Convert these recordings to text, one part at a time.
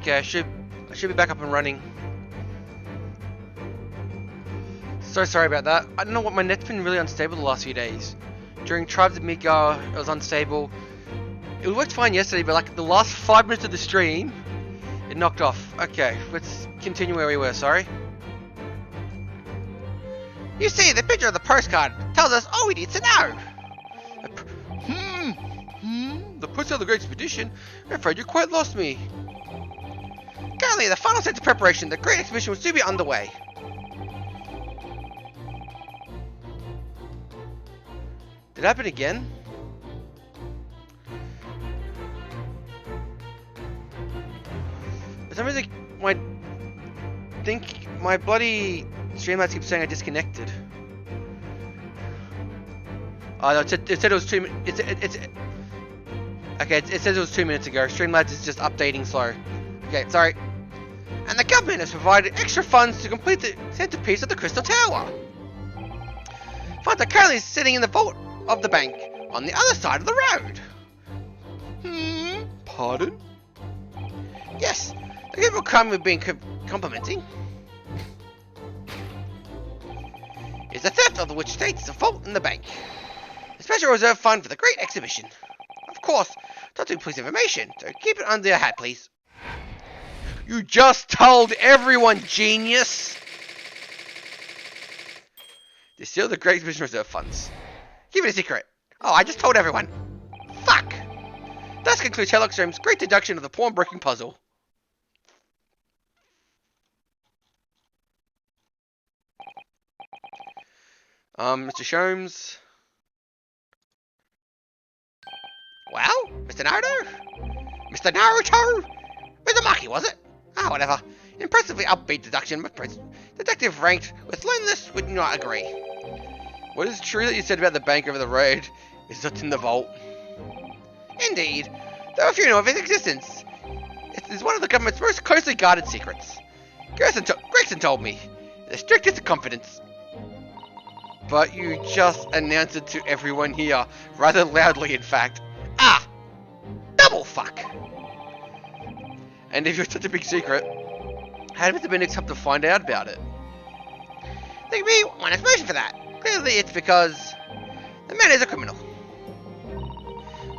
Okay, I should be back up and running. So sorry about that. I don't know what, my net's been really unstable the last few days. During Tribes of Midgar, it was unstable. It worked fine yesterday, but like the last 5 minutes of the stream, it knocked off. Okay, let's continue where we were, sorry. You see, the picture of the postcard tells us all we need to know. The postcard of the Great Expedition? I'm afraid you quite lost me. Currently, the final stage of preparation, the Great Exhibition will soon be underway. Did it happen again? For some reason, my bloody Streamlabs keeps saying I disconnected. Oh no, it said it was 2 minutes. Okay, it says it was 2 minutes ago. Streamlabs is just updating slow. Okay, sorry. And the government has provided extra funds to complete the centerpiece of the Crystal Tower. Funds are currently sitting in the vault of the bank on the other side of the road. Pardon? Yes, the people come we've been complimenting is the theft of the which states the vault in the bank. A special reserve fund for the Great Exhibition. Of course, don't do police information, so keep it under your hat, please. You just told everyone, genius! To steal the Great Exhibition reserve funds. Keep it a secret. Oh, I just told everyone. Fuck! Thus concludes Sherlock Holmes' great deduction of the pawnbroking puzzle. Mr. Sholmes. Well, Mr. Naruto? Mr. Naruto? Mr. Maki, was it? Ah, whatever. Impressively upbeat deduction, but detective ranked with loneliness would not agree. What is true that you said about the bank over the road is not in the vault? Indeed. Though few know of its existence. It is one of the government's most closely guarded secrets. Gregson told me. The strictest of confidence. But you just announced it to everyone here. Rather loudly, in fact. Ah! Double fuck! And if you're such a big secret, how did Mr. Bendix have to find out about it? There can be one explanation for that. Clearly it's because the man is a criminal.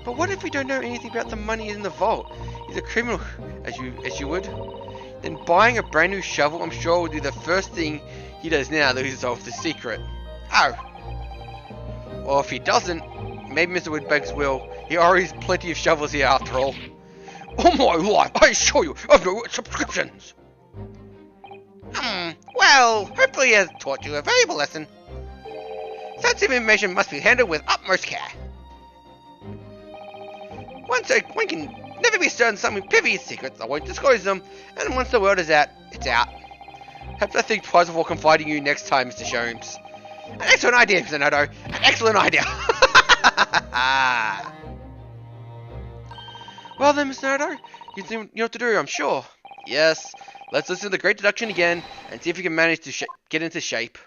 But what if we don't know anything about the money in the vault? He's a criminal, as you would. Then buying a brand new shovel, I'm sure, would be the first thing he does now that he resolves the secret. Oh. Or if he doesn't, maybe Mr. Woodbanks will. He already has plenty of shovels here after all. Oh my life, I assure you, I've no subscriptions. Well, hopefully he has taught you a valuable lesson. Sensitive information must be handled with utmost care. One can never be certain some pivotal secrets. I won't disclose them, and once the word is out, it's out. Perhaps I think twice before confiding you next time, Mr. Sholmes. An excellent idea, Mr. Noto. An excellent idea. Well then, Mr. Noto, you know what to do, I'm sure. Yes, let's listen to the great deduction again, and see if we can manage to get into shape.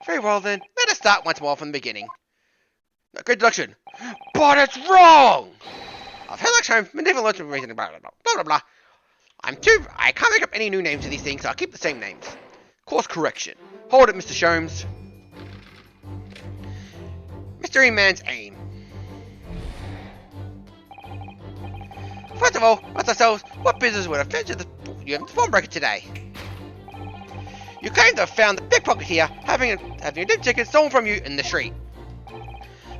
Very well then, let us start once more from the beginning. Great deduction. But it's wrong! I've heard like home, medieval lots of reason, blah blah blah blah blah. I can't make up any new names for these things, so I'll keep the same names. Course correction. Hold it, Mr. Sholmes. Mystery Man's aim. First of all, ask ourselves, what business would have fetched you have the pawnbroker today? You claim to have found the pickpocket here, having a dim ticket stolen from you in the street.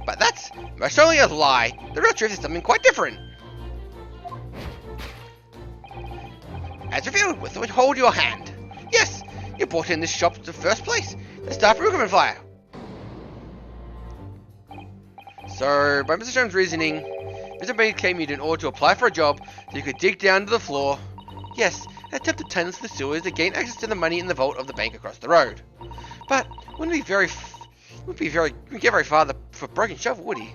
But that's most certainly a lie. The real truth is something quite different. As revealed with the hold your hand. Yes, you bought in this shop in the first place. The staff recruitment flyer. So, by Mr. Sholmes' reasoning, Mr. Bates came here in order to apply for a job so you could dig down to the floor. Yes, and attempt to tunnel to the sewers to gain access to the money in the vault of the bank across the road. But wouldn't get very far for a broken shovel, would he?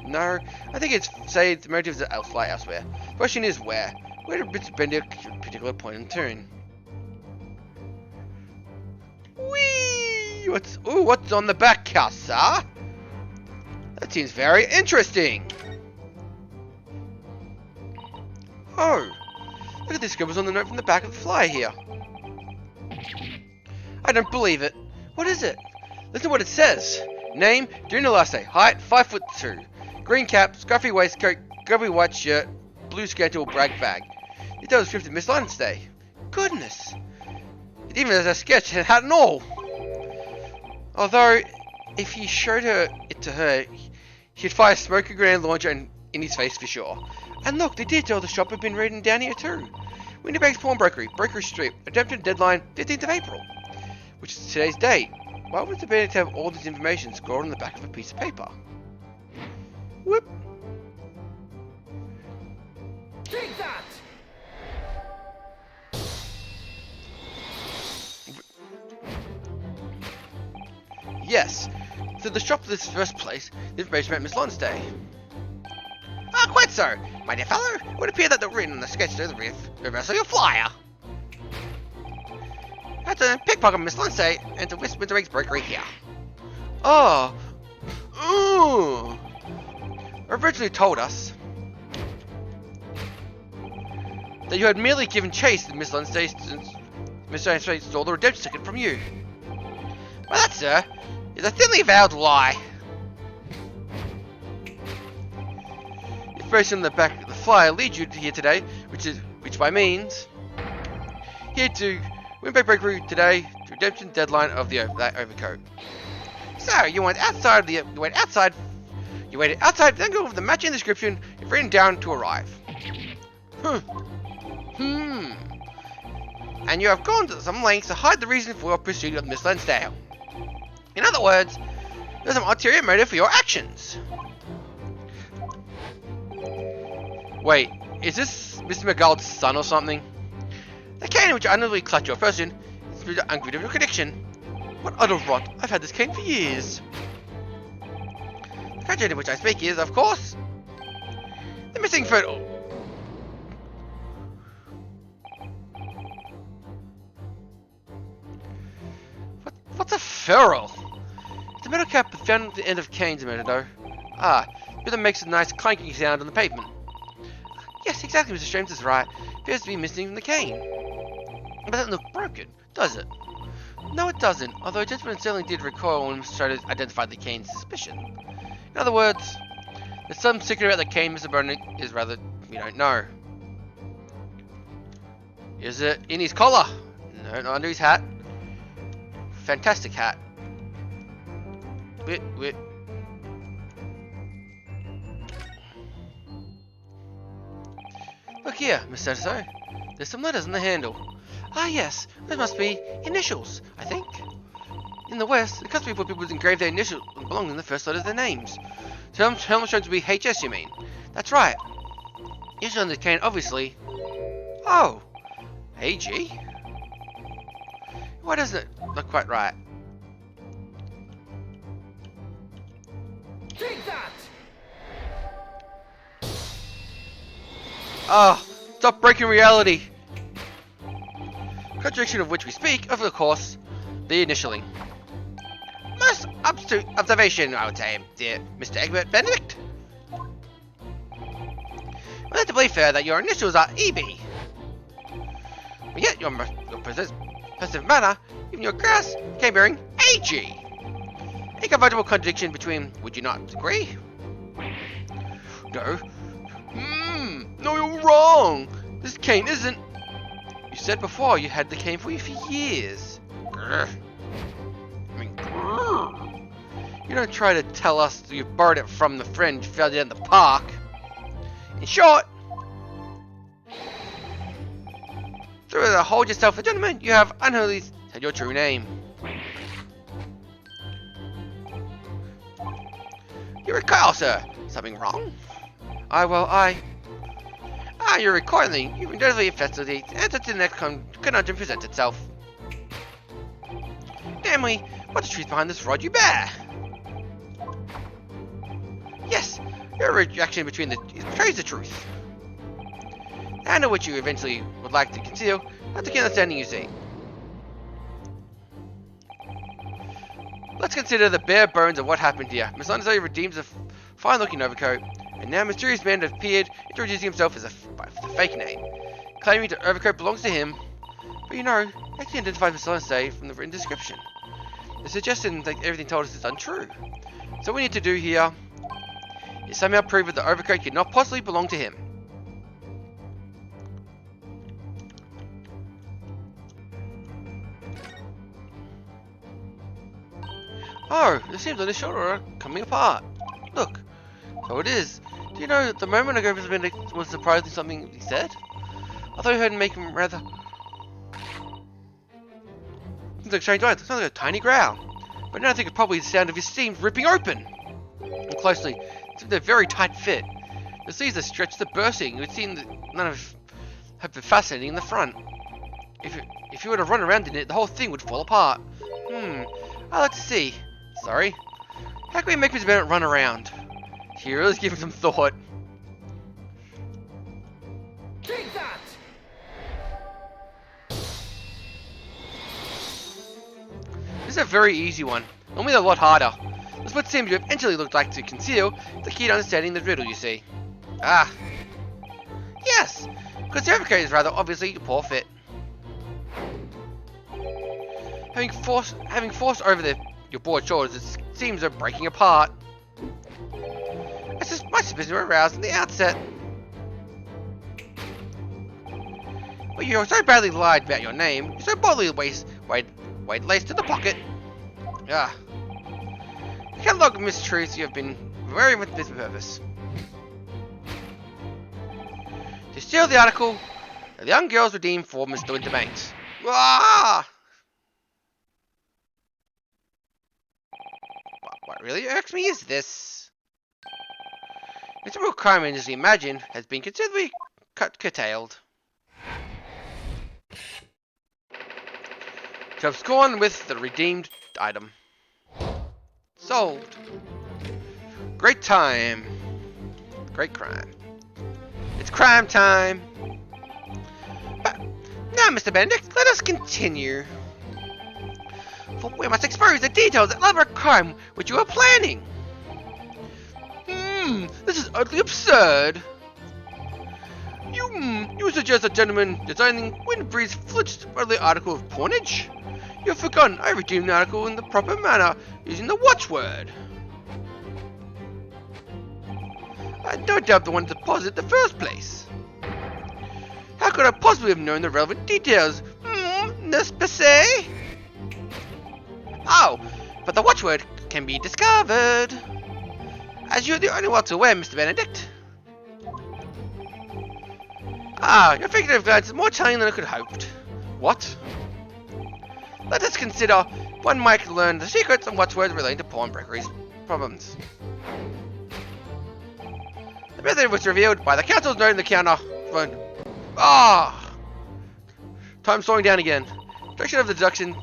No, I think it's say the motives lie elsewhere. The question is where? Where did Mr. Bender particular point in turn? Whee! What's on the back, sir? That seems very interesting. Oh, Look at the scribbles on the note from the back of the flyer here. I don't believe it. What is it? Listen to what it says. Name, during the last day. Height, 5'2". Green cap, scruffy waistcoat, grubby white shirt, blue skeletal brag bag. It does descriptive Miss Day. Goodness. It even has a sketch and hat and all. Although, if he showed it to her, he'd fire a smoke grenade launcher in his face for sure. And look, the detail of the shop have been written down here too. Winterbank's Pawnbrokery, Brokerage Street, attempted deadline 15th of April, which is today's date. Why would the Benedict have all this information scrawled on the back of a piece of paper? Whoop. Take that! Yes. So the shop of this first place, the information about Miss Lonsday. Ah, quite so. My dear fellow, it would appear that the written on the sketch to the reverse of your flyer. That's a pickpocket Miss Lonsday and to Winterbank's Brokery here. Oh. Ooh. Originally told us that you had merely given chase to Miss Lonsday since Miss Lonsday stole the redemption ticket from you. Well, that, sir, is a thinly veiled lie. The information on the back of the flyer leads you to here today, which by means here to Winterbank Brokery today, the redemption deadline of that overcoat. So you went outside you waited outside the angle of the matching description if written down to arrive. And you have gone to some lengths to hide the reason for your pursuit of Miss Lansdale. In other words, there's some ulterior motive for your actions. Wait, is this Mr. McGold's son or something? The cane which unknowingly clutched your person is an unforgivable connection. What utter rot! I've had this cane for years. The tragedy of which I speak is, of course, the missing photo. What's a ferrule? It's a metal cap found at the end of canes a minute ago. Ah, but that makes a nice clanking sound on the pavement. Yes, exactly, Mr. James is right. It appears to be missing from the cane. But it doesn't look broken, does it? No, it doesn't, although Gentleman certainly did recoil when Mr. Schroeder identified the cane's suspicion. In other words, there's some secret about the cane Mr. Benedict is rather we don't know. Is it in his collar? No, not under his hat. Fantastic hat. Wit. Look here, Mr. So. There's some letters on the handle. Ah, yes, those must be initials, I think. In the West, the customary for people to engrave their initials belong in the first letters of their names. So I'm shown to be HS, you mean? That's right. Initial on the cane, obviously. Oh, AG? Why doesn't it look quite right? Take that! Ah, stop breaking reality. Contradiction of which we speak, of course, the initialing. Most astute observation, I would say, dear Mr. Egbert Benedict. Well, let to believe fair that your initials are EB. But yet your possessive manner, even your grass, came bearing AG. A convertible contradiction between, would you not agree? No. No, you're wrong. This cane isn't. You said before you had the cane for you for years. Grr. I mean, grr. You don't try to tell us you borrowed it from the friend you found it in the park. In short, through the hold yourself a gentleman, you have unholy said your true name. You recall, sir, something wrong? You're recoiling. You've undoubtedly affected the answer to the next conundrum presents itself. Namely, what's the truth behind this fraud you bear? Yes, your rejection between betrays the truth. I know what you eventually would like to conceal, not the understanding you see. Let's consider the bare bones of what happened here. Miss Lansdale redeems a fine-looking overcoat, and now a mysterious man has appeared, introducing himself as a fake name. claiming the overcoat belongs to him. But you know, I can identify Mr. Lindsay from the written description. The suggestion that everything told us is untrue. So what we need to do here is somehow prove that the overcoat could not possibly belong to him. Oh, it seems that his shoulder are coming apart. Look, so it is. Do you know, the moment ago Mr. Benedict was surprised at something he said? I thought I heard him make him rather... Sounds like a strange noise. It sounds like a tiny growl. But now I think it's probably the sound of his seams ripping open. And closely, it's a very tight fit. The sleeves are stretched to bursting. It would seem that none of have been fascinating in the front. If you were to run around in it, the whole thing would fall apart. I'd like to see. Sorry. How can we make Mr. Bennett run around? Here, let's give him some thought. Take that! This is a very easy one. Normally a lot harder. This would seem to eventually look like to conceal the key to understanding the riddle, you see. Ah. Yes! Because the overcoat is rather obviously a poor fit. Having forced over your broad shoulders, it seems they're breaking apart. My suspicions were aroused in the outset. But you so badly lied about your name, you so boldly weighed lace to the pocket. Ah. The catalogue of mistruths you have been very much this purpose. To steal the article that the young girls redeemed for Mr. Winterbanks. Ah! What really irks me is this. It's a real crime industry imagine has been considerably curtailed. To have scorn with the redeemed item. Solved. Great time. Great crime. It's crime time. But now, Mr. Benedict, let us continue. For we must expose the details of a crime which you are planning. This is utterly absurd. You suggest a gentleman designing Winbreed's flitched early article of pawnage? You have forgotten I redeemed the article in the proper manner, using the watchword. I no doubt the one to deposit in the first place. How could I possibly have known the relevant details? N'est-ce pas? Oh, but the watchword can be discovered. As you're the only one to wear, Mr. Benedict. Ah, your figurative glance is more telling than I could have hoped. What? Let us consider one might learn the secrets and watchwords relating to pawnbrokery's problems. The method was revealed by the council's note in the counter phone. Ah! Time slowing down again. Direction of the deduction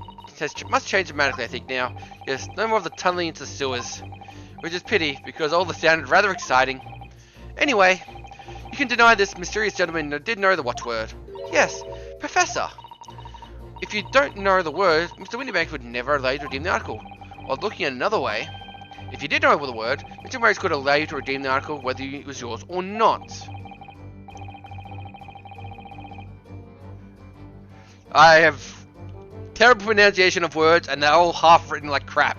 must change dramatically, I think, now. Yes, no more of the tunneling into the sewers. Which is pity, because all this sounded rather exciting. Anyway, you can deny this mysterious gentleman did know the watchword. Yes, Professor. If you don't know the word, Mr. Winterbanks would never allow you to redeem the article. While looking at another way, if you did know the word, Mr. Winterbanks could allow you to redeem the article whether it was yours or not. I have terrible pronunciation of words and they're all half written like crap.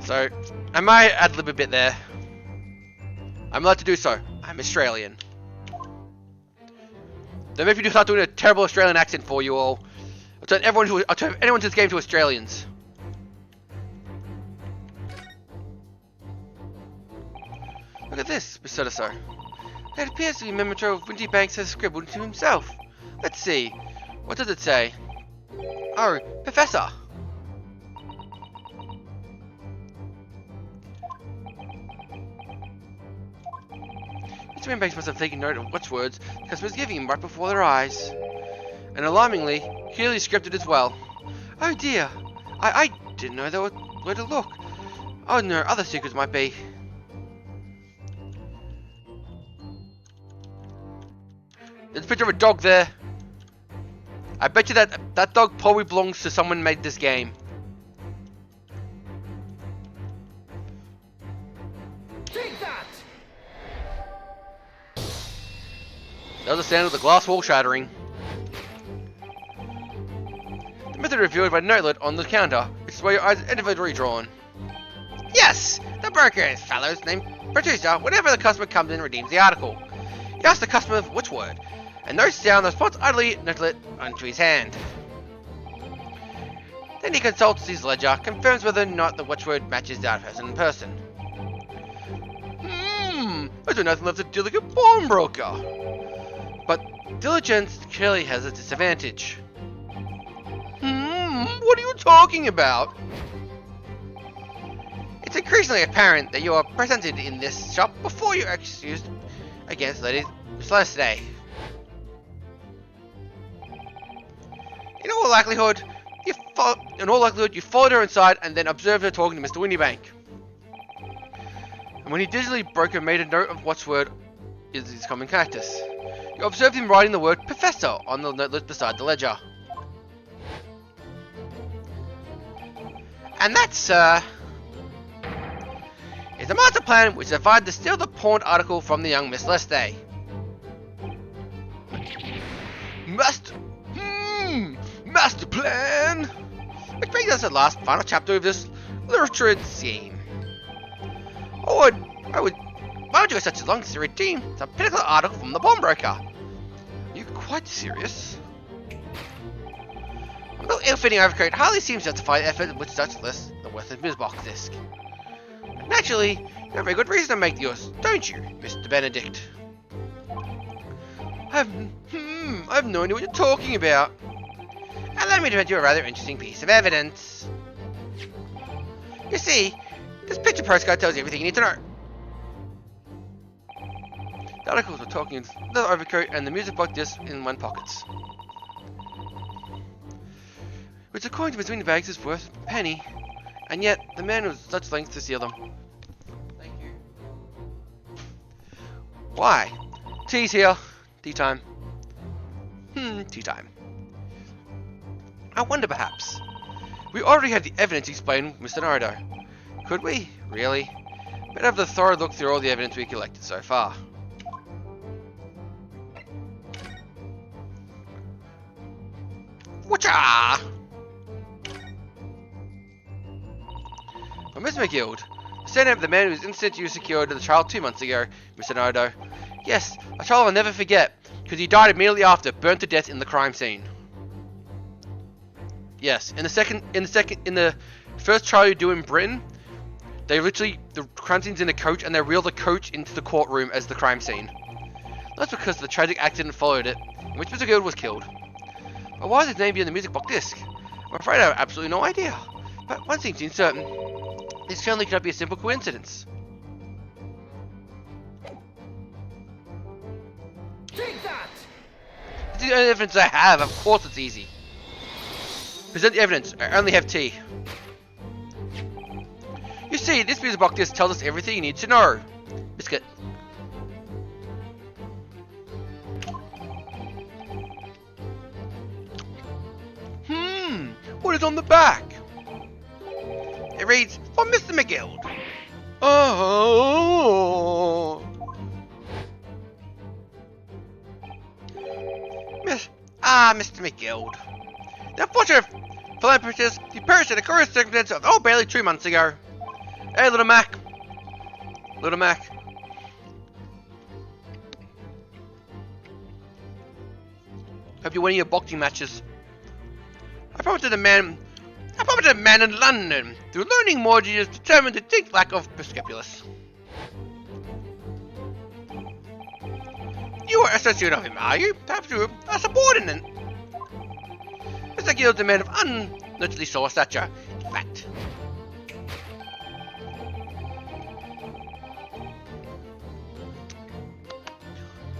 So, I might ad-lib a bit there. I'm allowed to do so. I'm Australian. Don't make me start doing a terrible Australian accent for you all. I'll turn anyone to this game to Australians. Look at this, Mr. So. It appears to be a memento of Winterbanks has scribbled to himself. Let's see. What does it say? Oh, Professor. Mr. Winterbanks must have taken note of watchwords the customer was giving him right before their eyes. And alarmingly, clearly scripted as well. Oh dear. I didn't know there was where to look. Oh no, other secrets might be. There's a picture of a dog there. I bet you that dog probably belongs to someone who made this game. Take that! That was the sound of the glass wall shattering. The method revealed by notelet on the counter, which is where your eyes are individually drawn. Yes! The broker is fellows named Producer whenever the customer comes in and redeems the article. He asks the customer which word, and notes down the response idly notelet onto his hand. Then he consults his ledger, confirms whether or not the watchword matches that person in person. There's nothing left to do like a pawnbroker. But diligence clearly has a disadvantage. What are you talking about? It's increasingly apparent that you are presented in this shop before you are excused against Lady Celeste. In all likelihood, you followed her inside and then observed her talking to Mr. Windybank. And when he digitally broke and made a note of what word is his common cactus, you observed him writing the word Professor on the notelet beside the ledger. And that, sir, is a master plan which survived to steal the pawned article from the young Miss Leste. Master plan! Which brings us to the last final chapter of this literature scheme. Why would you go such a long to redeem some pinnacle article from the pawnbroker? Are you quite serious? A little ill-fitting overcoat hardly seems to justify the effort with such less than worthless music box disc. But naturally, you have a very good reason to make yours, don't you, Mr. Benedict? I have no idea what you're talking about. Allow me to present you a rather interesting piece of evidence. You see, this picture postcard tells you everything you need to know. The articles were talking in the overcoat and the music box disc in one pockets. Which according to Miss Windybags is worth a penny, and yet the man was such lengths to steal them. Thank you. Why? Tea's here. Tea time. Tea time. I wonder perhaps. We already had the evidence explained with Mr. Naruto. Could we? Really? Better have a thorough look through all the evidence we collected so far. Whatcha? For Miss McGild, the statement of the man whose instant you secured the child 2 months ago, Mr. Naruto. Yes, a child I'll never forget, because he died immediately after, burnt to death in the crime scene. Yes, in the first trial you do in Britain, they literally, the crime scene's in a coach and they reel the coach into the courtroom as the crime scene. That's because the tragic accident followed it, in which Mr. Guild was killed. But why is his name be in the music box disc? I'm afraid I have absolutely no idea. But one thing seems certain. This certainly cannot be a simple coincidence. Take that! It's the only evidence I have, of course it's easy. Present the evidence, I only have tea. You see, this music box disc tells us everything you need to know. Biscuit. What is on the back? It reads, for Mr. McGild. Oh. Mr. McGild. The unfortunate philanthropist, he perished in a curious circumstance of Old Bailey 2 months ago. Hey, little Mac. Little Mac. Hope you're winning your boxing matches. I promised a man in London, through learning more, he is determined to think lack of Prescopulus. You are associate of him, are you? Perhaps you are a subordinate. Mr. Guild's a man of unnaturally short stature, in fact.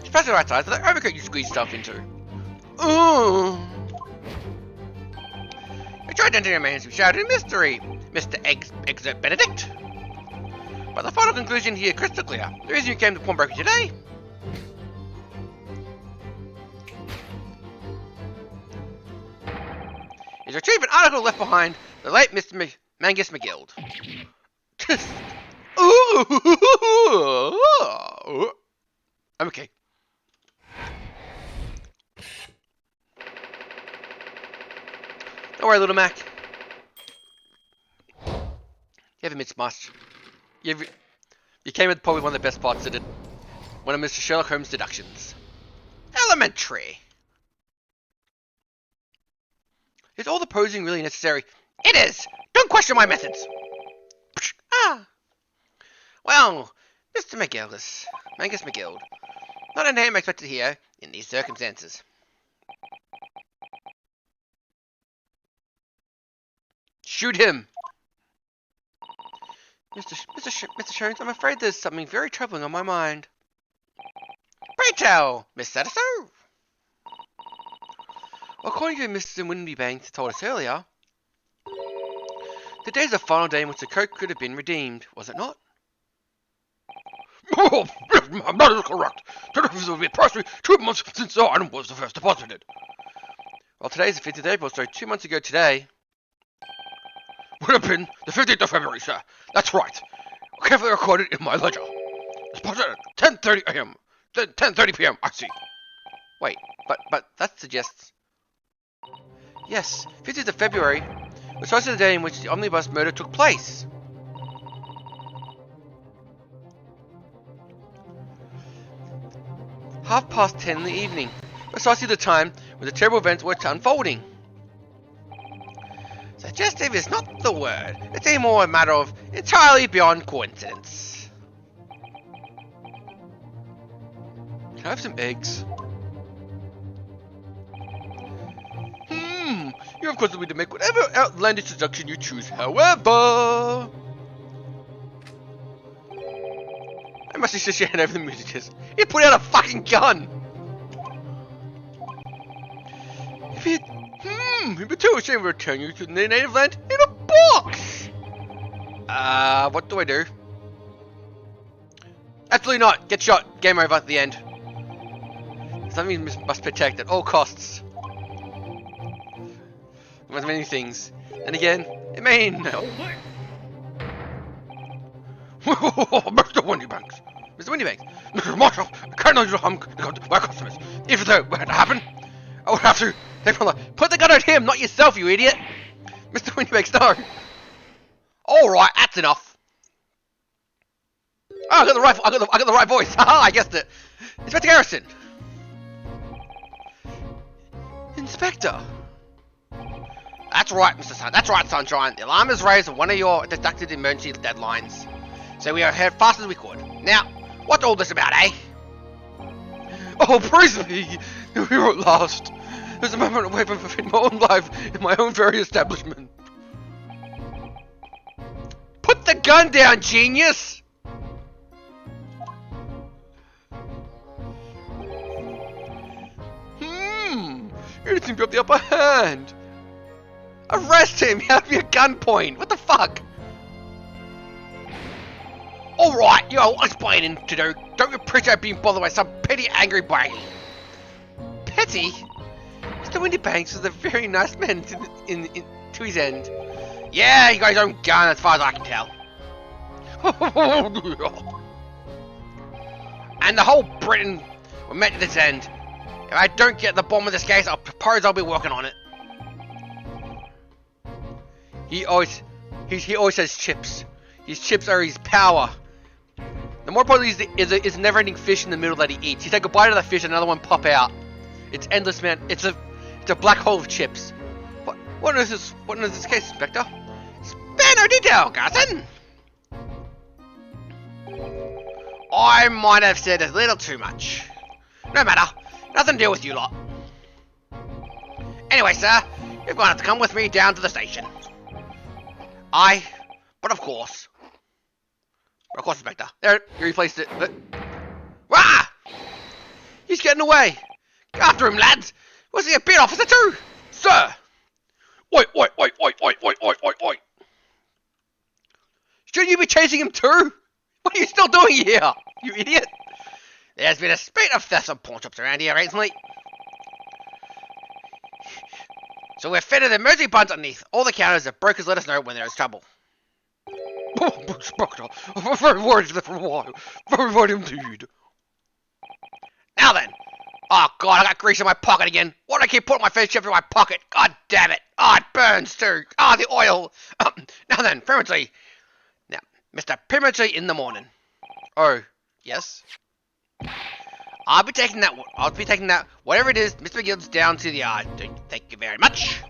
It's pressed the right side for the overcoat you squeeze stuff into. Ooh. Your identity remains shrouded in mystery, Mr. Exit Benedict. But the final conclusion here crystal clear. The reason you came to pawnbroker today is to retrieve an article left behind the late Mr. Mangus McGild. I'm okay. Don't worry, little Mac. You haven't missed much. You came at probably one of the best parts of it. One of Mr. Sherlock Holmes' deductions. Elementary. Is all the posing really necessary? It is! Don't question my methods! Ah. Well, Mr. Mangus McGill. Not a name expected here in these circumstances. Shoot him! Mr. Jones, I'm afraid there's something very troubling on my mind. Pray tell, Miss Satiso. According to Mr. Windybanks told us earlier, today's the final day in which the coat could have been redeemed, was it not? Oh, yes, ma'am, that is correct. It will be approximately 2 months since the item was first deposited. Well, today's the 5th of April, so 2 months ago today would have been the 15th of February, sir. That's right. Carefully recorded in my ledger. It's deposited at 10:30 a.m. 10:30 p.m. I see. Wait, but that suggests. Yes, 15th of February was also the day in which the omnibus murder took place. Half past 10 in the evening, precisely the time when the terrible events were unfolding. Suggestive is not the word. It's a more a matter of entirely beyond coincidence. Can I have some eggs? You're of course able to make whatever outlandish deduction you choose, however. I must have just hand over the messages. He put out a fucking gun! If he he'd be too ashamed to return you to their native land in a box! What do I do? Absolutely not! Get shot! Game over at the end. Something must protect at all costs. With many things. And again, it may no. Mr. Windybanks! Mr. Windybanks! Mr. Marshall! I can't let you harm my customers. If that were to happen, I would have to take my life. Put the gun at him, not yourself, you idiot! Mr. Windybanks, no! Alright, that's enough. Oh, I got the rifle. I got the right voice. Haha, I guessed it. Inspector Garrison. Inspector. That's right, Mr. Sun. That's right, Sunshine. The alarm is raised on one of your deducted emergency deadlines. So we are here fast as we could. Now, what's all this about, eh? Oh, praise me! We're at last. There's a moment away from fulfilling my own life in my own very establishment. Put the gun down, genius! You seem to have the upper hand. Arrest him! You have your gunpoint! What the fuck? Alright, I'll explain to do. Don't appreciate being bothered by some petty angry baggy. Petty? Mr. Windybanks was a very nice man to his end. Yeah, he got his own gun as far as I can tell. And the whole Britain were met at its end. If I don't get the bottom of this case, I propose I'll be working on it. He always has chips. His chips are his power. The more important is a never-ending fish in the middle that he eats. You take a bite of the fish, and another one pop out. It's endless, man. It's a black hole of chips. What is this? What is this case, Inspector? Spare no detail, Garson. I might have said a little too much. No matter. Nothing to do with you lot. Anyway, sir, you're going to have to come with me down to the station. But of course, Inspector. There, you replaced it. Wah! He's getting away. Get after him, lads. Was he a beat officer too? Sir! Oi, oi, oi, oi, oi, oi, oi, oi, oi. Shouldn't you be chasing him too? What are you still doing here, you idiot? There's been a spate of thefts of pawn shops around here recently. So we've fitted emergency buttons underneath all the counters that brokers let us know when there is trouble. Oh, Inspector, I'm very worried for a while. Very worried indeed. Now then, Oh god, I got grease in my pocket again. Why do I keep putting my face chips in my pocket? God damn it. Oh, it burns too. Oh, the oil. Now then, Prematurely. Now, Mr. Prematurely in the morning. Oh, yes. I'll be taking that, whatever it is, Mr. McGill's down to the yard. Thank you very much.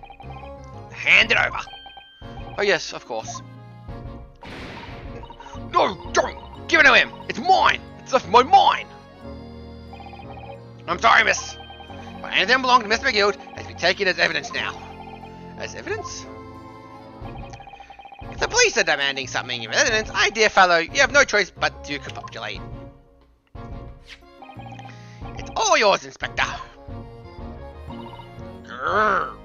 Hand it over. Oh yes, of course. No, don't! Give it to him! It's mine! It's left my mine! I'm sorry, miss. But anything belonging to Mr. McGill has been taken as evidence now. As evidence? If the police are demanding something of evidence, I, dear fellow, you have no choice but to capitulate. It's all yours, Inspector. Grrr.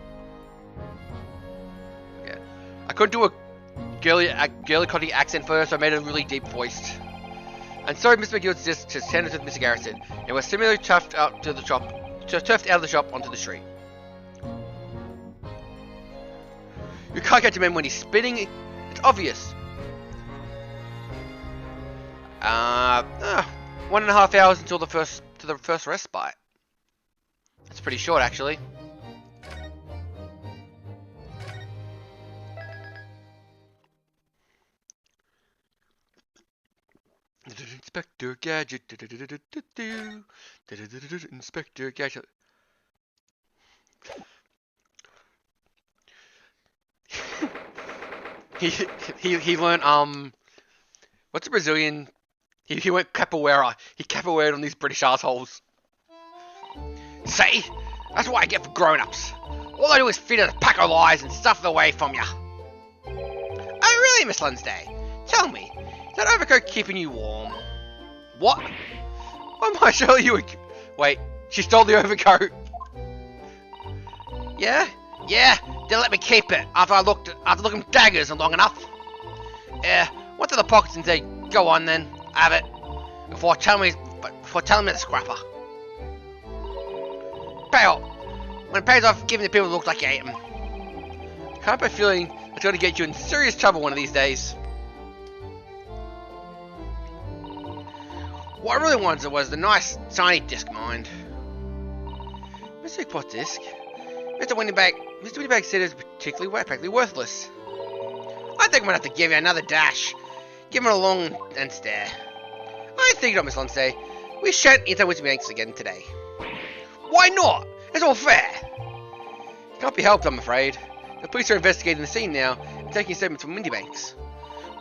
Yeah. I couldn't do a girly Cotty accent first, so I made a really deep voiced. And so Mr. McGill suggests to send it with Mr. Garrison, and was similarly turfed out of the shop onto the street. You can't catch him in when he's spinning. It's obvious. 1.5 hours until the first respite. That's pretty short, actually. Inspector Gadget. Inspector Gadget. he learned what's a Brazilian? He went capoeira. He capoeiraed on these British assholes. See? That's what I get for grown-ups. All I do is feed a pack of lies and stuff it away from ya. Oh really, Miss Lunsday? Tell me, is that overcoat keeping you warm? What? Why am I sure you would... Wait, she stole the overcoat. Yeah? Yeah, didn't let me keep it after looking daggers long enough. Yeah, went to the pockets and said, go on then, have it. Before telling me the scrapper. Pay off. When it pays off, giving the people who look like you ate them. Can't help but feeling it's going to get you in serious trouble one of these days. What I really wanted was the nice, shiny disc mind. Mr. Pot disc? Mr. Winnybag said it's practically worthless. I think I'm going to have to give you another dash. Give him a long and stare. I think not, Miss Lonsay. We shan't enter Windybanks again today. Why not? It's all fair. Can't be helped, I'm afraid. The police are investigating the scene now and taking statements from Windybanks.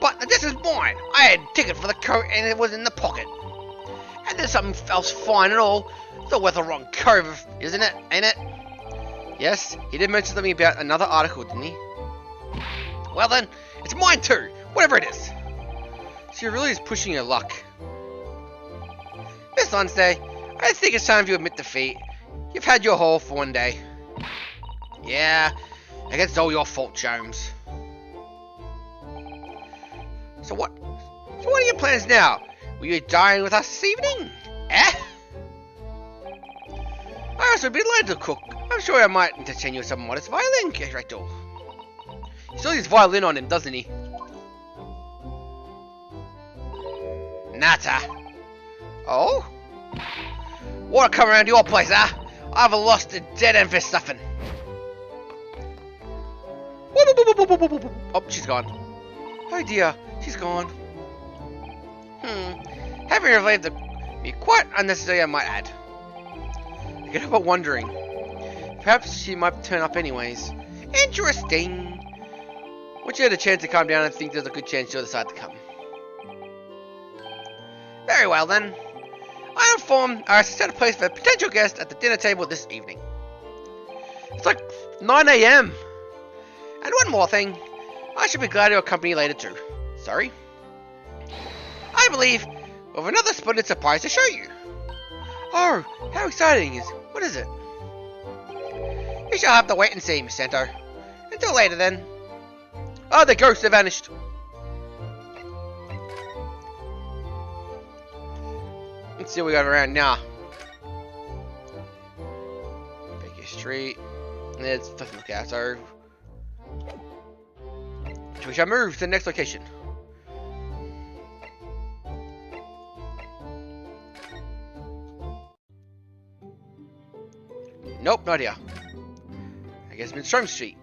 But this is mine. I had a ticket for the coat and it was in the pocket. And there's something else fine and all. It's not worth a wrong cove, isn't it? Ain't it? Yes, he did mention something about another article, didn't he? Well then, it's mine too, whatever it is. She really is pushing your luck. Miss Lonsday, I think it's time you admit defeat. You've had your haul for one day. Yeah, I guess it's all your fault, Jones. So what are your plans now? Will you dine with us this evening? Eh? I also be glad to cook. I'm sure I might entertain you with some modest violin, Rectal. He still has his violin on him, doesn't he? Nata. Oh? Wanna come around to your place, huh? I've lost a dead end for stuffing. Oh, she's gone. Oh dear, she's gone. Having relieved me quite unnecessary, I might add. I can't help but wondering. Perhaps she might turn up anyways. Interesting. Once you had a chance to calm down, I think there's a good chance she'll decide to come. Very well then. I inform I set a place for a potential guest at the dinner table this evening. It's like 9 AM. And one more thing. I should be glad to accompany you later too. Sorry? I believe we have another splendid surprise to show you. Oh, how exciting is it? What is it? You shall have to wait and see, Miss Santo. Until later then. Oh, the ghosts have vanished. Let's see what we got around now. Baker Street. There's nothing to look at, so we shall move to the next location. Nope, not here. I guess it's Strom Street.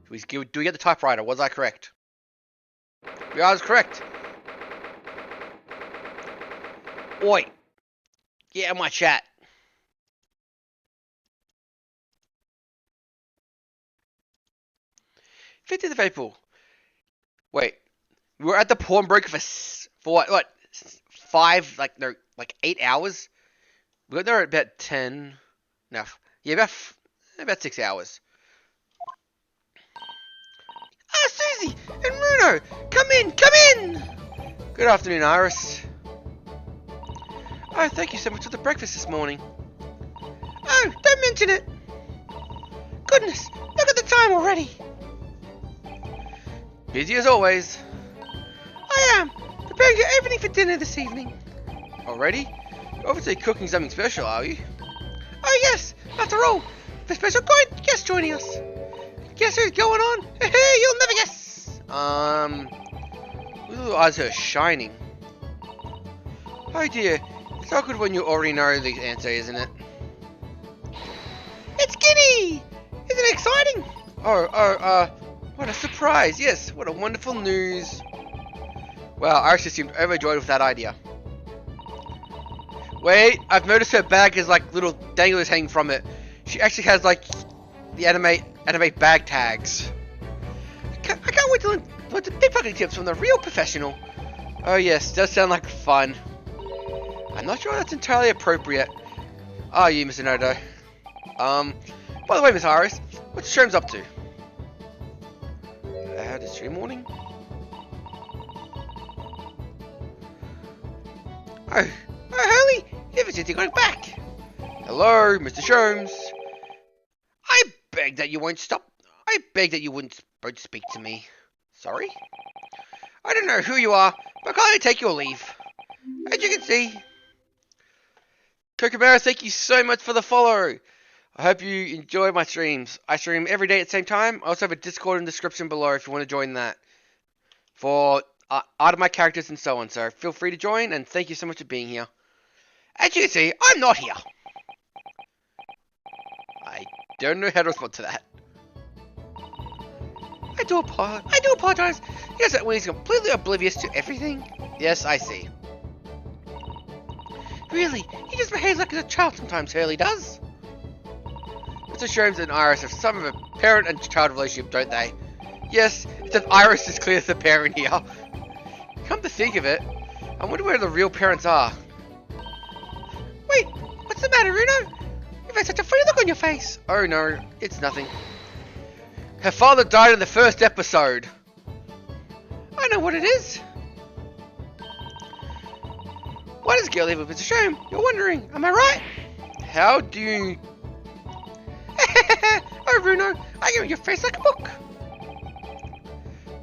Do we get the typewriter? Was I correct? Yeah, I was correct. Oi! Get out my chat. '5th of April. Wait, we were at the pawnbroker for what? 8 hours. We got there at about 10. No, yeah, about 6 hours. Ah, Susie and Bruno, come in, come in. Good afternoon, Iris. Oh, thank you so much for the breakfast this morning. Oh, don't mention it. Goodness, look at the time already. Busy as always. I am preparing everything for dinner this evening. Already? You're obviously cooking something special, are you? Oh yes, after all, the special guest joining us. Guess who's going on? You'll never guess. Little eyes are shining. Oh dear, it's not good when you already know the answer, isn't it? It's Guinea! Isn't it exciting? What a surprise. Yes, what a wonderful news. Wow, Iris just seemed overjoyed with that idea. Wait, I've noticed her bag has like little danglers hanging from it. She actually has like the anime bag tags. I can't wait to learn the pickpocketing tips from the real professional. Oh yes, does sound like fun. I'm not sure that's entirely appropriate. Are you, Mr. Nodo? By the way, Miss Iris, what's Shrooms up to? Had a stream morning? Oh, Hurley, ever since you got back. Hello, Mr. Shrooms. I beg that you won't stop. I beg that you wouldn't speak to me. Sorry? I don't know who you are, but can't I take your leave? As you can see. Kokomara, thank you so much for the follow. I hope you enjoy my streams. I stream every day at the same time. I also have a Discord in the description below if you want to join that. For art of my characters and so on. So feel free to join and thank you so much for being here. As you can see, I'm not here. I don't know how to respond to that. I do apologize. Yes, that way he's completely oblivious to everything. Yes, I see. Really, he just behaves like a child sometimes, Hurley does. Mr. Shrooms and Iris have some of a parent and child relationship, don't they? Yes, except Iris is clear as the parent here. Come to think of it, I wonder where the real parents are. Wait, what's the matter, Runo? You've had such a funny look on your face. Oh no, it's nothing. Her father died in the first episode. I know what it is. Why does girl live with Mr. Shame? You're wondering, am I right? How do you... Oh, Runo, I give your face like a book.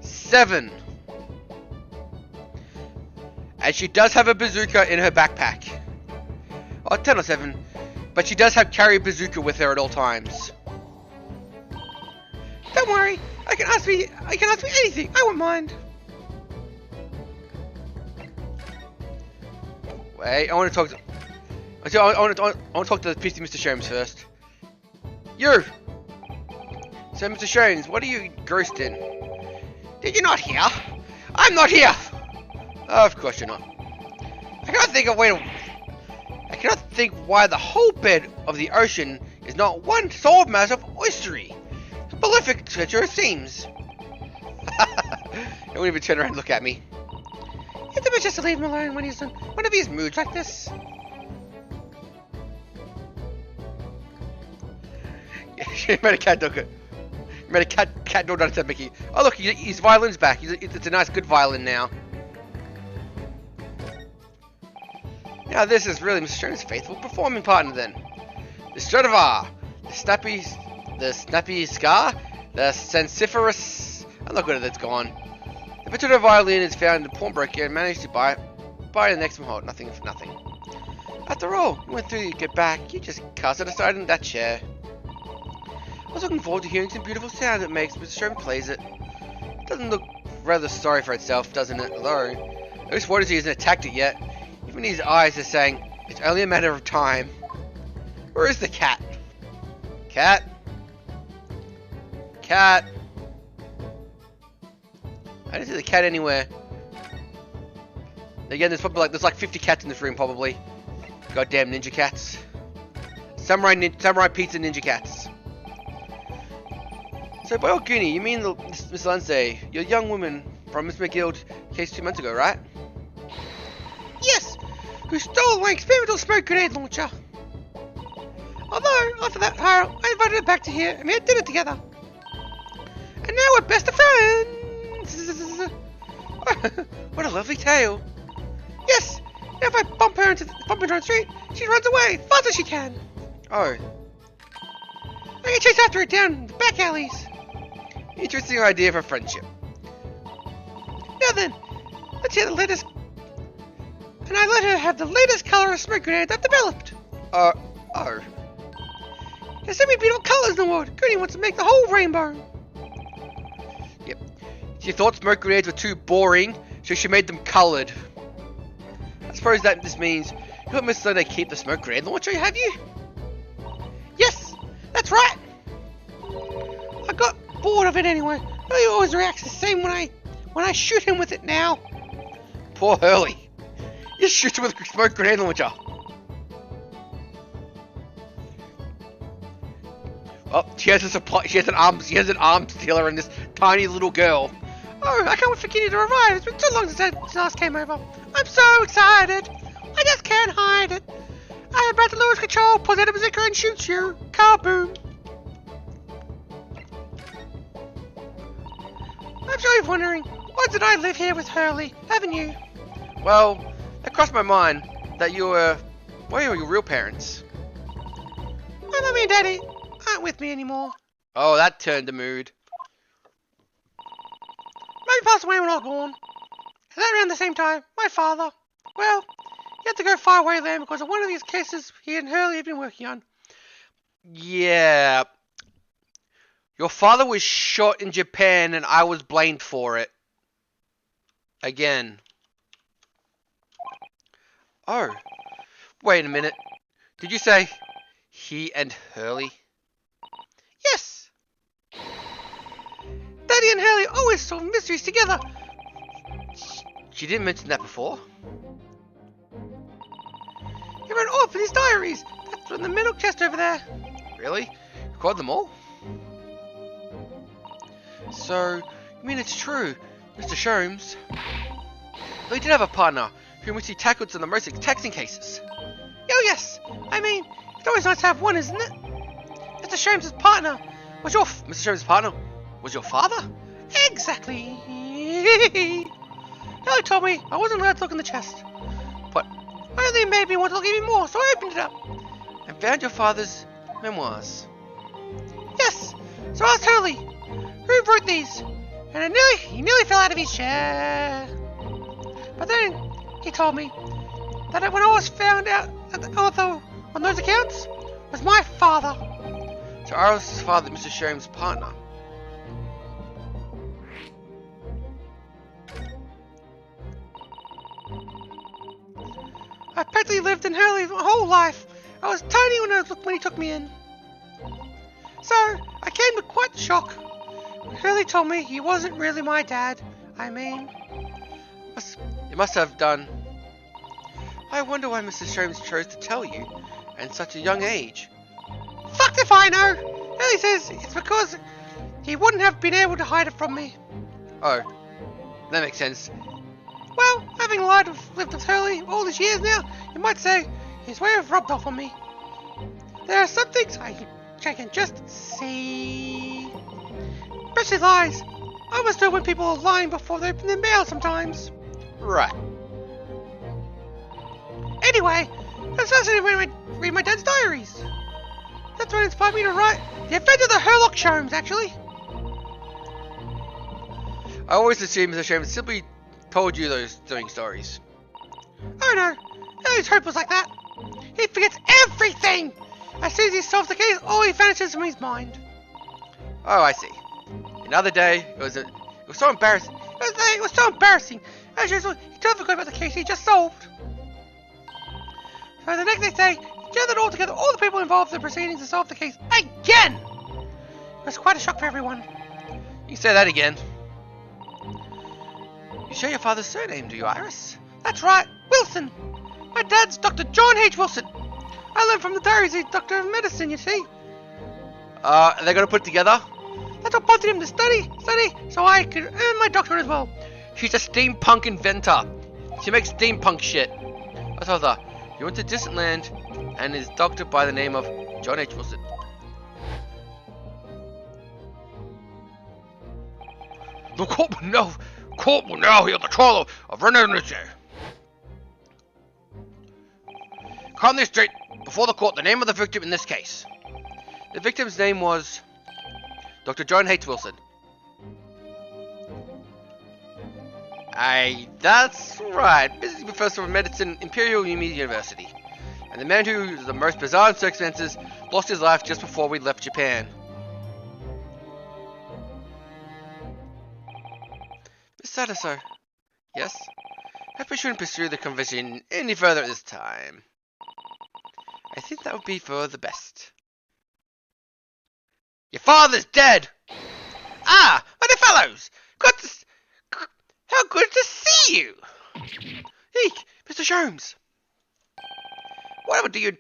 7. And she does have a bazooka in her backpack. Oh, 10 or 7. But she does carry a bazooka with her at all times. Don't worry, I can ask me anything. I won't mind. Wait, I want to talk to. I want to talk to the PC Mr. Sholmes first. You. So, Mr. Sholmes, what are you engrossed in? Did you not hear? I'm not here. Oh, of course you're not. I cannot think why the whole bed of the ocean is not one solid mass of oystery. Prolific creature it seems. Don't even turn around and look at me. It's a bit just to leave him alone when he's in one of his moods like this. She made a cat dog. Made a cat dog dance at Mickey. Oh look, his violin's back. It's a nice, good violin now. Now this is really Mr. Sholmes' faithful performing partner then. The Stradivar, the snappy scar, the sensiferous. I'm not good at this. Go on. The Vitudo violin is found in the pawnbroker and managed to buy the next one. Hold nothing for nothing. After all, you went through to get back. You just cast it aside in that chair. I was looking forward to hearing some beautiful sounds it makes, but Sholmes plays it. It doesn't look rather sorry for itself, doesn't it? Although, at least Waters hasn't attacked it yet. Even his eyes are saying it's only a matter of time. Where is the cat? Cat? Cat? I don't see the cat anywhere. Again, there's like 50 cats in this room probably. Goddamn ninja cats. Samurai pizza ninja cats. So by all goony, you mean Miss Lindsay, you're a young woman from Miss McGill case 2 months ago, right? Yes! Who stole my experimental smoke grenade launcher. Although, after that hire, I invited her back to here and we had dinner together. And now we're best of friends! What a lovely tale. Yes! Now if I bump her on the street, she runs away, fast as she can. Oh. I can chase after her down the back alleys. Interesting idea for friendship. Now then, let's hear the latest. And I let her have the latest color of smoke grenades I've developed. Oh. There's so many beautiful colors in the world. Goody wants to make the whole rainbow. Yep. She thought smoke grenades were too boring, so she made them colored. I suppose that this means you let Miss Sunday keep the smoke grenade launcher, have you? Yes, that's right. I got bored of it anyway. He always reacts the same when I shoot him with it now. Poor Hurley. You shoot him with a smoke grenade launcher. Oh, she has an arms dealer in this tiny little girl. Oh, I can't wait for Kitty to revive. It's been too long since I last came over. I'm so excited. I just can't hide it. I'm about to lose control, pulls out a bazooka and shoots you. Kaboom. I'm sure you're wondering, why did I live here with Hurley, haven't you? Well, it crossed my mind that you were... Where are your real parents? My mummy and daddy aren't with me anymore. Oh, that turned the mood. Mummy passed away when I was born. And that around the same time, my father, well, he had to go far away then because of one of these cases he and Hurley had been working on. Yeah. Your father was shot in Japan and I was blamed for it. Again. Oh. Wait a minute. Did you say he and Hurley? Yes. Daddy and Hurley always solve mysteries together. She didn't mention that before. He wrote all up in his diaries. That's in the middle chest over there. Really? Record them all? So, you mean it's true, Mr. Sholmes? Well, he did have a partner, whom which he tackled some of the most taxing cases. Oh yes! I mean, it's always nice to have one, isn't it? Mr. Sholmes' partner was your... Mr. Sholmes' partner was your father? Exactly! Ellie told me I wasn't allowed to look in the chest. But only made me want to look even more, so I opened it up. And found your father's memoirs. Yes! So I asked Hurley, who wrote these? And he nearly fell out of his chair. But then he told me that when I was found out that the author on those accounts was my father. So Iris' father, Mr. Sholmes' partner. I practically lived in Hurley my whole life. I was tiny when he took me in. So I came to quite the shock. Hurley told me he wasn't really my dad. I mean, you must have done. I wonder why Mr. Sholmes chose to tell you at such a young age. Fuck if I know! Hurley says it's because he wouldn't have been able to hide it from me. Oh, that makes sense. Well, having lived with Hurley all these years now, you might say his way of rubbed off on me. There are some things I can just see. Especially lies. I must know when people are lying before they open their mail sometimes. Right. Anyway, that's fascinating when I read my dad's diaries. That's what inspired me to write The Adventure of the Herlock Sholmes, actually. I always assumed Mr. Sholmes simply told you those stories. Oh no, Hurley's hope was like that. He forgets everything! As soon as he solves the case, all he vanishes from his mind. Oh, I see. Another day, it was so embarrassing. It was so embarrassing. As usual, he totally forgot about the case he just solved. So the next day, he gathered all together all the people involved in the proceedings to solve the case again. It was quite a shock for everyone. You say that again. You share your father's surname, do you, Iris? That's right, Wilson. My dad's Dr. John H. Wilson. I learned from the diaries he's Doctor of Medicine, you see. Are they going to put it together? That's what prompted him to study, so I could earn my doctorate as well. She's a steampunk inventor. She makes steampunk shit. I told her, he went to distant land and is doctored by the name of John H. Wilson. The court will now hear the trial of René Nietzsche. Calmly straight before the court the name of the victim in this case. The victim's name was Dr. John H. Wilson. That's right. Visiting Professor of Medicine, Imperial University. And the man who, the most bizarre circumstances, lost his life just before we left Japan. Miss Sadaso. Yes? Hope we shouldn't pursue the conversation any further at this time. I think that would be for the best. Your father's dead! Ah, my dear fellows! How good to see you! Eek, Mr. Sholmes. Whatever do you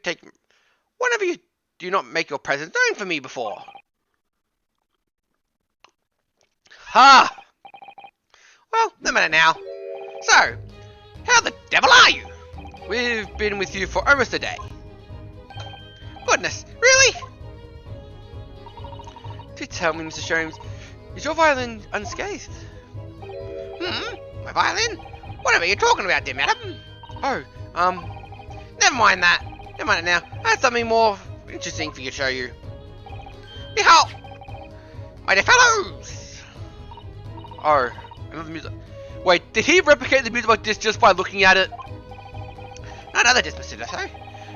not make your presence known for me before? Ha! Well, no matter now. So, how the devil are you? We've been with you for almost a day. Goodness, really? Do tell me, Mr. Sholmes, is your violin unscathed? My violin? Whatever you're talking about, dear madam. Oh, Never mind that. Never mind it now. I have something more interesting for you to show you. Behold! My dear fellows! Oh, another music. Wait, did he replicate the music box disc just by looking at it? Not other disc, Mr. Deso.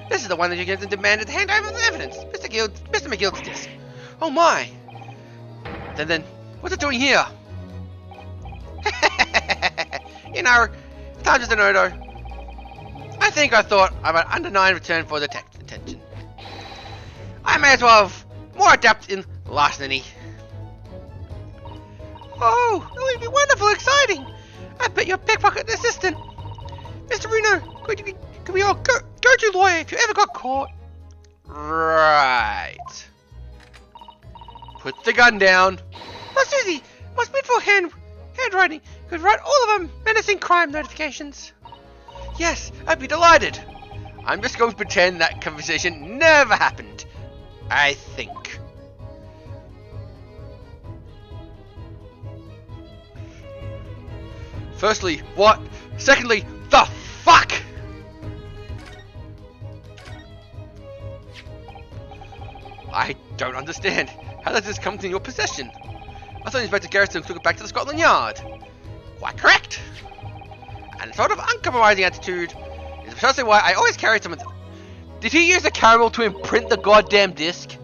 This is the one that you gave them demanded to hand over the evidence. Mr. McGill's disc. Oh my! Then, what's it doing here? You know, time just an Odo. I thought of an undenied return for the attention. I may as well have more adept in larceny. Oh, that would be wonderful, exciting! I bet you're a pickpocket assistant. Mr. Reno, could be our go-to lawyer if you ever got caught. Right. Put the gun down. Oh, Susie, my beautiful handwriting could write all of our menacing crime notifications. Yes, I'd be delighted. I'm just going to pretend that conversation never happened. I think. Firstly, what? Secondly, the fuck? I don't understand. How does this come to your possession? I thought Inspector Garrison took it back to the Scotland Yard. Quite correct. And sort of uncompromising attitude is precisely why I always carry some. Did he use a caramel to imprint the goddamn disc?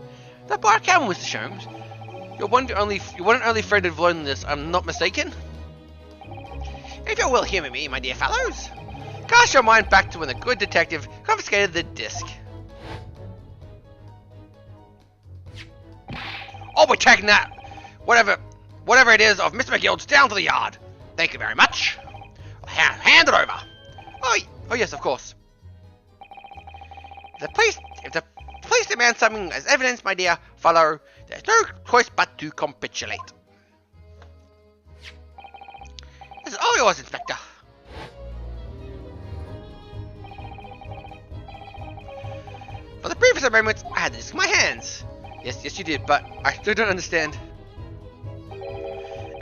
That bar caramel, Mr. Sholmes. You're one and only friend of loneliness, I'm not mistaken. If you will humor me, my dear fellows, cast your mind back to when the good detective confiscated the disc. I'll be taking that, whatever it is, of Mr. McGill's down to the yard. Thank you very much. Hand it over. Oh yes, of course. If the police demand something as evidence, my dear fellow, there's no choice but to capitulate. This is all yours, Inspector. For the briefest of moments, I had the disc in my hands. Yes, you did, but I still don't understand.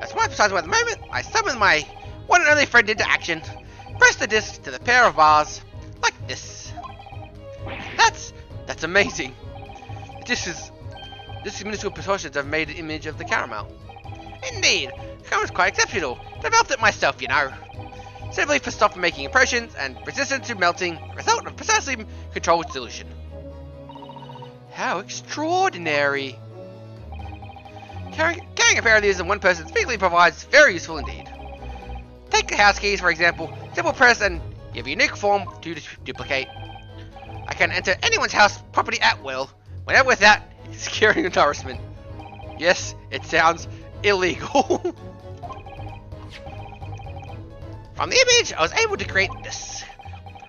As much besides at the moment, I summoned my one and only friend into action. Press the disc to the pair of bars, like this. That's amazing. This minuscule proportions have made an image of the caramel. Indeed, the camera's quite exceptional. Developed it myself, you know. Simply for stopping making impressions and resistant to melting, result of precisely controlled solution. How extraordinary! Carrying a pair of these in one person speedily provides very useful indeed. Take the house keys, for example. Simple press and you have a unique form to duplicate. I can enter anyone's house property at will, without securing embarrassment. Yes, it sounds illegal. From the image, I was able to create this.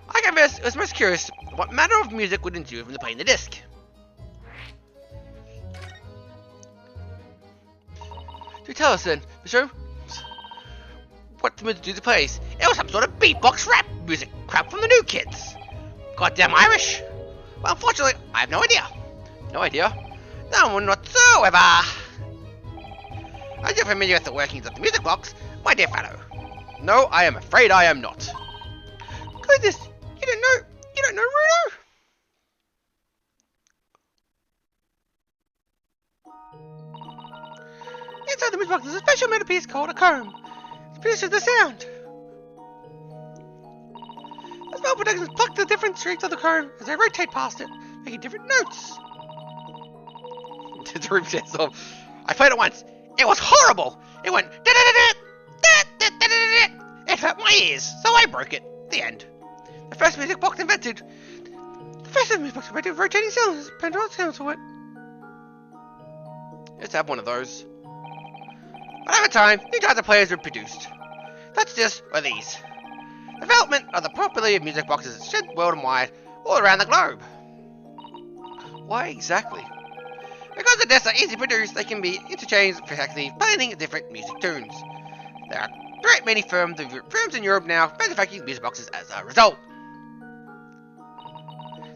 I confess, I was most curious what manner of music would ensue from playing the disc. Do tell us then, Mr. What the music do the plays? It was some sort of beatbox rap music crap from the new kids. Goddamn Irish. Well, unfortunately, I have no idea. No idea? No one whatsoever. Are you familiar with the workings of the music box, my dear fellow? No, I am afraid I am not. Goodness, you don't know Runo? Inside the music box is a special metal piece called a comb. It produces the sound. The small productions pluck the different strings of the comb as they rotate past it, making different notes. The room says so. I played it once. It was horrible. It went da da da da da da da da. It hurt my ears, so I broke it. The end. The first music box invented rotating sounds, pendulum sounds to it. Let's have one of those. But over time, new types of players were produced. Such this or these. Development of the popularity of music boxes is spread world and wide, all around the globe. Why exactly? Because the discs are easy to produce, they can be interchanged effectively, playing different music tunes. There are a great many firms in Europe now manufacturing music boxes as a result.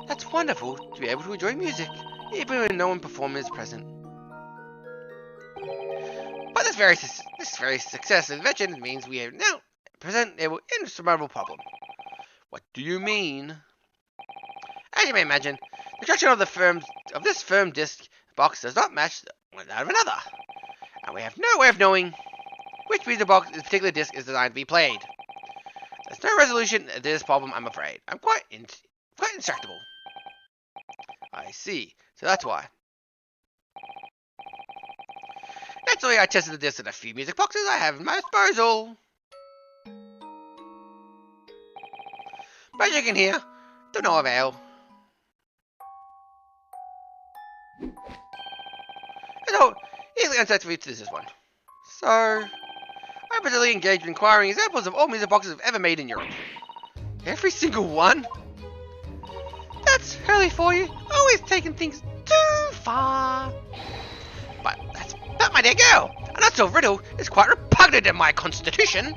That's wonderful to be able to enjoy music, even when no one performer is present. But this very success of invention means we have now present an insurmountable problem. What do you mean? As you may imagine, the construction of this firm disc box does not match that of another, and we have no way of knowing which music box this particular disc is designed to be played. There's no resolution to this problem, I'm afraid. I'm quite intractable. I see. So that's why. Naturally, I tested the disc in a few music boxes I have at my disposal. But as you can hear, to no avail. So, here's the answer to this one. So, I'm particularly engaged in inquiring examples of all music boxes I've ever made in Europe. Every single one? That's early for you. Always taking things too far. But my dear girl, an unsolved riddle is quite repugnant in my constitution.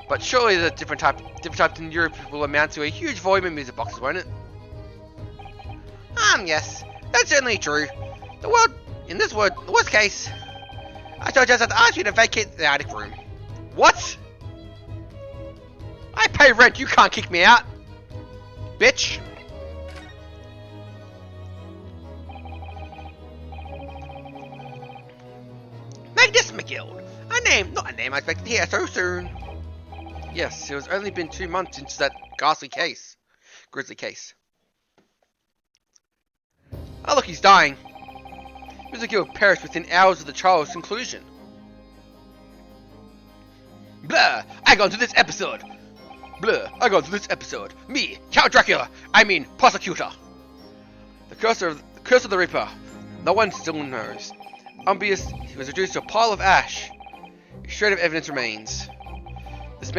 But surely the different types in Europe will amount to a huge volume of music boxes, won't it? Yes, that's certainly true. The worst case, I shall just have to ask you to vacate the attic room. What? I pay rent, you can't kick me out, bitch. Magnificent Guild. Not a name I expected to hear so soon. Yes, it has only been 2 months since that grisly case. Oh look, he's dying. Music Guild perished within hours of the trial's conclusion. Blah! I got into this episode. Me, Count Dracula. I mean, prosecutor. The curse of the Reaper. No one still knows. Unbiased, he was reduced to a pile of ash. A shred of evidence remains. This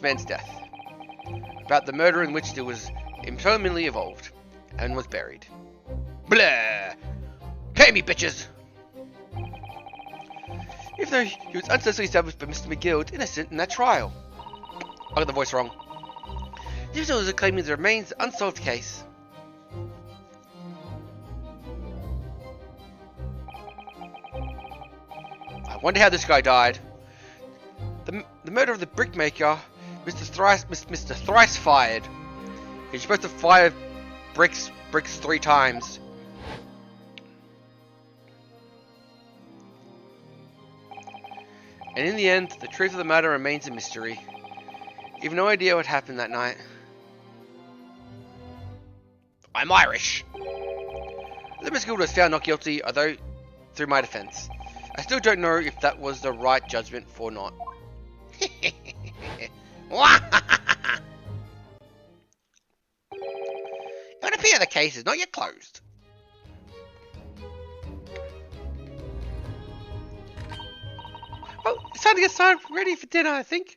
man's death. About the murder in which it was impermanently evolved and was buried. Blah! Pay me, bitches! Even though he was unsuccessfully established by Mr. McGill innocent in that trial. I got the voice wrong. The official is claiming there remains an unsolved case. I wonder how this guy died. The murder of the brickmaker, Mr. Thrice fired. He's supposed to fire bricks 3 times. And in the end, the truth of the matter remains a mystery. You've no idea what happened that night. I'm Irish. The Miss Guild was found not guilty, although through my defense. I still don't know if that was the right judgment or not. appear the case is not yet closed. Oh, it's time to get started ready for dinner, I think.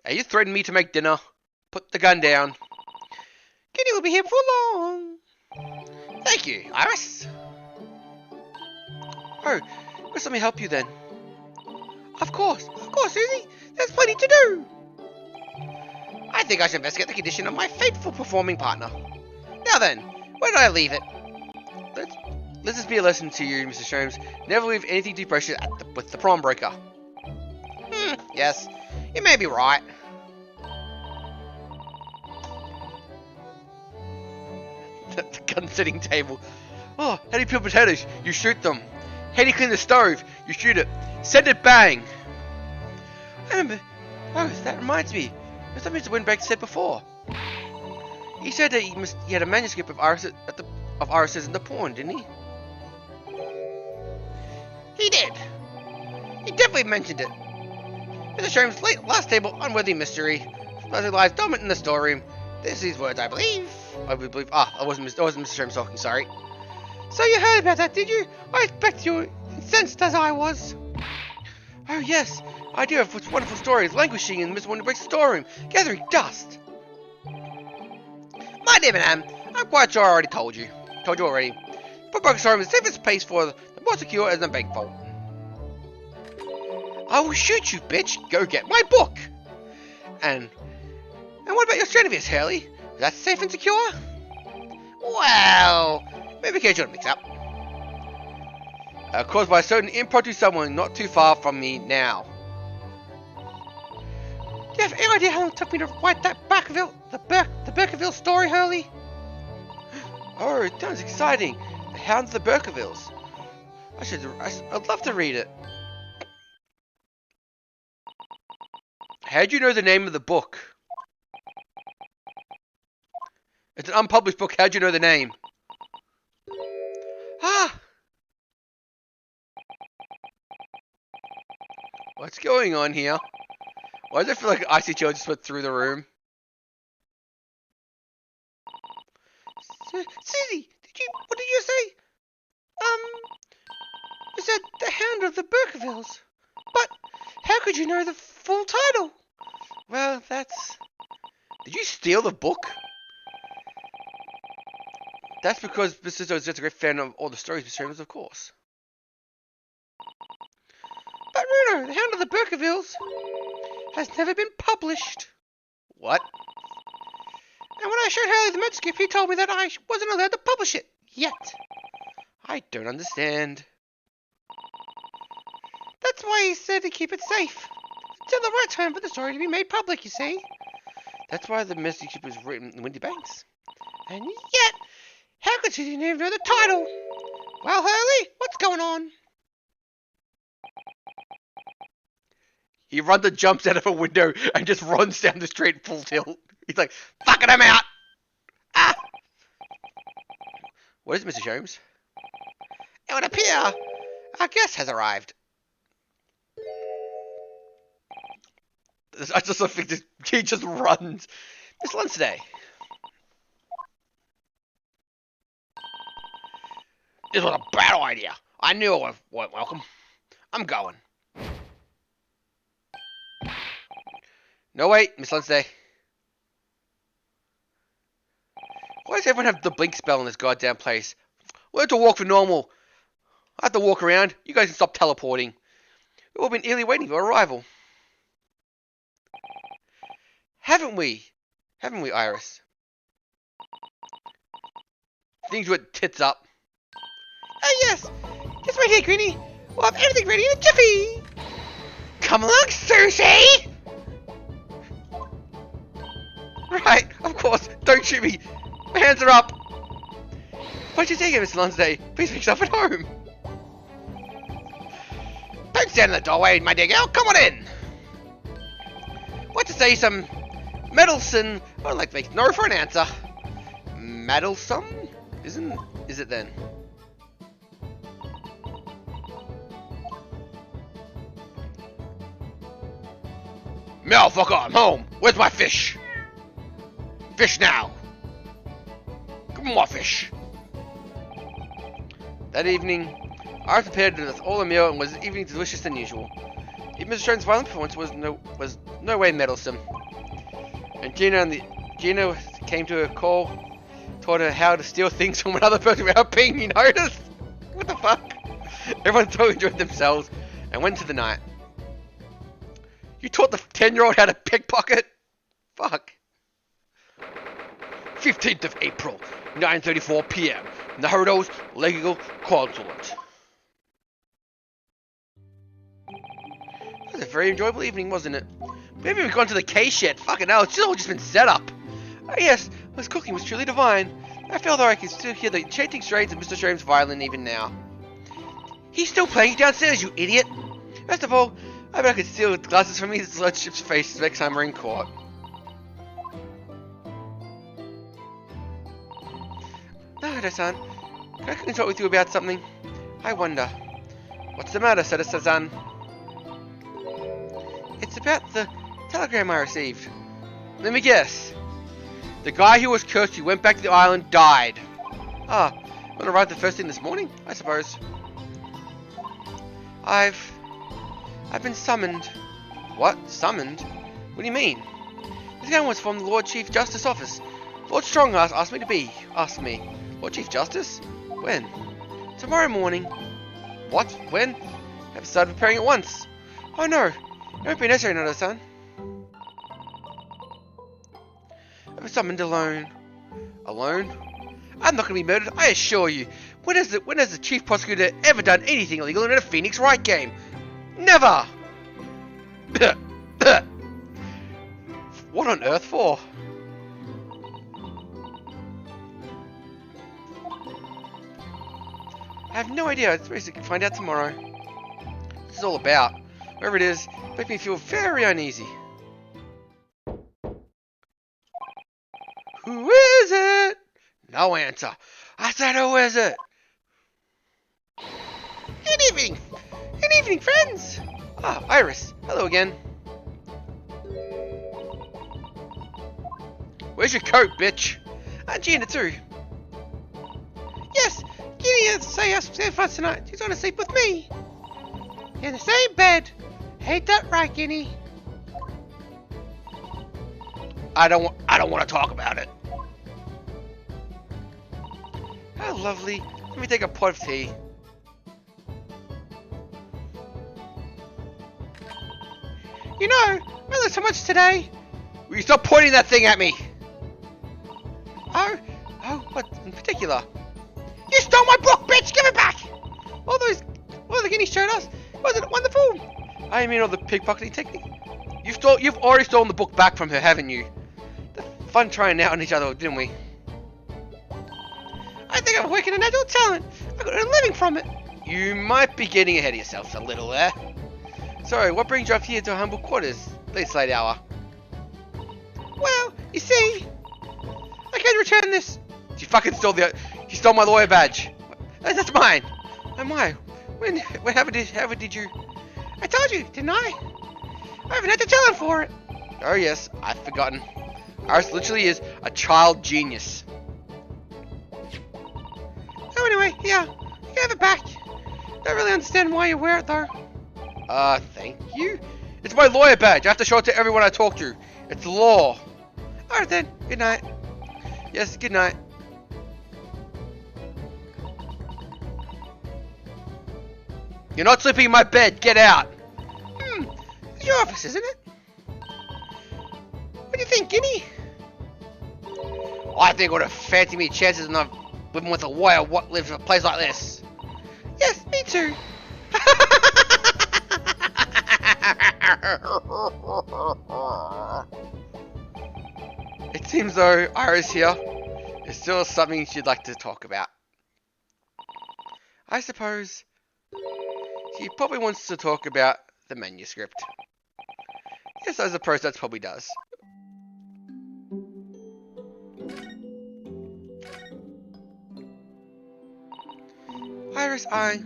Are you threatening me to make dinner? Put the gun down. Kenny will be here before long. Thank you, Iris. Oh, let's let me help you then. Of course, Susie. There's plenty to do. I think I should investigate the condition of my faithful performing partner. Now then, where did I leave it? Let this be a lesson to you, Mr. Sholmes. Never leave anything too precious with the prom breaker. Yes, you may be right. The gun setting table. Oh, how do you peel potatoes? You shoot them. How do you clean the stove? You shoot it. Send it bang. I remember. Oh, that reminds me. There's something Mr. Windbreak said before. He said that he had a manuscript of Iris's in the pawn, didn't he? He did. He definitely mentioned it. Mr. Sholmes' last table, unworthy mystery. Supposedly lies dormant in the storeroom. This is words, I believe. It wasn't Mr. Sholmes talking. Sorry. So you heard about that, did you? I expect you were incensed as I was. Oh yes, I do have such wonderful stories languishing in Mr. Wonderbreak's storeroom, gathering dust. My dear madam, I'm quite sure I already told you. Already. Wonderbreak's storeroom is the safest place for the more secure as a bank vault. I will shoot you, bitch. Go get my book. And what about your Stranovius, Hurley? Is that safe and secure? Well, maybe occasional mix-up. Caused by a certain impromptu someone not too far from me now. Do you have any idea how long it took me to write that the Burkeville story, Hurley? Oh, it sounds exciting. The Hounds of the Burkevilles. I'd love to read it. How'd you know the name of the book? It's an unpublished book. How'd you know the name? Ah! What's going on here? Why does it feel like an icy chill just went through the room? Susie, what did you say? You said the Hound of the Burkevilles. But how could you know the full title? Well, Did you steal the book? That's because Mr. Zizzo is just a great fan of all the stories Mr. Sholmes, of course. But Bruno, the Hound of the Burkevilles has never been published. What? And when I showed Hurley the manuscript, he told me that I wasn't allowed to publish it yet. I don't understand. That's why he said to keep it safe. Until the right time for the story to be made public, you see. That's why the manuscript was written in Windy Banks. And yet, how could she didn't even know the title? Well, Hurley, what's going on? He runs and jumps out of a window and just runs down the street full tilt. He's like, fucking him out! Ah! What is it, Mr. Sholmes? It would appear our guest has arrived. I just think he just runs. Miss Lunsteday. This was a bad idea. I knew I wasn't welcome. I'm going. No, wait, Miss Lunsteday. Why does everyone have the blink spell in this goddamn place? Learn to walk for normal. I have to walk around. You guys can stop teleporting. We've all been eagerly waiting for your arrival. Haven't we? Haven't we, Iris? Things went tits up. Oh, yes. Just right here, Greenie. We'll have everything ready in a jiffy. Come along, Susie! Right, of course. Don't shoot me. My hands are up. What you saying, Miss Lonsday? Please make yourself at home. Don't stand in the doorway, my dear girl. Come on in. What to say, some meddlesome? I don't like to make no for an answer. Meddlesome? Is it then? Motherfucker, I'm home. Where's my fish? Fish now. Come muffish. That evening, Iris prepared us all a meal and was even delicious than usual. Even Mr. Strange's violent performance was no way meddlesome. And Gina came to her call, taught her how to steal things from another person without being noticed. What the fuck? Everyone so enjoyed themselves and went to the night. You taught the 10-year-old how to pickpocket? Fuck. 15th of April, 9:34 p.m. Naruto's legal consulate. It was a very enjoyable evening, wasn't it? We haven't even gone to the case yet. Fucking hell, it's all just been set up. Oh yes, his cooking was truly divine. I feel though I can still hear the chanting strains of Mr. Strame's violin even now. He's still playing downstairs, you idiot. First of all, I bet I could steal glasses from his lordship's face next time we're in court. Naruto-san, can I consult with you about something? I wonder. What's the matter, Sada-san? It's about the telegram I received. Let me guess. The guy who was cursed who went back to the island died. Ah, will arrive the first thing this morning, I suppose. I've been summoned. What? Summoned? What do you mean? This gun was from the Lord Chief Justice office. Lord Stronghurst asked me. Lord Chief Justice? When? Tomorrow morning. What? When? Have started preparing at once. Oh no, it won't be necessary, Naruto-san. I was summoned alone. Alone? I'm not going to be murdered, I assure you. When has the Chief Prosecutor ever done anything illegal in a Phoenix Wright game? Never! What on earth for? I have no idea. I suppose I can find out tomorrow. This is all about. Whatever it is, makes me feel very uneasy. Who is it? No answer. I said, who is it? Good evening. Good evening, friends. Ah, Iris. Hello again. Where's your coat, bitch? Gina too. Yes, Ginny has to say us for us tonight. She's gonna sleep with me. In the same bed. Ain't that right, Ginny? I don't want to talk about it. How lovely. Let me take a pot of tea. You know, I learned so much today. Will you stop pointing that thing at me? Oh, what in particular? You stole my book, bitch! Give it back! All the guineas showed us. Wasn't it wonderful? I mean all the pickpocketing technique. You've already stolen the book back from her, haven't you? The fun trying out on each other, didn't we? I think I'm working a natural talent. I got a living from it. You might be getting ahead of yourself a little there. Sorry, what brings you up here to humble quarters this late hour? Well, you see, I can't return this. She fucking stole my lawyer badge. That's mine. And why? How did you? I told you, didn't I? I haven't had to tell him for it. Oh yes, I've forgotten. Iris literally is a child genius. Oh, anyway, yeah, you have it back. Don't really understand why you wear it though. Thank you. It's my lawyer badge. I have to show it to everyone I talk to. It's law. Alright then, good night. Yes, good night. You're not sleeping in my bed. Get out. It's your office, isn't it? What do you think, Ginny? I think it would have fancy me chances of living with a lawyer what lives in a place like this. Yes, me too. It seems though Iris here is still something she'd like to talk about. I suppose she probably wants to talk about the manuscript. Yes, I suppose that probably does. Iris, I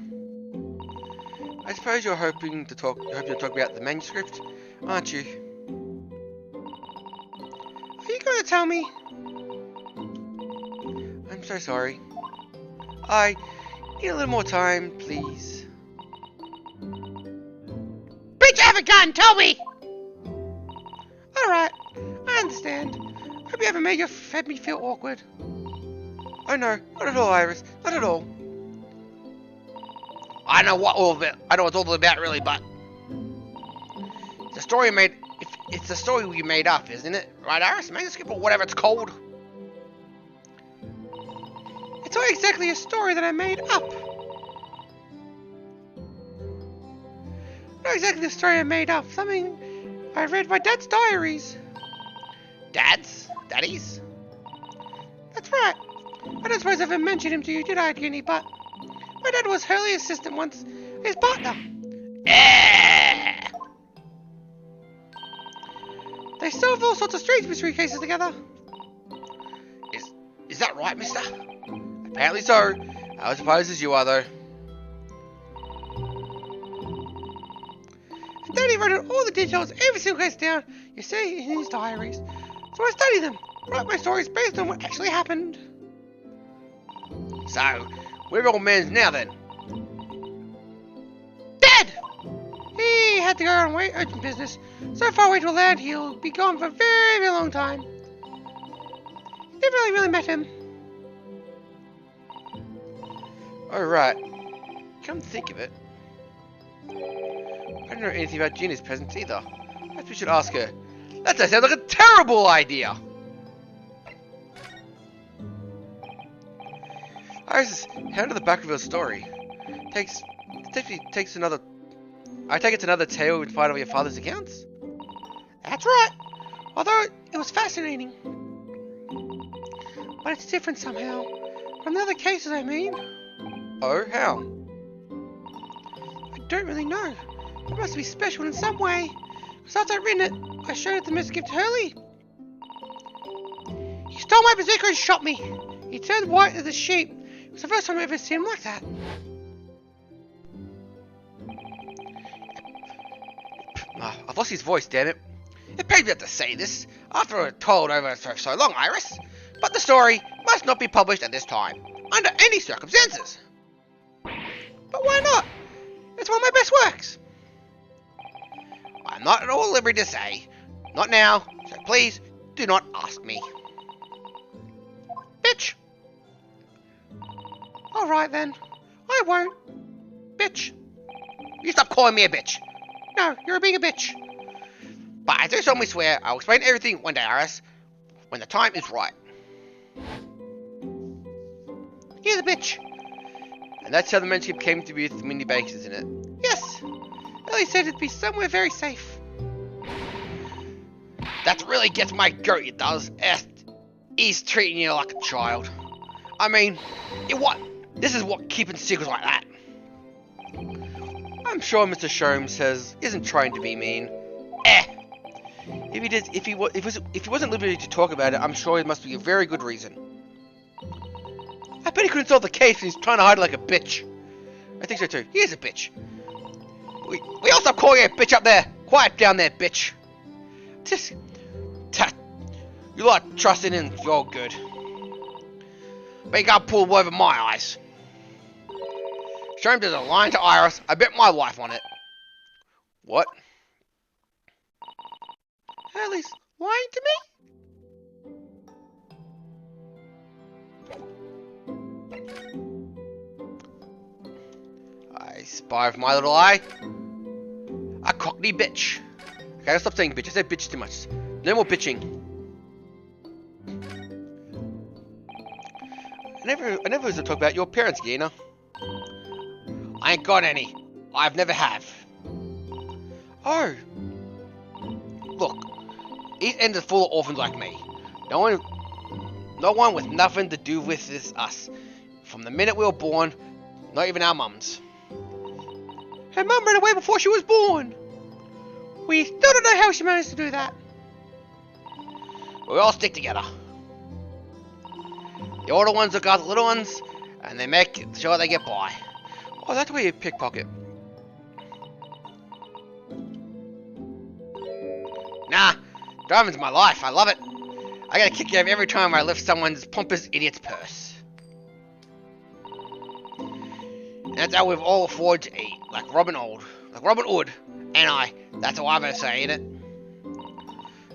suppose you're hoping to talk about the manuscript, aren't you? Are you going to tell me? I'm so sorry. I need a little more time, please. Bitch, I have a gun, tell me! Alright, I understand. Hope you haven't made me feel awkward. Oh no, not at all, Iris. Not at all. I know what all of it. I know what it's all about, really, but it's a story made. It's a story we made up, isn't it? Right, Iris? Manuscript or whatever it's called. It's not exactly a story that I made up. Not exactly the story I made up. Something I read my dad's diaries. Daddies? That's right. I don't suppose I ever mentioned him to you, did I, Ginny? But my dad was Hurley's assistant once, his partner. Eh! They solved all sorts of strange mystery cases together. Is that right, mister? Apparently so. Not as surprised as you are, though. And Daddy wrote all the details, every single case down, you see, in his diaries. So I study them, write my stories based on what actually happened. So, we're all men now then. Dad! He had to go on urgent business, so far away to land he'll be gone for a very, very long time. Never really met him. Alright. Come to think of it, I don't know anything about Ginny's presence either. Perhaps we should ask her. That sounds like a terrible idea. Iris, how to the back of her story. I take it's another tale in fight over your father's accounts? That's right. Although it was fascinating. But it's different somehow. From the other cases, I mean. Oh, how? I don't really know. It must be special in some way. Because after I'd written it, I showed it the message gift to Hurley. He stole my bazooka and shot me. He turned white as a sheep. It was the first time I've ever seen him like that. I've lost his voice, damn it. It pains me to say this, after it told over for so long, Iris. But the story must not be published at this time, under any circumstances. But why not? It's one of my best works. I'm not at all liberty to say. Not now, so please do not ask me. Bitch. Alright then. I won't. Bitch. You stop calling me a bitch. No, you're being a bitch. But I do solemnly swear I'll explain everything one day, Iris, when the time is right. You're the bitch. And that's how the mentorship came to be with Mindy Banks, isn't it? Yes. Ellie said it'd be somewhere very safe. That really gets my goat, it does. He's treating you like a child. I mean, this is what keeping secrets like that. I'm sure Mr. Sholmes isn't trying to be mean. If he wasn't liberty to talk about it, I'm sure it must be a very good reason. I bet he couldn't solve the case and he's trying to hide it like a bitch. I think so too. He is a bitch. We all stop calling you a bitch up there. Quiet down there, bitch. You like trusting in your good. But you can't pull wool over my eyes. Sholmes is a lying to Iris. I bet my life on it. What? Hurley's lying to me? I spy with my little eye. A cockney bitch. Okay, I'll stop saying bitch. I said bitch too much. No more bitching. I never was to talk about your parents, Gina. I ain't got any. I've never have. Oh. Look, East End is full of orphans like me. No one with nothing to do with this us. From the minute we were born, not even our mums. Her mum ran away before she was born. We still don't know how she managed to do that. We all stick together. The older ones look after the little ones, and they make sure they get by. Oh, that's where you pickpocket. Nah, driving's my life. I love it. I get a kick out of every time I lift someone's pompous idiot's purse. And that's how we've all afforded to eat, like Robin Hood. And I. That's how I'm gonna say, ain't it?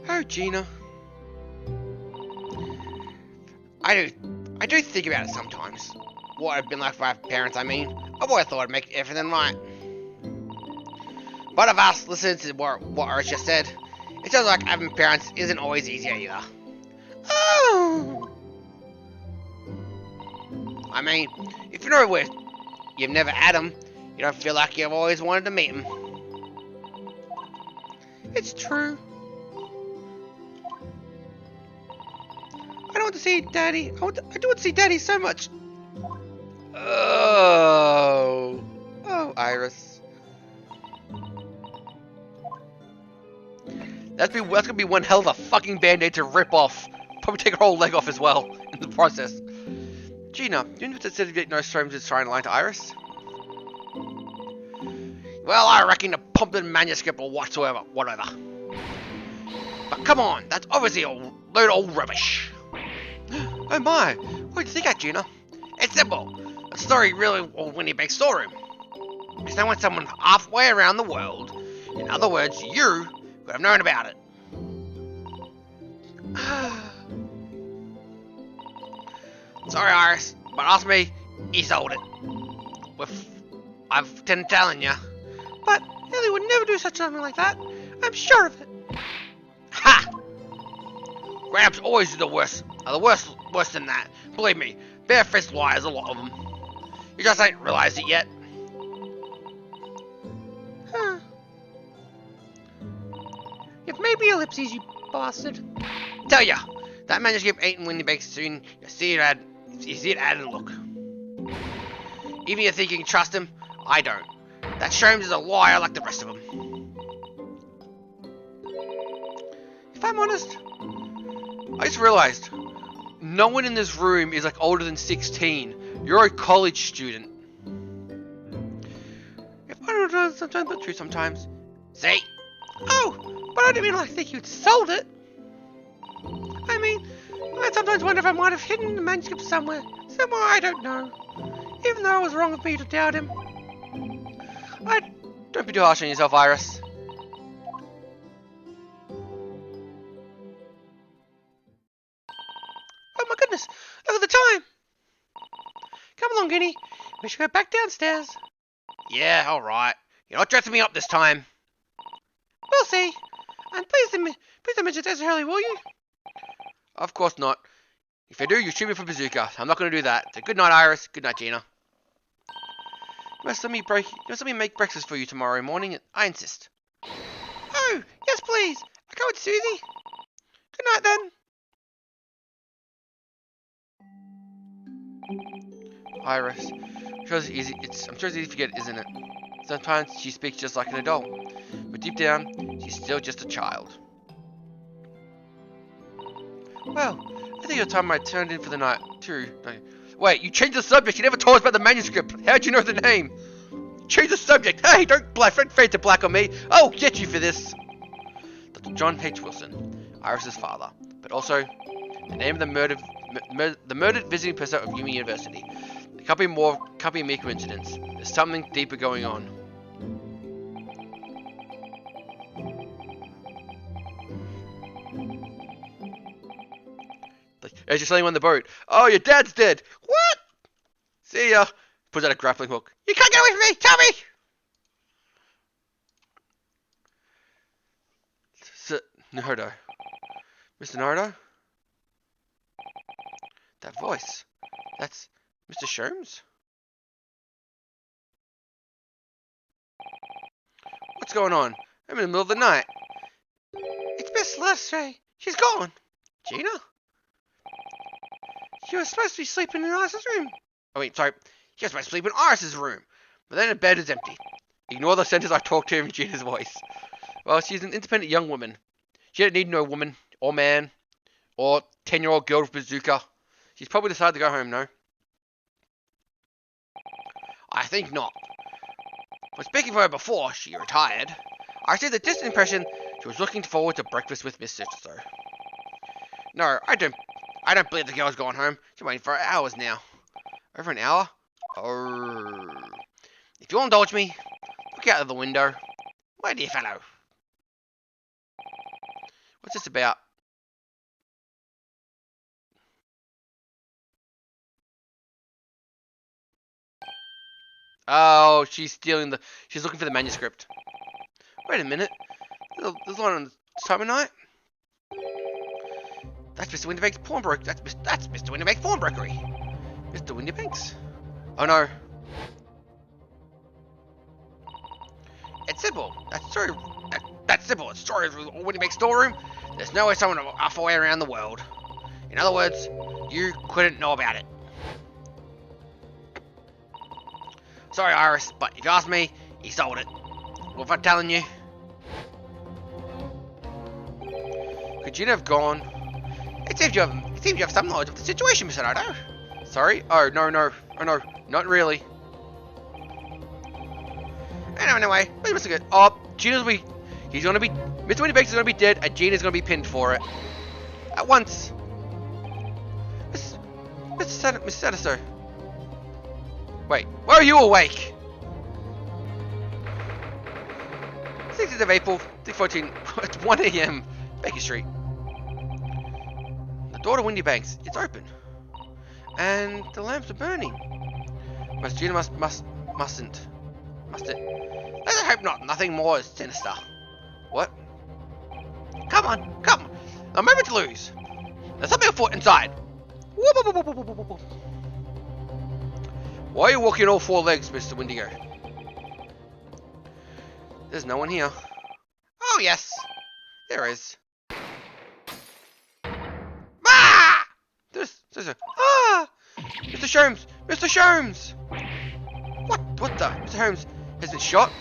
Oh, Gina. I do think about it sometimes. What it'd been like for our parents, I mean. I've always thought I'd make everything right. But if us listen to what Earth just said, it sounds like having parents isn't always easy either. Oh! I mean, if you know where you've never had them, you don't feel like you've always wanted to meet them. It's true. I don't want to see Daddy. I do want to see Daddy so much. Oh, Iris. That's gonna be one hell of a fucking band-aid to rip off. Probably take her whole leg off as well in the process. Gina, you know what said no strangers trying to lie to Iris? Well, I reckon to pump the manuscript or whatever. But come on, that's obviously a load of old rubbish. Oh my, what do you think of Gina? It's simple. The story really old Winnie Bake's storeroom. It's now when someone halfway around the world. In other words, you would have known about it. Sorry, Iris, but ask me, he sold it. I've been telling you. But Ellie would never do such something like that. I'm sure of it. Ha! Grabs always do the worst. Worse than that. Believe me, barefaced liars, a lot of them. You just ain't realized it yet. Huh. You've made me ellipses, you bastard. Tell ya, that manuscript ain't in Winnie Bake's soon. You see it add and look. Even you think you can trust him, I don't. That Sholmes is a liar like the rest of them. If I'm honest, I just realized, no one in this room is like older than 16. You're a college student. if I don't know sometimes, but true sometimes. See? Oh, but I didn't mean I think you'd sold it. I mean, I sometimes wonder if I might have hidden the manuscript somewhere I don't know. Even though I was wrong of me to doubt him. Don't be too harsh on yourself, Iris. Oh my goodness, look at the time. Come along, Guinea. We should go back downstairs. Yeah, alright. You're not dressing me up this time. We'll see. And please don't mention this early, will you? Of course not. If you do, you shoot me for bazooka. I'm not going to do that. So good night, Iris. Good night, Gina. You must let me make breakfast for you tomorrow morning. I insist. Oh, yes, please. I'll go with Susie. Good night, then. Iris. I'm sure it's easy to forget, isn't it? Sometimes she speaks just like an adult, but deep down, she's still just a child. Well, I think your time might turn in for the night, too. No. Wait, you changed the subject. You never told us about the manuscript. How'd you know the name? Change the subject. Hey, don't fade to black on me. I'll get you for this. Dr. John H. Wilson, Iris's father, but also the name of the murdered visiting professor of Yumi University. It can't be a mere coincidence. There's something deeper going on. As you're sailing on the boat. Oh, your dad's dead. What? See ya. Pulls out a grappling hook. You can't get away from me! Tell me! Naruto. Mr. Naruto? That voice. That's Mr. Sholmes? What's going on? I'm in the middle of the night. It's Miss Leslie. She's gone. Gina? She was supposed to be sleeping in Iris's room. Oh wait, sorry. She was supposed to sleep in Iris's room. But then the bed is empty. Ignore the sentence I talked to in Gina's voice. Well, she's an independent young woman. She don't need no woman, or man, or 10-year-old girl with bazooka. She's probably decided to go home, no? I think not. When speaking for her before she retired, I received the distant impression she was looking forward to breakfast with Miss So. No, I don't believe the girl's gone home. She's waiting for hours now. Over an hour? Oh. If you'll indulge me, look out of the window. My dear fellow. What's this about? Oh, she's looking for the manuscript. Wait a minute. There's one on the time of night. That's Mr. Winterbank's pawnbroker. That's Mr. Winterbank's pawnbrokery. Mr. Winterbank's. Oh no. It's simple. That's simple. It's storage room or Winterbank's storeroom. There's no way someone off away around the world. In other words, you couldn't know about it. Sorry, Iris, but if you ask me, he sold it. What if I'm telling you? Could Gina have gone? It seems you have some knowledge of the situation, Mr. Nardo. Sorry? Oh no, not really. Anyway, we must get. Oh, Mr. Winterbank's gonna be dead, and Gina's gonna be pinned for it. At once. Mr. Sanister. Wait, why are you awake? 16th of April, 3:14. It's 1 a.m. Baker Street. The door to Winterbank's, it's open. And the lamps are burning. Gina mustn't. Must it? Let's hope not. Nothing more is sinister. What? Come on. No moment to lose. There's something afoot inside. Why are you walking on all four legs, Mr. Windigo? There's no one here. Oh yes, there is. Ah! There's ah! Mr. Sholmes! Mr. Sholmes! What the? Mr. Holmes has been shot?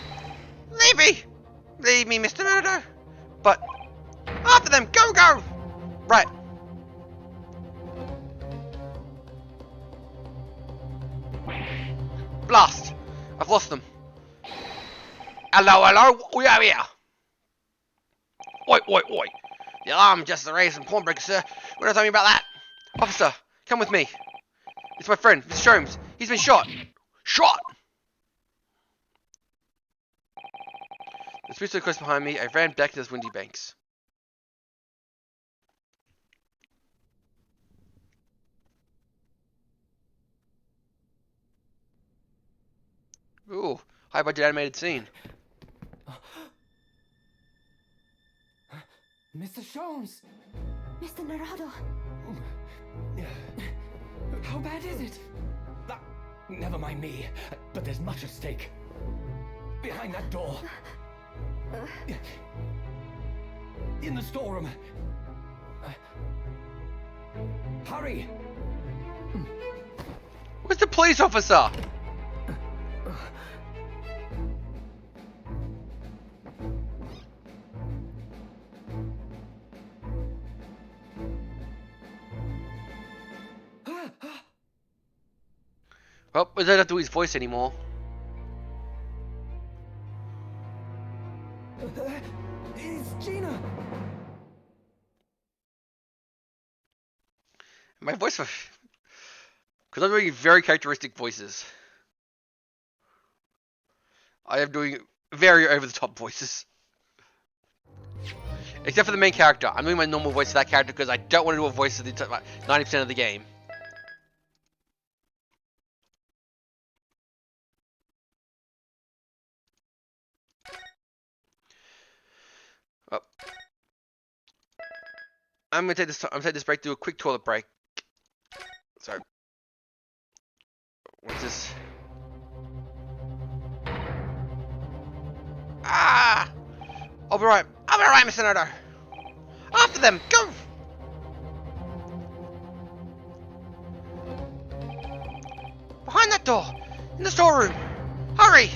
Leave me, Mr. Nardo. But After them, go! right. Blast! I've lost them. Hello, we are here. Oi! The alarm just raised from pawnbroker, sir. What are you telling me about that? Officer, come with me. It's my friend, Mr. Sholmes. He's been shot. Shot! The streets so close behind me, I ran back to those windy banks. Ooh, high budget animated scene. Mr. Sholmes! Mr. Narado, How bad is it? Never mind me, but there's much at stake. Behind that door. In the storeroom. Hurry! Where's the police officer? Well, we don't have to do his voice anymore. It's Gina! My voice, because I'm doing very characteristic voices. I am doing very over-the-top voices. Except for the main character. I'm doing my normal voice for that character because I don't want to do a voice of the 90% of the game. Oh. I'm gonna take this break, do a quick toilet break. Sorry. What's this? Ah! I'll be right, Mr. Nardo. After them, go! Behind that door, in the storeroom. Hurry!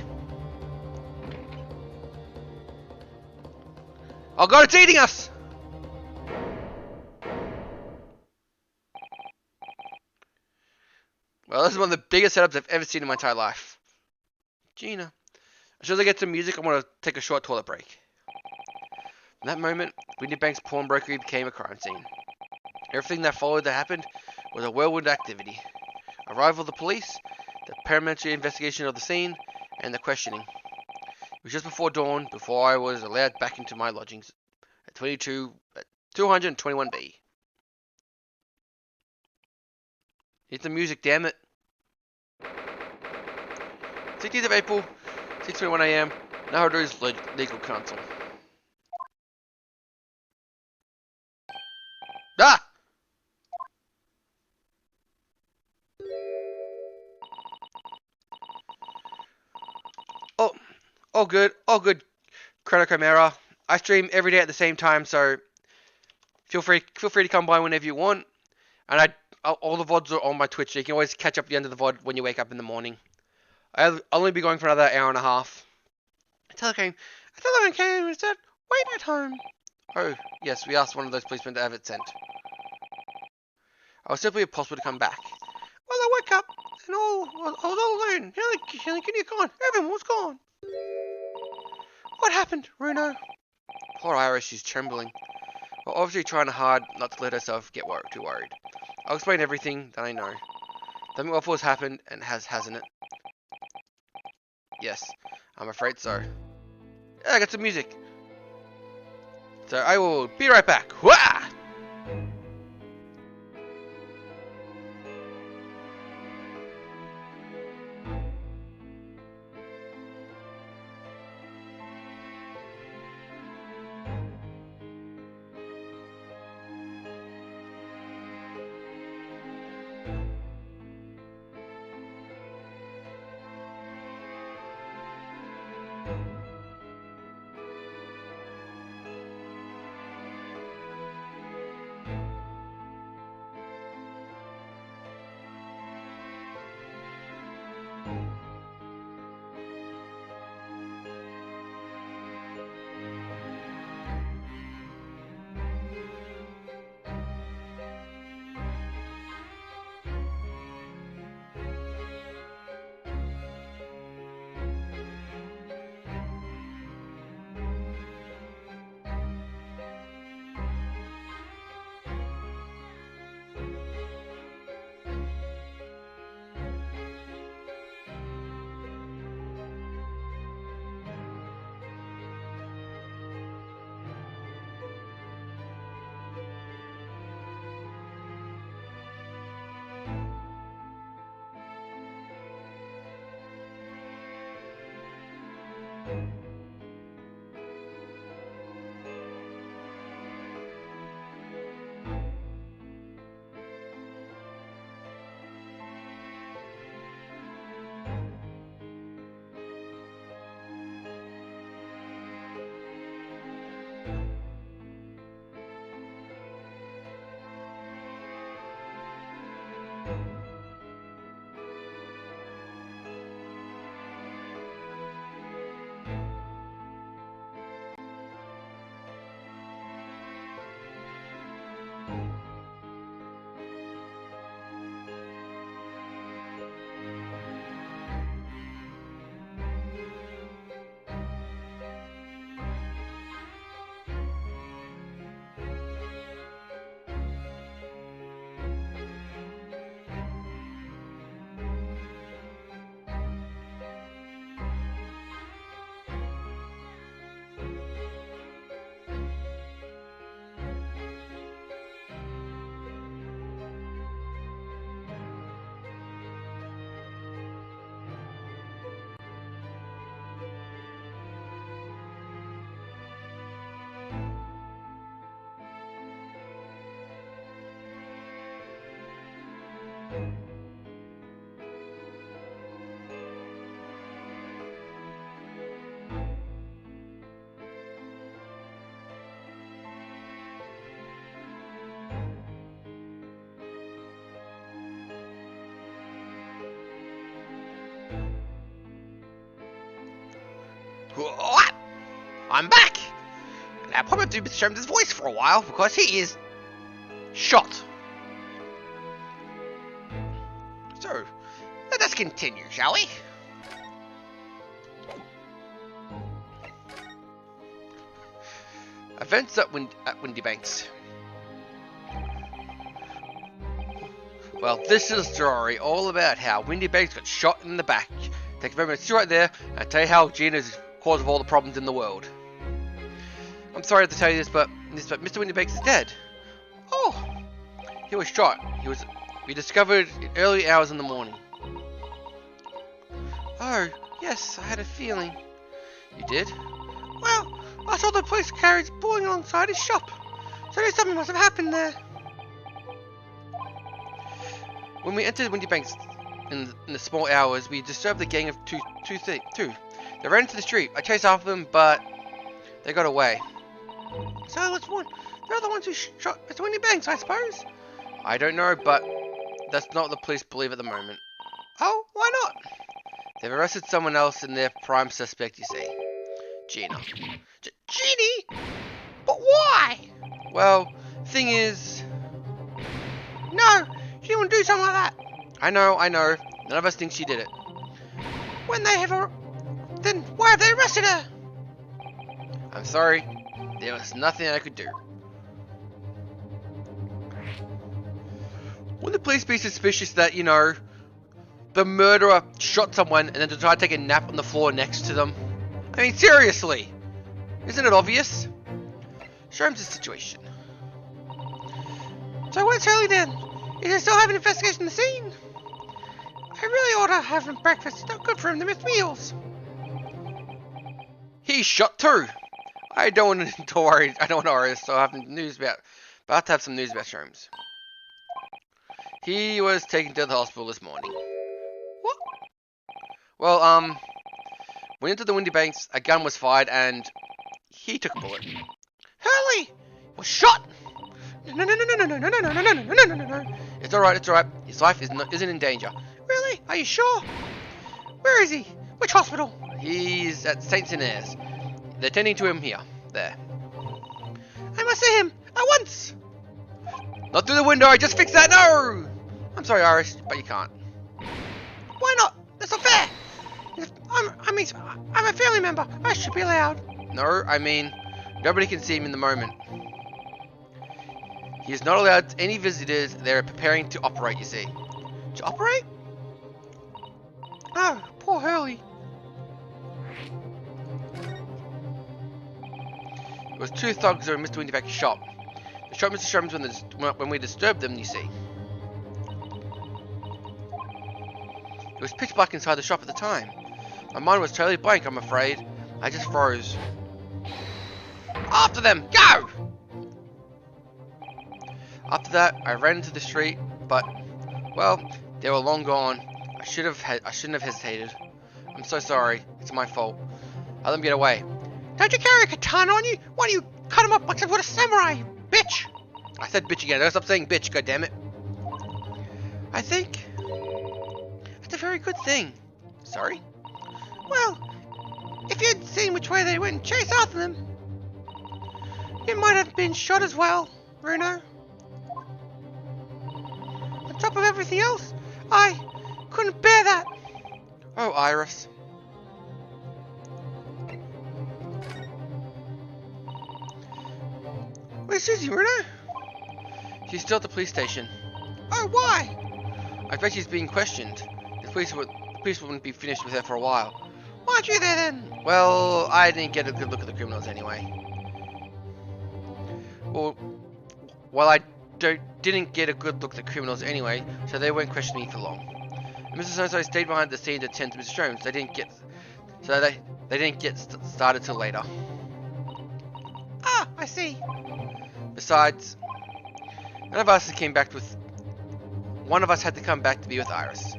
Oh god, it's eating us! Well, this is one of the biggest setups I've ever seen in my entire life. Gina. As soon as I get some music, I'm going to take a short toilet break. In that moment, Winterbank's pawnbrokery became a crime scene. Everything that followed that happened was a whirlwind activity. Arrival of the police, the paramilitary investigation of the scene, and the questioning. It was just before dawn, before I was allowed back into my lodgings at 221B. Hit the music, damn it. 16th of April, 6:21 a.m. Naruto's legal counsel. Ah! Oh, all good, Chrono Chimera. I stream every day at the same time, so feel free to come by whenever you want. And all the VODs are on my Twitch, so you can always catch up at the end of the VOD when you wake up in the morning. I'll only be going for another hour and a half. A telephone came and said, wait at home. Oh, yes, we asked one of those policemen to have it sent. I was simply impossible to come back. Well, I woke up and I was all alone. You're gone. Everyone was gone. What happened, Runo? Poor Iris, she's trembling. Well, obviously trying hard not to let herself get too worried. I'll explain everything that I know. Something awful has happened, and hasn't it? Yes, I'm afraid so. Yeah, I got some music. So I will be right back. Wah! What? I'm back! And I'll probably do Mr. Sherman's voice for a while because he is shot. So, let us continue, shall we? Events at Windy Banks. Well, this is a story all about how Windy Banks got shot in the back Take a moment to sit right there and tell you how Gina is the cause of all the problems in the world. I'm sorry to tell you this, but Mr. Windybanks is dead. Oh, he was shot. We discovered in early hours in the morning. Oh, yes, I had a feeling. You did? Well, I saw the police carriage pulling alongside his shop, so I knew something must have happened there. When we entered Windybanks in the small hours, we disturbed the gang of two. They ran into the street. I chased after them, but they got away. So let's one. They're the ones who shot Mr. Windybanks, I suppose. I don't know, but that's not what the police believe at the moment. Oh, why not? They've arrested someone else in their prime suspect, you see. Gina. Jeannie? But why? Well, thing is... No, she wouldn't do something like that. I know. None of us think she did it. When they have her... Then why have they arrested her? I'm sorry. There was nothing I could do. Wouldn't the police be suspicious that, you know, the murderer shot someone and then decided to take a nap on the floor next to them? I mean, seriously! Isn't it obvious? Show him the situation. So where's Hurley then? Is he still having an investigation of the scene? I really ought to have him breakfast. It's not good for him to miss meals. He's shot too! I don't want to worry. I don't want to worry. So I have news about to have some news about Sholmes. He was taken to the hospital this morning. What? Well, went into the Windybanks. A gun was fired, and he took a bullet. Hurley was shot. No. It's all right. His life isn't in danger. Really? Are you sure? Where is he? Which hospital? He's at St. Sinairs. They're tending to him here. There. I must see him at once. Not through the window. I just fixed that. No. I'm sorry, Iris, but you can't. Why not? That's not fair. I'm a family member. I should be allowed. No, I mean, nobody can see him in the moment. He is not allowed any visitors. They're preparing to operate, you see. To operate? Oh, poor Hurley. It was two thugs who were in Mr. Windyback's shop. They shot Mr. Sholmes when we disturbed them, you see. It was pitch black inside the shop at the time. My mind was totally blank, I'm afraid. I just froze. After them! Go! After that, I ran into the street, but, well, they were long gone. I shouldn't have hesitated. I'm so sorry. It's my fault. I let them get away. Don't you carry a katana on you? Why don't you cut him up like with a samurai, you bitch? I said bitch again. Don't stop saying bitch, goddammit. I think that's a very good thing. Sorry? Well, if you'd seen which way they went and chased after them, you might have been shot as well, Bruno. On top of everything else, I couldn't bear that. Oh, Iris. Where's Susie, Bruno? She's still at the police station. Oh, why? I bet she's being questioned. The police wouldn't be finished with her for a while. Why aren't you there then? Well, I didn't get a good look at the criminals anyway. Well, I didn't get a good look at the criminals anyway, so they weren't questioning me for long. And Mr. So-so stayed behind the scene to attend to Mr. Sholmes. They didn't get started till later. Ah, I see. Besides, one of us had to come back to be with Iris.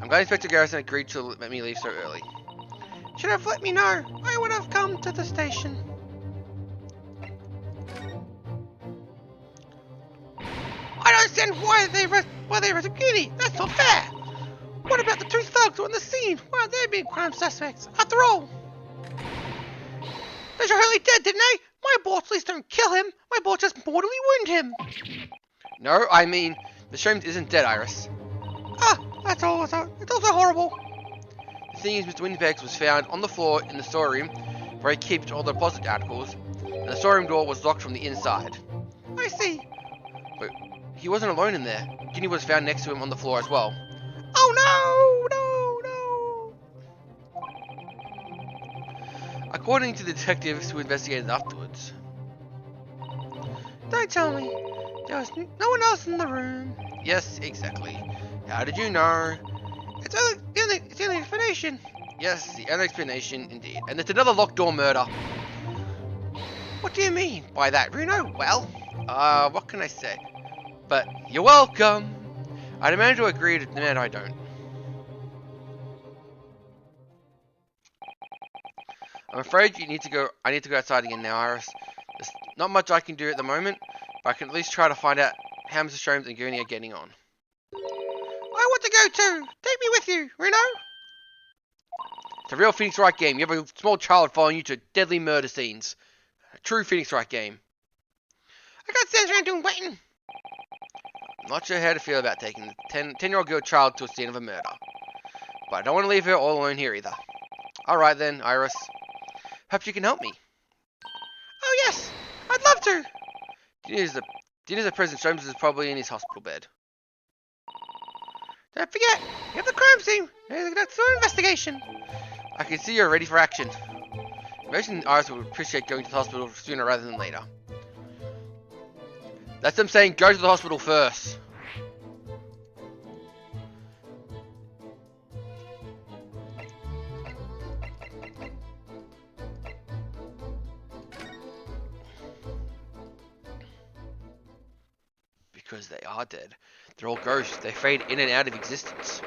I'm glad Inspector Garrison agreed to let me leave so early. Should have let me know. I would have come to the station. I don't understand why they arrested Guinea. That's not fair. What about the two thugs who were on the scene? Why aren't they being crime suspects? After all, they shot Hurley dead, didn't they? My boss at least don't kill him. My boss just mortally wound him. No, I mean, the Sholmes isn't dead, Iris. Ah, that's all. It's also horrible. The thing is, Mr. Windybanks was found on the floor in the storeroom, where he keeps all the deposit articles, and the storeroom door was locked from the inside. I see. But he wasn't alone in there. Ginny was found next to him on the floor as well. Oh no! according to the detectives who investigated afterwards. Don't tell me. There was no one else in the room. Yes, exactly. How did you know? It's the only explanation. Yes, the only explanation, indeed. And it's another locked door murder. What do you mean by that, Bruno? Well, what can I say? But you're welcome. I demand to agree to demand I don't. I'm afraid you need to go. I need to go outside again now, Iris. There's not much I can do at the moment, but I can at least try to find out how Mr. Sholmes and Gurney are getting on. I want to go too. Take me with you, Bruno. It's a real Phoenix Wright game. You have a small child following you to deadly murder scenes. A true Phoenix Wright game. I can't stand around doing waiting. I'm not sure how to feel about taking the 10-year-old girl child to a scene of a murder. But I don't want to leave her all alone here either. Alright then, Iris. Perhaps you can help me. Oh yes, I'd love to. Do you know that President Sholmes is probably in his hospital bed? Don't forget, you have the crime scene. That's an investigation. I can see you're ready for action. Imagine Iris would appreciate going to the hospital sooner rather than later. That's them saying go to the hospital first. Because they are dead. They're all ghosts. They fade in and out of existence.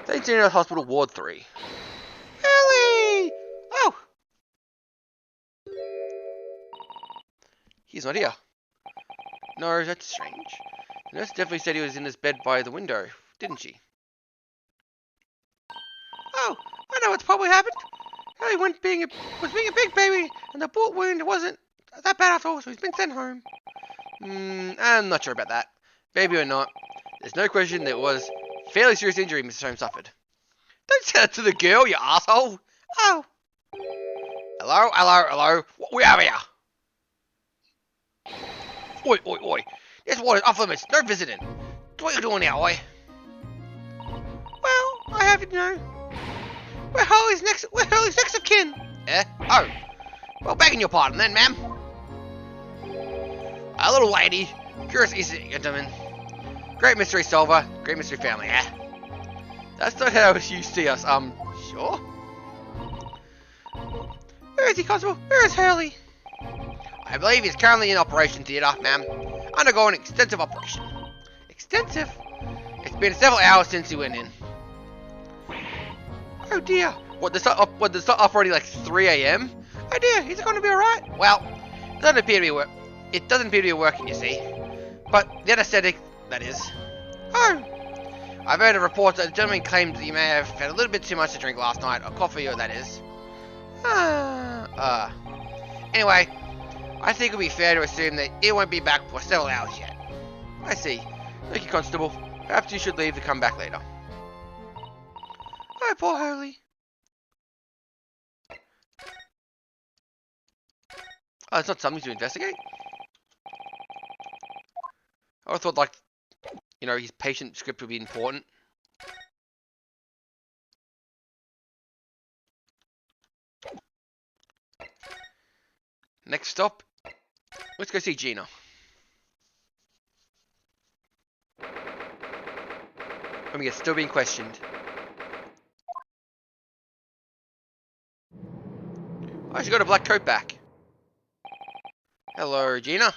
St. Gino Hospital, Ward 3. Ellie! Oh! He's not here. No, that's strange. The nurse definitely said he was in his bed by the window, didn't she? Oh, I know what's probably happened. Ellie was being a big baby, and the bullet wound wasn't that bad after all, so he's been sent home. I'm not sure about that. Baby or not, there's no question that it was fairly serious injury Mr. Holmes suffered. Don't say that to the girl, you asshole! Oh. Hello, hello, hello. What we have here? Oi, oi, oi. This ward is off limits. No visiting. What are you doing here, oi? Well, I have to know. We're Holly's next of kin. Eh? Oh. Well, begging your pardon then, ma'am. A little lady, curious easy gentleman. Great mystery solver, great mystery family, eh? That's not how you see us, sure? Where is he, Constable? Where is Hurley? I believe he's currently in operation theatre, ma'am. Undergoing extensive operation. Extensive? It's been several hours since he went in. Oh dear. What, they start operating like 3 AM? Oh dear, is it going to be alright? Well, it doesn't appear to be working, you see. But the anesthetic, that is. Oh. I've heard a report that the gentleman claimed that you may have had a little bit too much to drink last night, or coffee, or that is. Anyway, I think it would be fair to assume that it won't be back for several hours yet. I see. Thank you, Constable. Perhaps you should leave to come back later. Oh, poor Hurley. Oh, it's not something to investigate? I thought, like, you know, his patient script would be important. Next stop, let's go see Gina. I mean, it's still being questioned. Oh, she got a black coat back. Hello, Gina.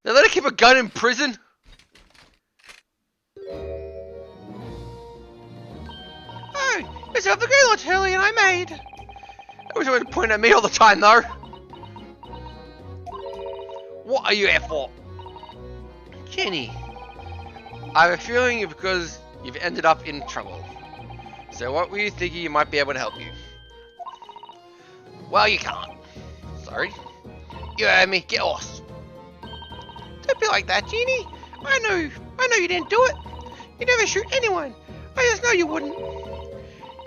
They let her keep a gun in prison? Oh, it's of the Gaylord Hurley and I made. I wish I would point at me all the time, though. What are you here for? Jenny. I have a feeling because you've ended up in trouble. So what were you thinking you might be able to help you? Well, you can't. Sorry. You heard me. Get lost. Don't be like that, Jeannie. I know you didn't do it. You never shoot anyone. I just know you wouldn't.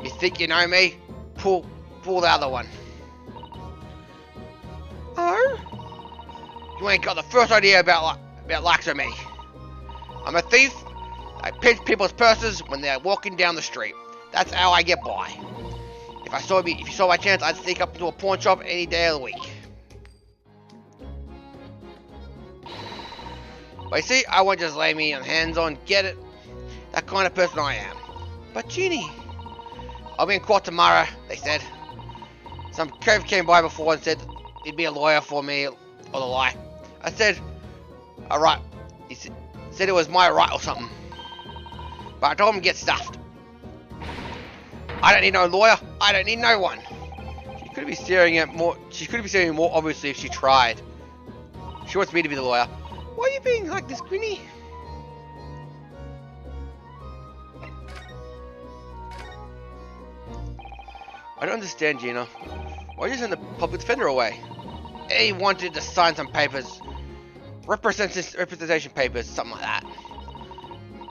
You think you know me? Pull the other one. Oh? You ain't got the first idea about likes of me. I'm a thief. I pinch people's purses when they're walking down the street. That's how I get by. If you saw my chance, I'd sneak up into a pawn shop any day of the week. But you see, I won't just lay me on hands on, get it? That kind of person I am. But Jeannie, I'll be in court tomorrow, they said. Some curve came by before and said he'd be a lawyer for me, or the like. I said, alright. He said it was my right or something. But I told him to get stuffed. I don't need no lawyer. I don't need no one. She could be staring at more. She could be staring more obviously if she tried. She wants me to be the lawyer. why are you being like this, Grinny? I don't understand, Gina. Why are you send the public defender away? He wanted to sign some papers. Representation papers, something like that.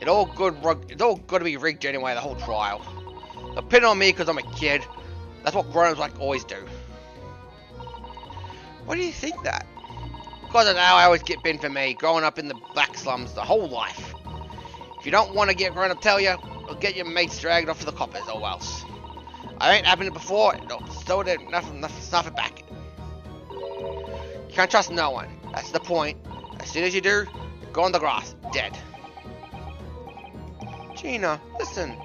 It's all got to be rigged anyway, the whole trial. They're pinning on me because I'm a kid. That's what grown-ups like always do. Why do you think that? Because of how I always get been for me, growing up in the black slums the whole life. If you don't want to get grown up, tell you, or get your mates dragged off to the coppers or else. I ain't happened before, so there's nothing back. You can't trust no one. That's the point. As soon as you do, you go on the grass, dead. Gina, listen.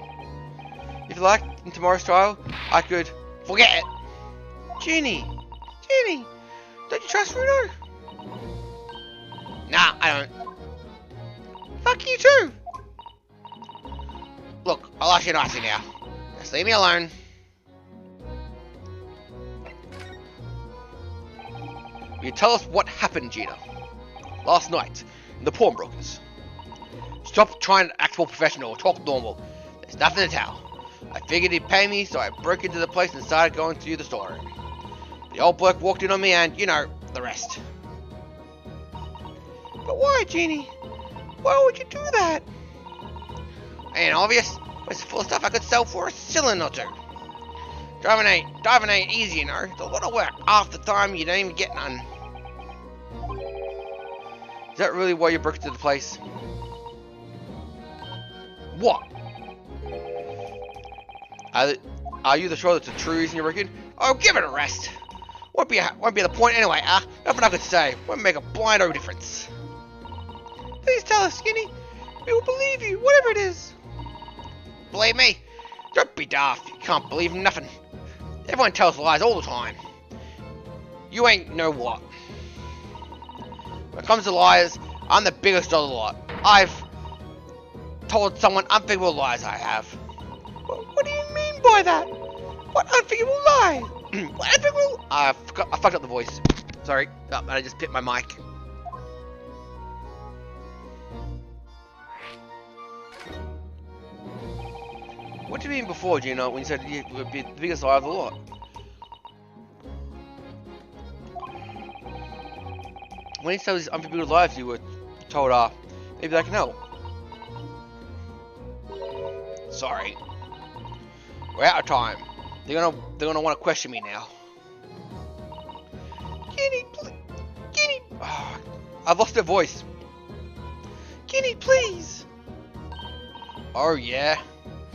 If you like, in tomorrow's trial, I could Forget it. Jeannie, don't you trust Runo? Nah, I don't. Fuck you too. Look, I'll ask you nicely now. Just leave me alone. Will you tell us what happened, Gina? Last night, in the pawnbrokers. Stop trying to act more professional or talk normal. There's nothing to tell. I figured he'd pay me, so I broke into the place and started going through the storeroom. The old bloke walked in on me and, you know, the rest. But why, Jeannie? Why would you do that? Ain't obvious, but it's full of stuff I could sell for a shilling or two. Driving ain't easy, you know. It's a lot of work. Half the time you don't even get none. Is that really why you broke into the place? What? Are you the sure that's the true reason you reckon? Oh, give it a rest. Won't be the point anyway, huh? Nothing I could say. Won't make a blind o difference. Please tell us, Skinny. We will believe you, whatever it is. Believe me? Don't be daft. You can't believe nothing. Everyone tells lies all the time. You ain't know what. When it comes to liars, I'm the biggest of the lot. I've told someone unthinkable lies, I have. What do you mean by that? What unthinkable lie? What unthinkable? I fucked up the voice. Sorry. Oh, I just picked my mic. What do you mean before, Gina, when you said you would be the biggest lie of the lot? When you tell these unforgivable lies you were told, maybe I can help. Sorry. We're out of time. They're gonna want to question me now. Ginny, Ginny, I've lost their voice. Ginny, please. Oh yeah.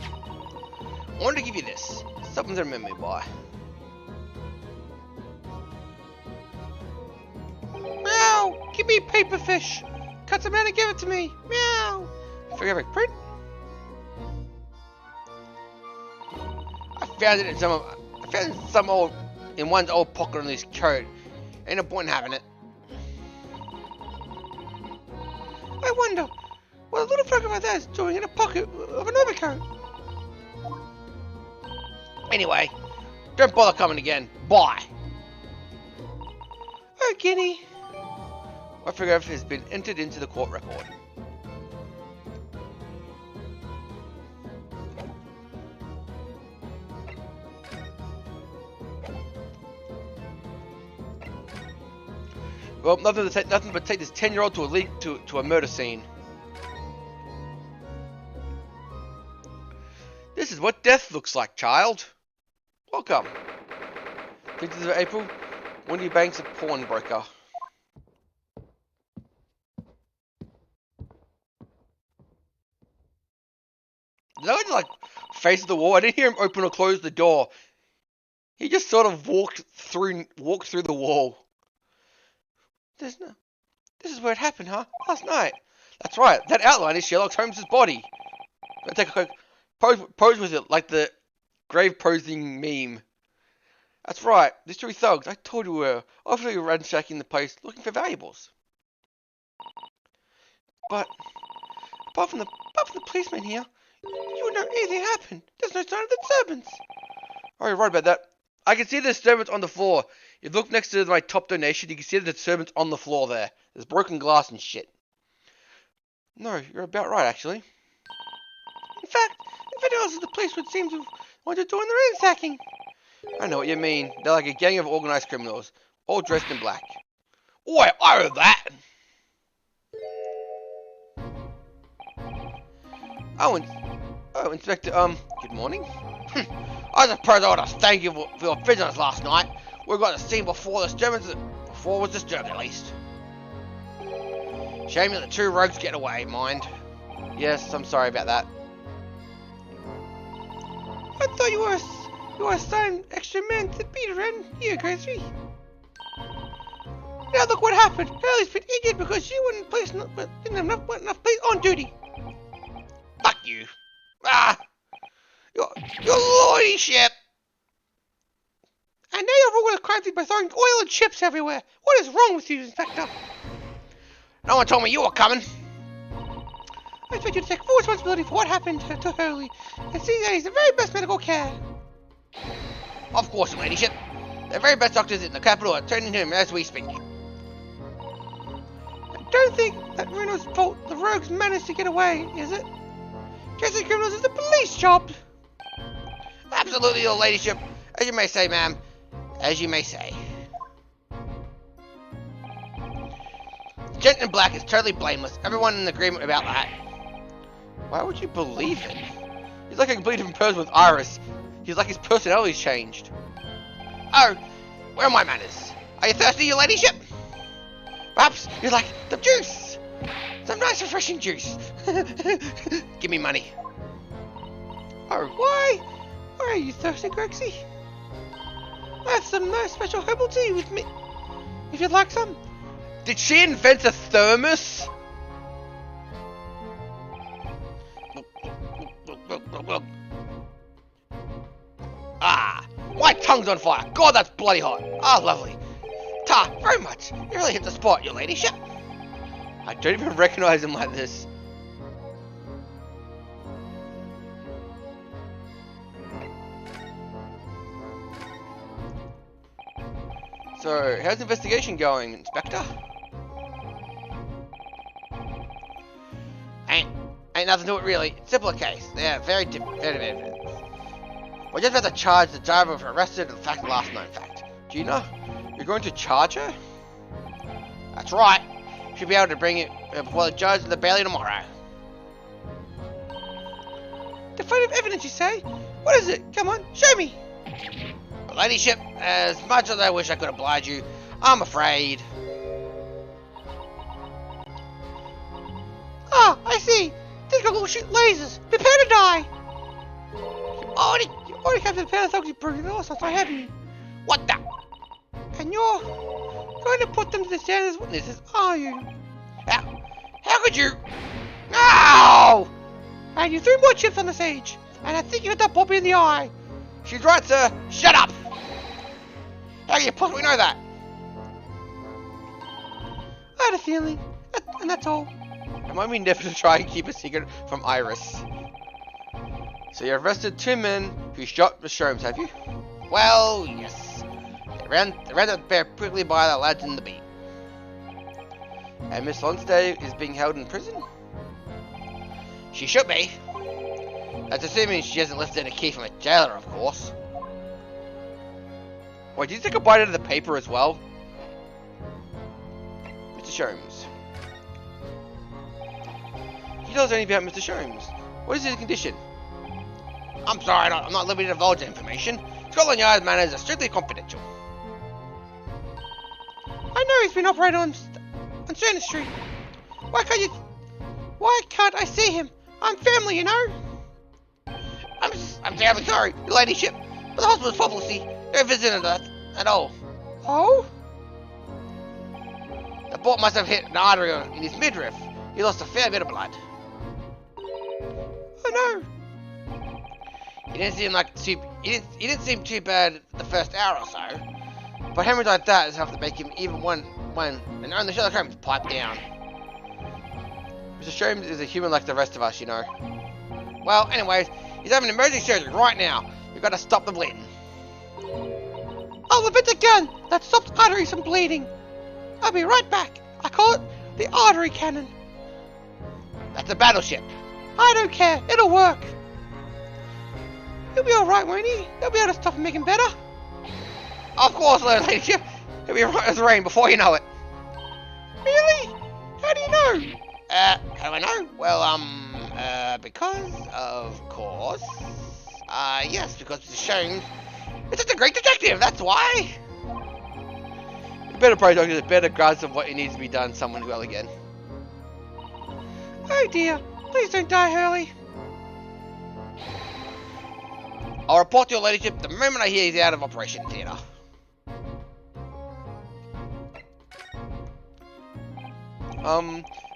I wanted to give you this. Something to remember me by. Meow. Give me a paper fish. Cut some out and give it to me. Meow. Forget it, print. I found it in one's old pocket on his coat. Ain't no point in having it. I wonder what a little fucker like that is doing in a pocket of an overcoat. Anyway, don't bother coming again. Bye. Oh, Ginny. My photograph has been entered into the court record. Well, nothing but take this 10-year-old to a murder scene. This is what death looks like, child. Welcome. 15th of April, Wendy Banks, a pawnbroker. Did I just like face the wall? I didn't hear him open or close the door. He just sort of walked through the wall. This is where it happened, huh? Last night. That's right. That outline is Sherlock Holmes' body. I take a quick pose with it, like the grave posing meme. That's right. These three thugs. I told you we were obviously ransacking the place looking for valuables. But apart from the policeman here, you would know anything happened. There's no sign of the disturbance. Oh, you're right about that. I can see the disturbance on the floor. If you look next to my top donation, you can see the disturbance on the floor there. There's broken glass and shit. No, you're about right, actually. In fact, if anyone else at the police would seem to want to join the ransacking. I know what you mean. They're like a gang of organized criminals, all dressed in black. Oi, I heard that! Oh, Inspector, good morning. I suppose I ought to thank you for your business last night. We got the scene before it was disturbed at least. Shame that the two rogues get away, mind. Yes, I'm sorry about that. I thought you were assigned extra men to beat around here, Gracie. Now look what happened. Hurley's been injured because you didn't have enough police on duty. Fuck you. Ah! Your lordship! And now you're ruining the crime scene by throwing oil and chips everywhere. What is wrong with you, Inspector? No one told me you were coming. I expect you to take full responsibility for what happened to Hurley and see that he's the very best medical care. Of course, your ladyship. The very best doctors in the capital are turning to him as we speak. I don't think that Reno's fault the rogues managed to get away, is it? Chasing criminals is the police job. Absolutely, your ladyship. As you may say, ma'am. As you may say. The gent in black is totally blameless. Everyone in agreement about that. Why would you believe it? He's like a completely different person with Iris. He's like his personality's changed. Oh, where are my manners? Are you thirsty, your ladyship? Perhaps you like the juice. Some nice refreshing juice. Give me money. Oh, why are you thirsty, Grexy? I have some nice special herbal tea with me. If you'd like some. Did she invent a thermos? Ah, my tongue's on fire. God, that's bloody hot. Ah, lovely. Ta, very much. You really hit the spot, your ladyship. I don't even recognize him like this. So, how's the investigation going, Inspector? Ain't nothing to it really. Simple case. Yeah, very different. We're just about to charge the driver for arrested and fact last known fact. Do you know? You're going to charge her? That's right. Should be able to bring it before the judge and the bailey tomorrow. Definitive evidence, you say? What is it? Come on, show me. Your ladyship, as much as I wish I could oblige you, I'm afraid. Ah, I see. These goggles will shoot lasers. Prepare to die. You already captured the pair of thugs you burned lost last night, haven't you? What the? And you're going to put them to the stand as witnesses, are you? How could you? No! And you threw more chips on the stage. And I think you hit that Bobby in the eye. She's right, sir. Shut up! How can you possibly know that? I had a feeling. And that's all. Remind me never to try and keep a secret from Iris. So you arrested two men who shot Miss Sholmes, have you? Well, yes. They ran the pair quickly by the lads in the beat. And Miss Lonsday is being held in prison? She should be. That's assuming she hasn't lifted a key from a jailer, of course. Wait, did you take a bite out of the paper as well? Mr. Sholmes. Can you tell us anything about Mr. Sholmes? What is his condition? I'm sorry, I'm not liberty to divulge the information. Scotland Yard matters are strictly confidential. I know he's been operating on Center Street. Why can't I see him? I'm family, you know. I'm terribly sorry, your ladyship, but the hospital's policy, no visitor at all. Oh? The bolt must have hit an artery in his midriff. He lost a fair bit of blood. Oh no. He didn't seem too bad the first hour or so. But hemorrhage like that is enough to make him even when and only Sherlock Holmes pipe down. Mr. Sholmes is a human like the rest of us, you know. Well, anyways, he's having emergency surgery right now. You've got to stop the bleeding. I'll invent a gun that stops arteries from bleeding. I'll be right back. I call it the artery cannon. That's a battleship. I don't care. It'll work. He'll be alright, won't he? They'll be able to stop him making better. Of course, ladyship. He'll be right as rain before you know it. Really? How do you know? How do I know? Well, because, of course. Yes, because Mr. Sholmes is such a great detective, that's why. A better probably doctor, a better grasp of what needs to be done, someone well again. Oh dear. Please don't die, Hurley. I'll report to your ladyship the moment I hear he's out of operation theatre.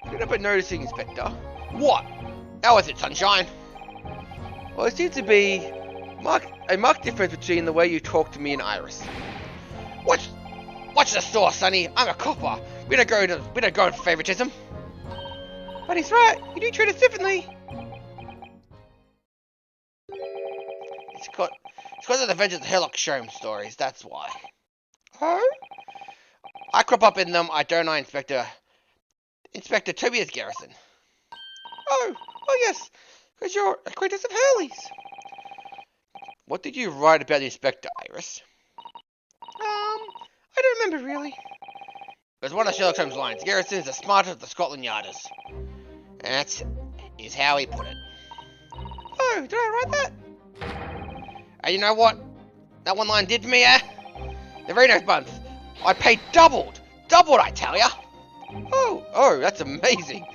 Couldn't help but noticing, Inspector. What? How is it, sunshine? Well, it seems to be a marked difference between the way you talk to me and Iris. Watch the store, Sonny. I'm a copper. We don't go in favoritism. But he's right. You do treat us differently. It's because of the Adventures of Sherlock Holmes stories, that's why. Oh? I crop up in them, don't I, Inspector Tobias Garrison. Oh yes. Because you're acquaintance of Hurley's. What did you write about the Inspector, Iris? I don't remember really. It was one of Sherlock Holmes' lines. Garrison is the smartest of the Scotland Yarders. And that is how he put it. Oh, did I write that? And you know what that one line did for me, The very next month, I paid doubled, I tell ya. Oh, that's amazing.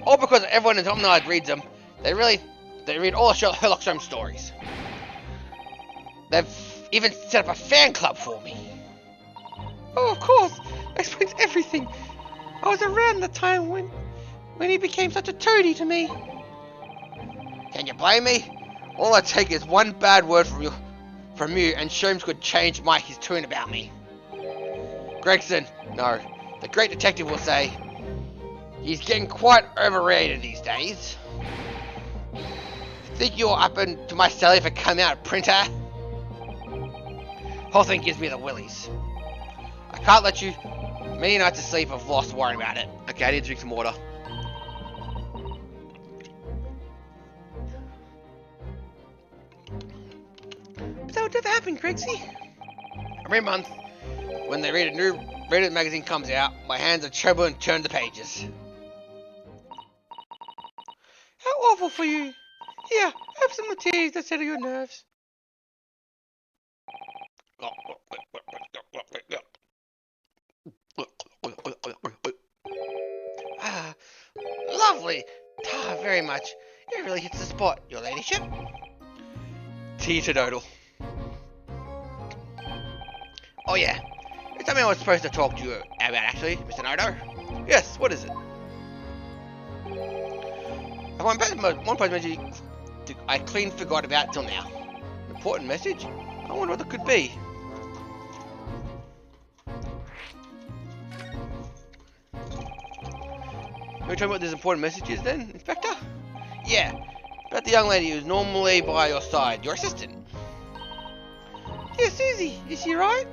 All because everyone in Tomnard reads them. They read all the Sherlock Holmes stories. They've even set up a fan club for me. Oh, of course. That explains everything. I was around the time when he became such a toady to me. Can you blame me? All I take is one bad word from you, and Sholmes could change his tune about me. Gregson, no, the great detective will say, he's getting quite overrated these days. Think you're up to my celly for coming out a printer? Whole thing gives me the willies. I can't let you many nights of sleep I've lost worrying about it. Okay, I need to drink some water. But that would never happen, Gregsy. Every month, when they read a new rated magazine comes out, my hands are trembling and turn the pages. How awful for you. Here, have some of the tea to settle your nerves. Ah, lovely. Ah, very much. It really hits the spot, your ladyship. Teetotal. Oh yeah, it's something I was supposed to talk to you about actually, Mr. Nardo. Yes, what is it? One message I clean forgot about till now. Important message? I wonder what it could be. Can you tell me what this important message is then, Inspector? Yeah, about the young lady who's normally by your side, your assistant. Dear Susie, is she right?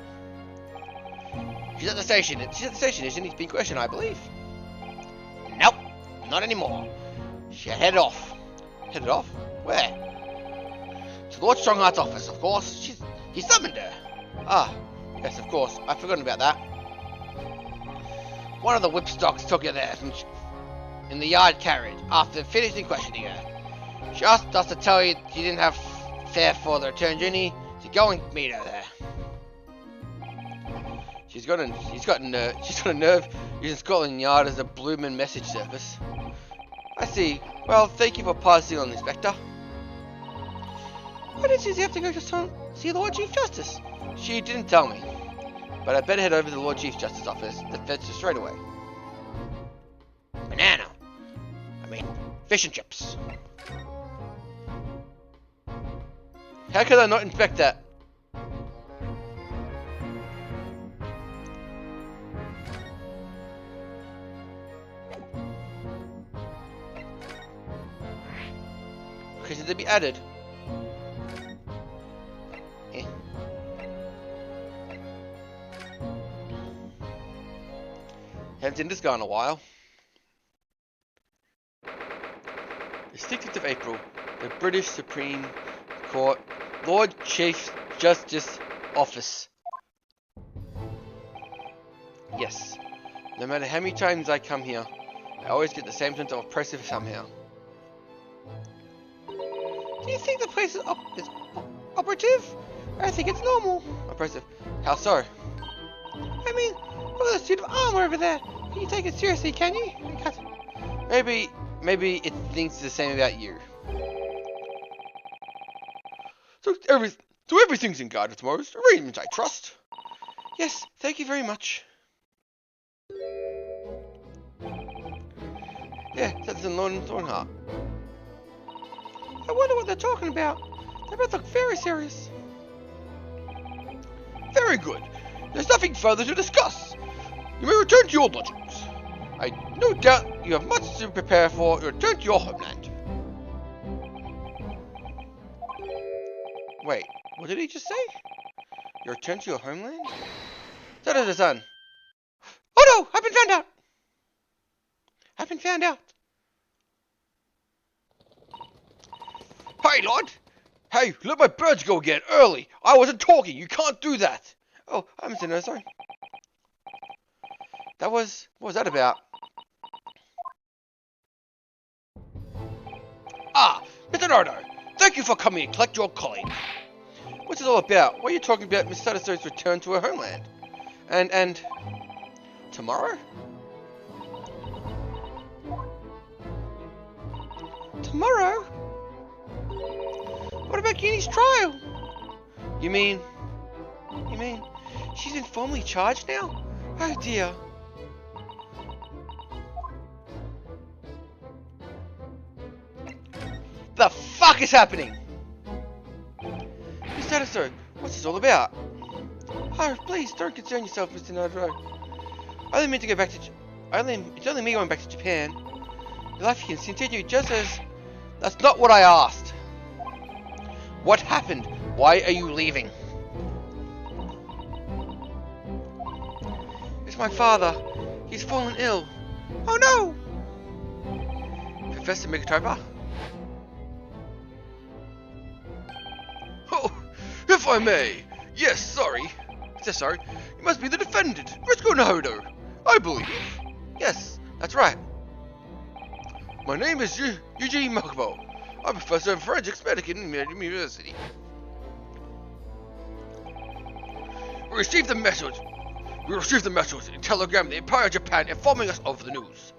She's at the station, isn't she? It's been questioned, I believe. Nope, not anymore. She headed off. Headed off? Where? To Lord Strongheart's office, of course. He summoned her. Ah, yes, of course. I'd forgotten about that. One of the whipstocks took her there in the yard carriage after finishing questioning her. She asked us to tell you she didn't have fare for the return journey, so go and meet her there. She's got a nerve using Scotland Yard as a bloomin' message service. I see. Well, thank you for passing on, Inspector. Why did Susie have to go to see the Lord Chief Justice? She didn't tell me. But I'd better head over to the Lord Chief Justice's office to fetch her straight away. Banana. I mean, fish and chips. How could I not inspect that? Okay, should they be added? Eh. Haven't seen this guy in a while. The 16th of April, the British Supreme Court, Lord Chief Justice Office. Yes. No matter how many times I come here, I always get the same sense of oppressive somehow. Do you think the place is operative? I think it's normal. Oppressive? How so? I mean, look at the suit of armor over there. Can you take it seriously, can you? Maybe it thinks the same about you. So everything's in guard for tomorrow's arrangements, I trust. Yes, thank you very much. Yeah, that's in Lord and Thornheart. I wonder what they're talking about. They both look very serious. Very good. There's nothing further to discuss. You may return to your lodgings. I no doubt you have much to prepare for your return to your homeland. Wait, what did he just say? Your return to your homeland? Son. Oh no! I've been found out! I've been found out. Hey, lord! Hey, let my birds go again, early! I wasn't talking, you can't do that! Oh, I'm sorry. What was that about? Ah, Mr. Nardo! Thank you for coming and collect your colleague. What's this all about? Why are you talking about Miss Sadaso's return to her homeland? And... tomorrow? Tomorrow? What about Guinea's trial? You mean she's been formally charged now? Oh dear. The fuck is happening? Miss Sadaso, what's this all about? Oh, please don't concern yourself, Mr. Nardo. I only meant to go back to it's only me going back to Japan. Your life can continue just as... That's not what I asked. What happened? Why are you leaving? It's my father. He's fallen ill. Oh no! Professor Megatopa? Oh, if I may. Yes, sorry. Sorry. You must be the defendant, Risco Nahodo. I believe. Yes, that's right. My name is Yuji Makubo. I'm a professor of forensics medicine in University. We received the message in telegram the Empire of Japan informing us of the news.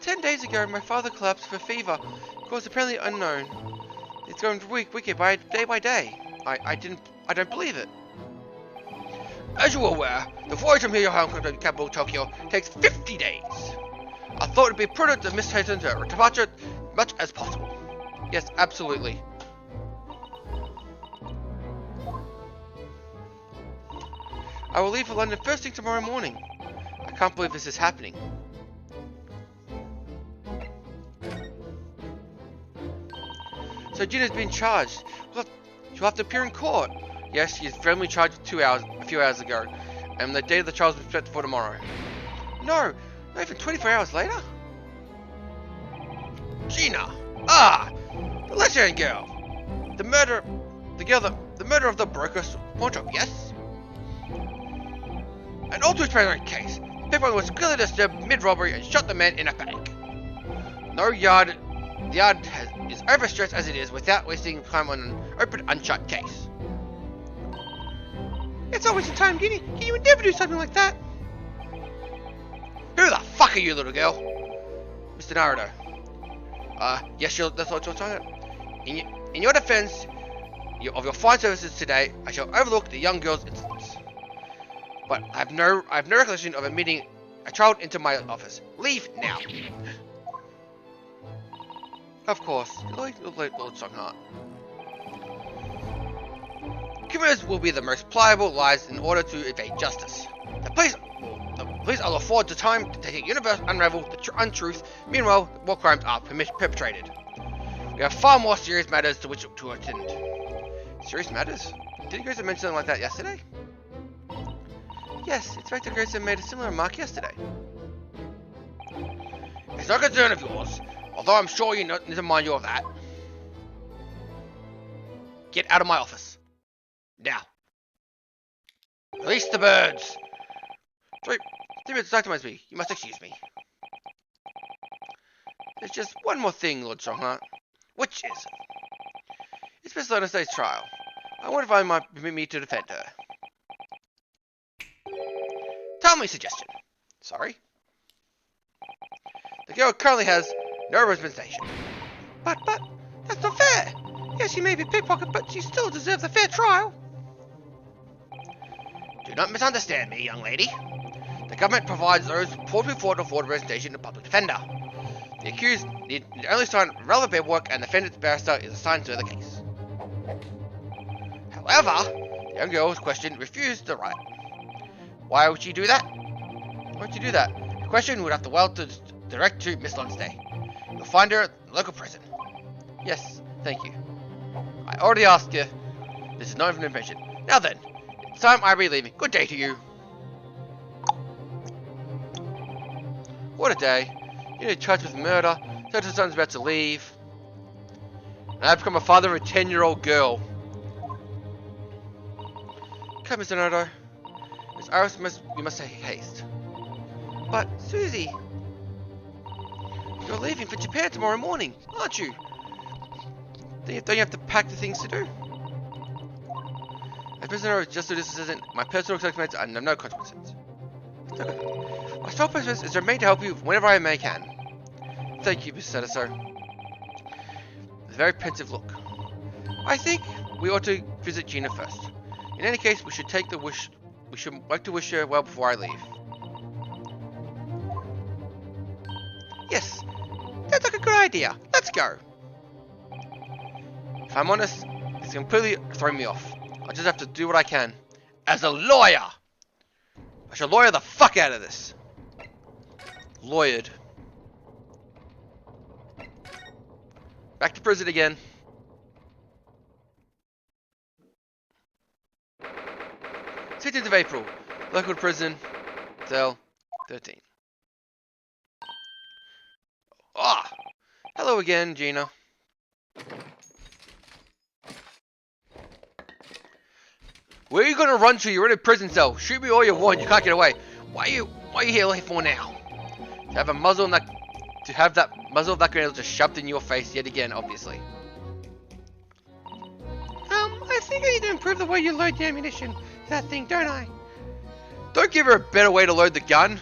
10 days ago, my father collapsed for fever, caused apparently unknown. It's going weaker by day. I don't believe it. As you are aware, the voyage from here to Hong Kong to capital Tokyo takes 50 days. I thought it would be prudent to mishasten her departure much as possible. Yes, absolutely. I will leave for London first thing tomorrow morning. I can't believe this is happening. So Gina's been charged. She'll have to appear in court. Yes, she is firmly charged a few hours ago, and the date of the trial is set for tomorrow. No, not even 24 hours later. Gina! Ah! The lesbian girl! The murder of the broker Poncho, yes? An all too transparent case. People was clearly disturbed mid-robbery and shot the man in a panic. The yard is overstretched as it is without wasting time on an open, unshut case. It's always a time, Guinea. You would never do something like that. Who the fuck are you, little girl? Mr. Naruto. Yes, that's what you're talking about. In your defense of your fine services today, I shall overlook the young girl's insolence. But I have no recollection of admitting a child into my office. Leave now. Of course, Lord Songhart. Criminals will be the most pliable lies in order to evade justice. The police will afford the time to take a universe unravel the untruth. Meanwhile, war crimes are perpetrated. We have far more serious matters to which to attend. Serious matters? Did you guys mention something like that yesterday? Yes, Inspector Grayson made a similar remark yesterday. It's no concern of yours, although I'm sure you need to mind you of that. Get out of my office. Now. Release the birds. 3 minutes to me. You must excuse me. There's just one more thing, Lord Songhart. Which is? It's Miss Leonard's trial. I wonder if I might permit me to defend her. Tell me suggestion. Sorry. The girl currently has no representation. But, that's not fair. Yes, she may be pickpocket, but she still deserves a fair trial. Do not misunderstand me, young lady. The government provides those poor to afford representation to public defender. The accused need only sign relevant paperwork and the defendant's barrister is assigned to the case. However, the young girl's question refused the right. Why would she do that? Why would she do that? The question would have to well to direct to Miss Lonsday. You'll find her at the local prison. Yes, thank you. I already asked you. This is not information. Now then, it's time I be leaving. Good day to you. What a day. You get charged with murder. So her son's about to leave. And I've become a father of a 10-year-old girl. Come, Mr. Nardo. Miss Iris, you must take haste. But, Susie, you're leaving for Japan tomorrow morning, aren't you? Don't you have to pack the things to do? As prisoner, just so this isn't my personal circumstances and no consequences. My sole purpose is to remain to help you whenever I may can. Thank you, Mr. Senator. With a very pensive look. I think we ought to visit Gina first. In any case, we should like to wish her well before I leave. Yes, that's like a good idea. Let's go. If I'm honest, it's completely throwing me off. I just have to do what I can. As a lawyer! I should lawyer the fuck out of this. Lawyered. Back to prison again. 16th of April. Local prison. Cell 13. Ah! Hello again, Gina. Where are you gonna run to? You're in a prison cell. Shoot me all you want. You can't get away. Why are you here for now? To have a muzzle that muzzle of that grenade just shoved in your face yet again, obviously. I think I need to improve the way you load the ammunition to that thing, don't I? Don't give her a better way to load the gun.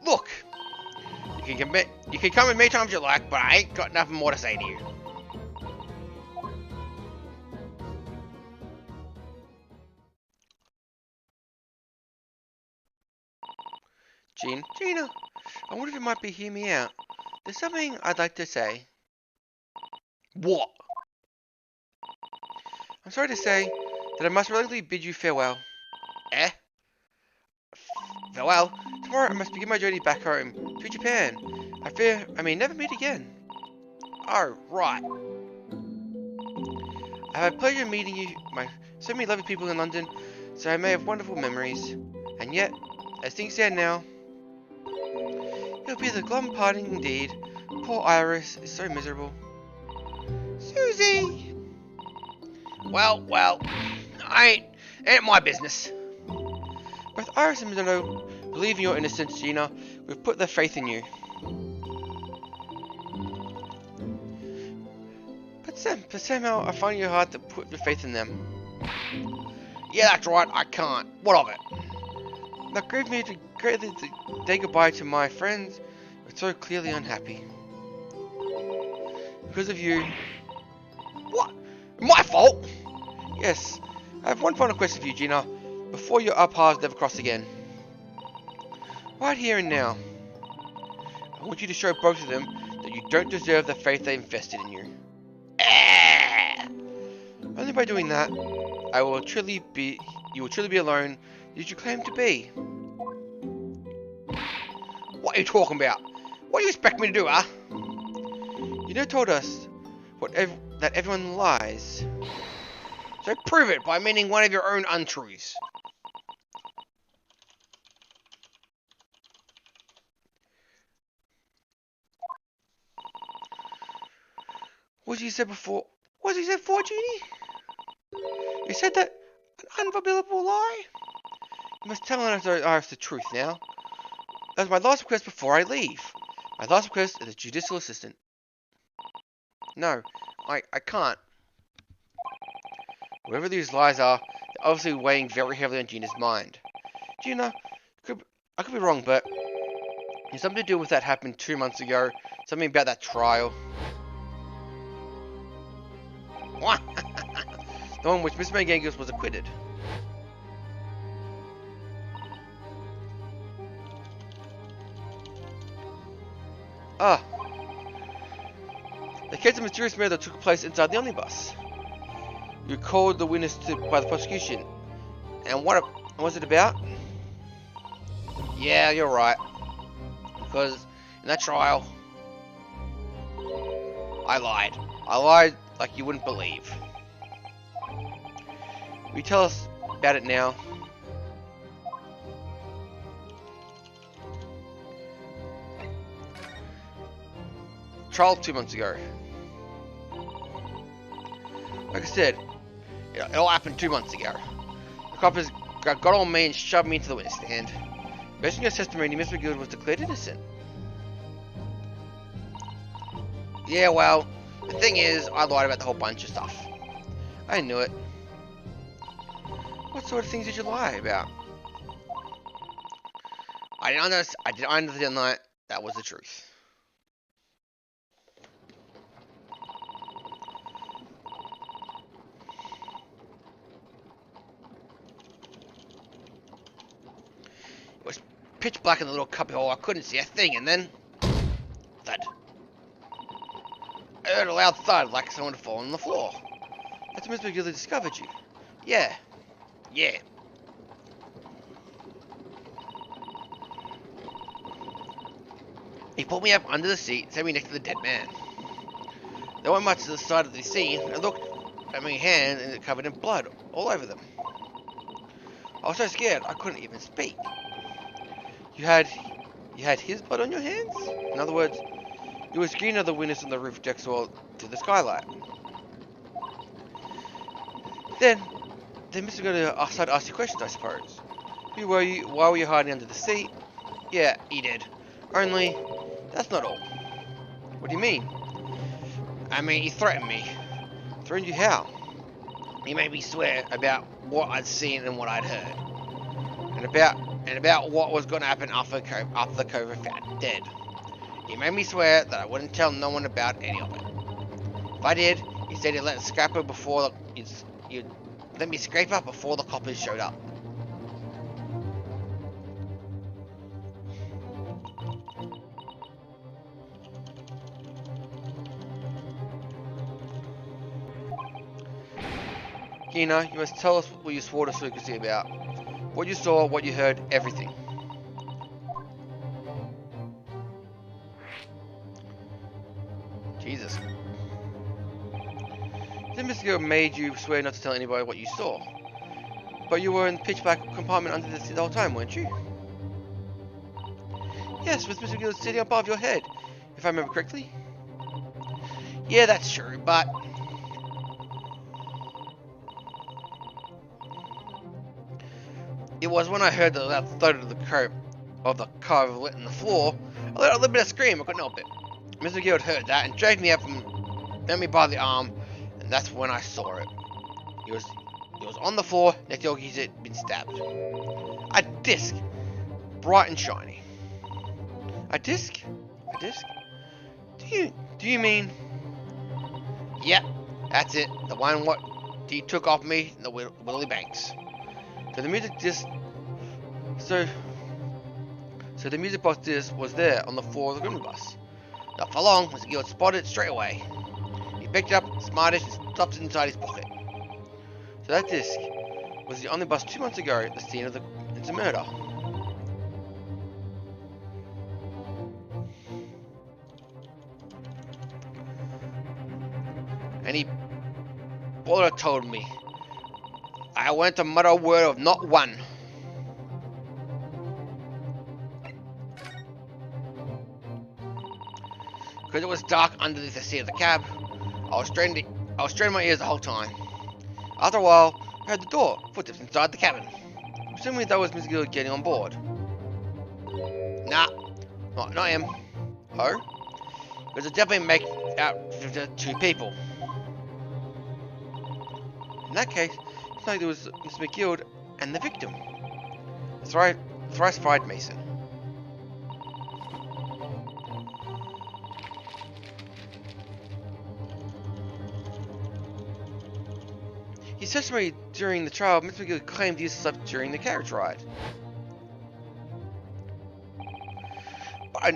Look, you can come as many times as you like, but I ain't got nothing more to say to you. Gina, I wonder if you might be hearing me out. There's something I'd like to say. What? I'm sorry to say that I must reluctantly bid you farewell. Eh? Farewell? Tomorrow I must begin my journey back home to Japan. I fear I may never meet again. Oh, right. I have had pleasure meeting you, so many lovely people in London, so I may have wonderful memories. And yet, as things stand now, it'll be the glum parting indeed. Poor Iris is so miserable. Susie! Well, ain't my business. Both Iris and Mizuno believe in your innocence, Gina. We've put their faith in you. But somehow I find it hard to put your faith in them. Yeah, that's right, I can't. What of it? That grieved me greatly to say goodbye to my friends, but so clearly unhappy. Because of you. What? My fault? Yes. I have one final question for you, Gina. Before your paths never cross again. Right here and now. I want you to show both of them that you don't deserve the faith they invested in you. Ah! Only by doing that, you will truly be alone as you claim to be. What are you talking about? What do you expect me to do, huh? You never told us that everyone lies. So prove it by meaning one of your own untruths. What did you say before? What did you say before, Genie? You said that an unforgivable lie? You must tell us the truth now. That's my last request before I leave. My last request is a judicial assistant. No, I can't. Whatever these lies are, they're obviously weighing very heavily on Gina's mind. Gina, I could be wrong, but there's something to do with that happened 2 months ago. Something about that trial. What? The one in which Miss Mangangus was acquitted. Ah. The case of mysterious murder took place inside the omnibus. You called the witness by the prosecution. And what was it about? Yeah, you're right. Because in that trial, I lied. I lied like you wouldn't believe. Will you tell us about it now? Trial 2 months ago. Like I said, it all happened 2 months ago. The coppers got on me and shoved me into the witness stand. Based on your testimony, Miss McGill was declared innocent. Yeah, well, the thing is, I lied about the whole bunch of stuff. I knew it. What sort of things did you lie about? I didn't understand that was the truth. It was pitch black in the little cubby hole. I couldn't see a thing, and then thud. I heard a loud thud like someone had fallen on the floor. That's when Miss McGill discovered you. Yeah. He pulled me up under the seat, set me next to the dead man. There wasn't much to the side of the scene. I looked at my hand and it covered in blood all over them. I was so scared I couldn't even speak. You had his blood on your hands? In other words, you were screening other witness on the roof deck saw through the skylight. Then Mr. Goody started to ask you questions, I suppose. Who were you? Why were you hiding under the seat? Yeah, he did. Only, that's not all. What do you mean? I mean, he threatened me. Threatened you how? He made me swear about what I'd seen and what I'd heard. And about And about what was going to happen after the Cobra found dead. He made me swear that I wouldn't tell no one about any of it. If I did, he said he'd let me scrape her before the coppers showed up. Gina, you must tell us what you swore to secrecy about. What you saw, what you heard, everything. Jesus. Then Mr. Gill made you swear not to tell anybody what you saw. But you were in the pitch black compartment under the seat the whole time, weren't you? Yes, with Mr. Gill sitting above your head, if I remember correctly. Yeah, that's true, but it was when I heard the loud thud of the car lit in the floor. I let a little bit of scream. I couldn't help it. Mr. Gill had heard that and dragged me up and bent me by the arm, and that's when I saw it. He was on the floor next to Yogi's had been stabbed. A disc, bright and shiny. A disc? A disc? Do you mean? Yep, that's it. The one what he took off me in the Willie Banks. So the music disc. So the music box disc was there on the floor of the Gremlin bus. Not for long, Mr. Guild spotted it straight away. He picked it up, smartish, and stuffed it inside his pocket. So that disc was the omnibus 2 months ago at the scene of the murder. And he Boulder told me. I went to mutter a word of not one. Because it was dark underneath the seat of the cab, I was straining my ears the whole time. After a while, I heard the door, footsteps inside the cabin. Presumably that was Mr. Gill getting on board. Nah, not him. Oh? Because it definitely make out the two people. In that case, it's like there was Mr. McGill and the victim. The thrice-fired Mason. His testimony during the trial, Mr. McGill claimed he slept during the carriage ride. But I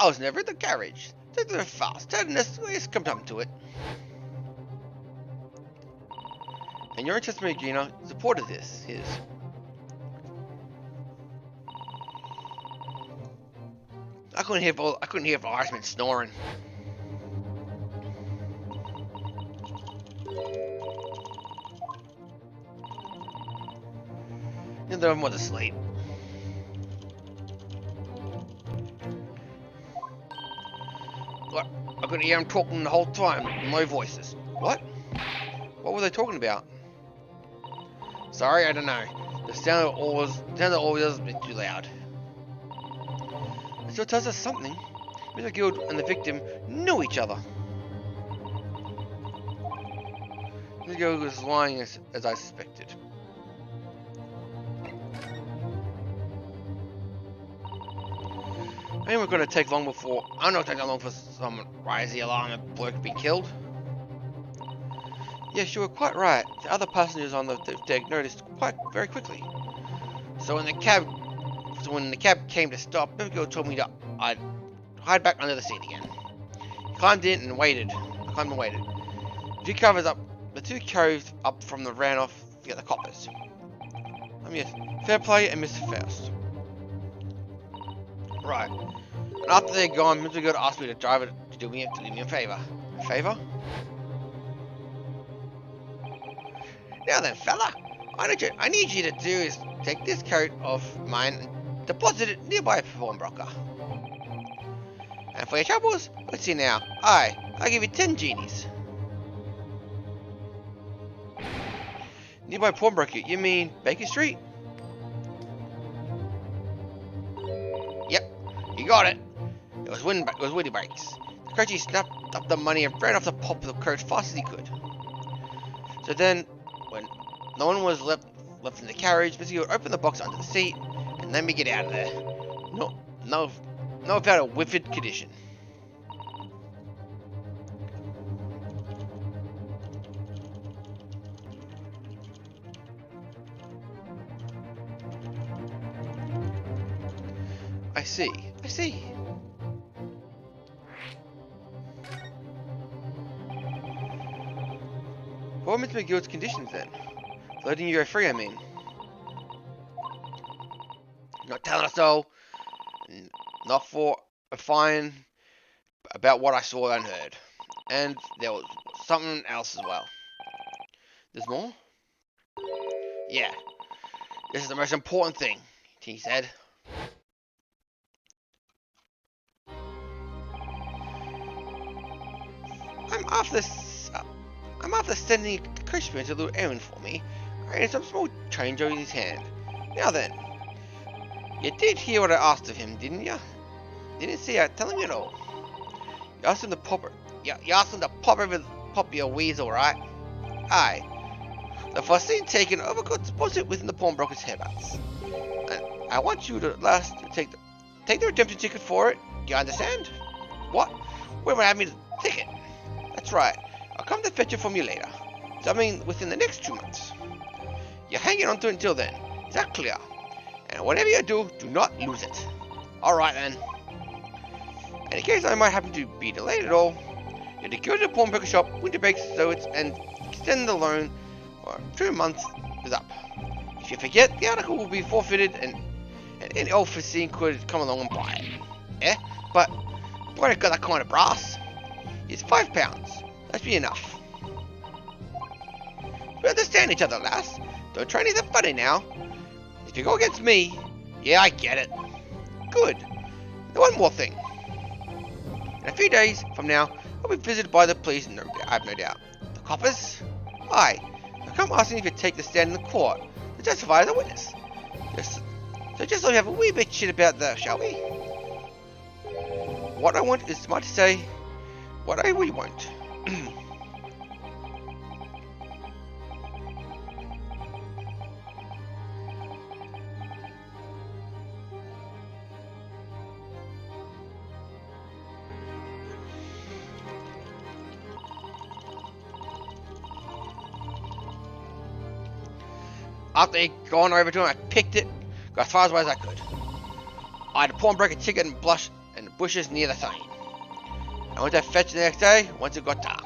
was never in the carriage. They're fast, and let's come down to it. And your testimony, Gina, supported this. I couldn't hear the horseman snoring. And the other one was asleep. Look, I could hear him talking the whole time in low voices. What? What were they talking about? Sorry, I don't know. The sound always was a bit too loud. It still tells us something. Mr. Guild and the victim knew each other. Mr. Guild was lying as I suspected. I think we're going to take long before. I don't know if it takes long for someone rise the alarm and bloke being killed. Yes, you were quite right. The other passengers on the deck noticed very quickly. So when the cab came to stop, Bill told me I'd hide back under the seat again. He climbed in and waited. The two carried up from the ran off to get the coppers. Yes, fair play and Mr. Faust. Right. And after they're gone, Mr. Good asked me to drive it to do me a favor. A favor? Now then, fella, I need you to do is take this coat of mine and deposit it nearby a pawnbroker. And for your troubles, let's see now. I'll give you 10 genies. Nearby pawnbroker, you mean Baker Street? Yep, you got it. It was Woody Breaks. The coachee snapped up the money and ran off the pop of the coach fast as he could. So then, when no one was left in the carriage, Mr. Gill opened the box under the seat and let me get out of there. No, without a wicked condition. I see. What were Mr. McGill's conditions then? For letting you go free, I mean. Not telling us so. Not for a fine about what I saw and heard. And there was something else as well. There's more? Yeah. This is the most important thing, he said. I'm after sending a coachman to do an errand for me, and some small change over his hand. Now then, you did hear what I asked of him, didn't you? Didn't see I telling you at all. You asked him to pop it. You asked him to pop your weasel, right? Aye. The first thing taken over could deposit within the pawnbroker's hereabouts. And I want you to at last take the redemption ticket for it. Do you understand? What? Where would I have me to ticket. That's right. I'll come to fetch it from you later. So I mean, within the next 2 months. You're hanging on to it until then. Is that clear? And whatever you do, do not lose it. Alright then. And in case I might happen to be delayed at all, you have to go to the pawnbroker shop, winter break so it's and extend the loan for 2 months is up. If you forget, the article will be forfeited and any unforeseen could come along and buy it. Yeah? But I ain't got that kind of brass. It's £5. That'd be enough. We understand each other, lass. Don't try anything funny now. If you go against me, yeah, I get it. Good. Now one more thing. In a few days from now, I'll be visited by the police, I have no doubt. The coppers? Aye. They'll come asking if you take the stand in the court to justify as a witness. So just let me have a wee bit shit about that, shall we? What I want is smart to say what I really want. After he'd gone over to him, I picked it, got as far away as I could. I had a pawnbroker ticket and blush in the bushes near the thing. I went to fetch it the next day once it got dark.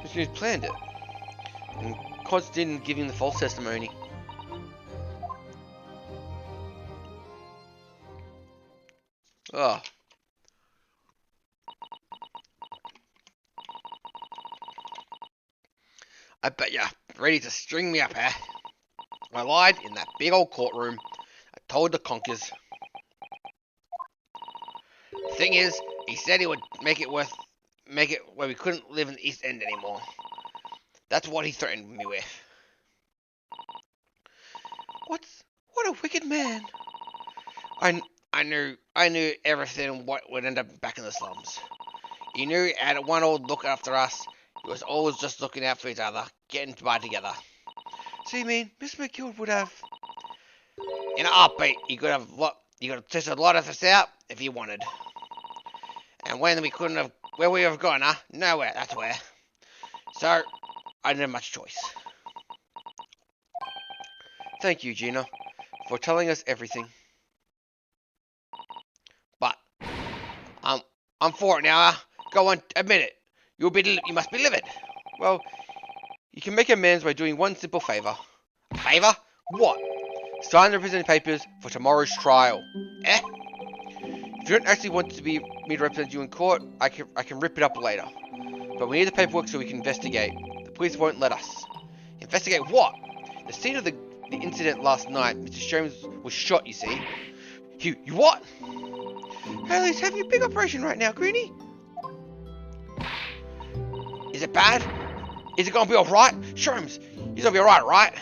Mr. News planned it, and Constantine giving the false testimony. Oh. I bet you're ready to string me up, eh? I lied in that big old courtroom. I told the conkers. The thing is, he said he would make it where we couldn't live in the East End anymore. That's what he threatened me with. What a wicked man. I knew everything what would end up back in the slums. He knew he had one old look after us. He was always just looking out for each other, getting by together. So you mean Mr. McGill would have... In a heartbeat, he could have tested a lot of us out if he wanted. And when we couldn't have... Where we have gone, huh? Nowhere, that's where. So, I didn't have much choice. Thank you, Gina, for telling us everything. But, I'm for it now, huh? Go on, admit it. You must be livid. Well, you can make amends by doing one simple favour. A favour? What? Sign the representing papers for tomorrow's trial. Eh? If you don't actually want me to represent you in court, I can rip it up later. But we need the paperwork so we can investigate. The police won't let us. Investigate what? The scene of the incident last night, Mr. Jones was shot, you see. You what? Haley's having a big operation right now, Greenie. Is it bad? Is it gonna be alright? Shrooms, he's gonna be alright, right?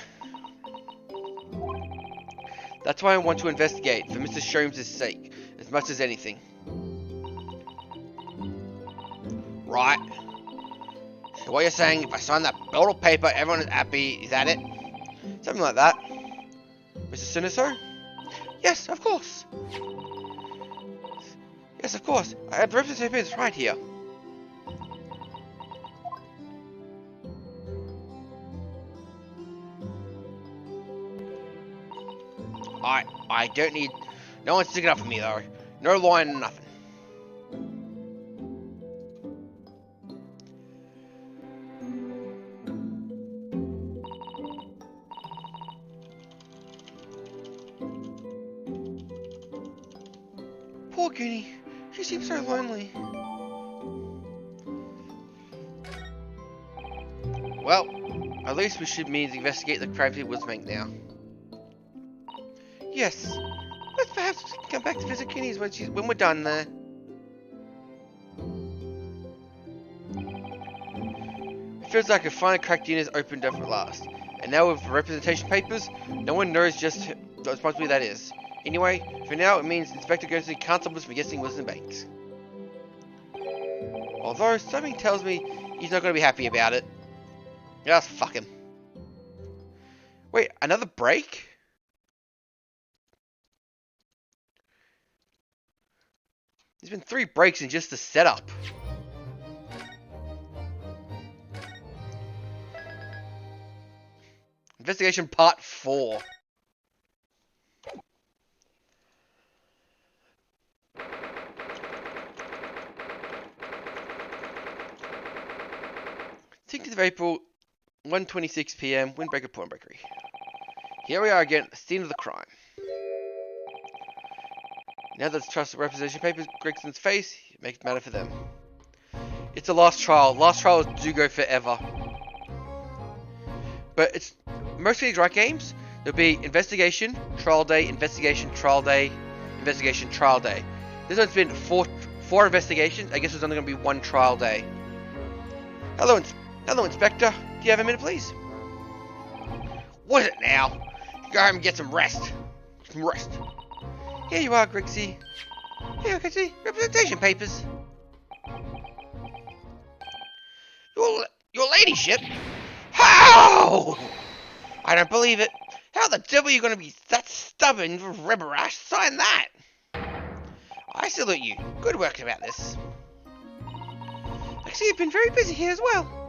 That's why I want to investigate, for Mr. Sholmes' sake, as much as anything. Right. So what you're saying, if I sign that little paper, everyone is happy, is that it? Something like that. Mr. Siniso? Yes, of course. Yes, of course. I have the representative papers right here. I don't need... No one's sticking up for me, though. No lying, nothing. Poor Goonie. She seems so lonely. Well, at least we should mean to investigate the crime he was making now. Yes. Let's perhaps come back to visit Guinea's when we're done there. It feels like a final cracked unit has opened up at last. And now with representation papers, no one knows just what responsibility that is. Anyway, for now it means Inspector Ghosty can't stop us from guessing Wilson Banks. Although something tells me he's not going to be happy about it. Just fuck him. Wait, another break? There's been 3 breaks in just the setup. Investigation Part 4. Of April, 1:26 p.m. Windbreaker Pawn Bakery. Here we are again at the scene of the crime. Now that it's trusted representation papers Gregson's face, it makes it matter for them. It's a last trial. Last trials do go forever. But it's most of these right games, there'll be investigation, trial day, investigation, trial day, investigation, trial day. This one's been four investigations. I guess there's only going to be one trial day. Hello, Inspector. Do you have a minute, please? What is it now? Go home and get some rest. Here you are, Grixie. Here, Grixie. Representation papers. Your ladyship? How? I don't believe it. How the devil are you going to be that stubborn, Reberash? Sign that. I salute you. Good work about this. I see you've been very busy here as well.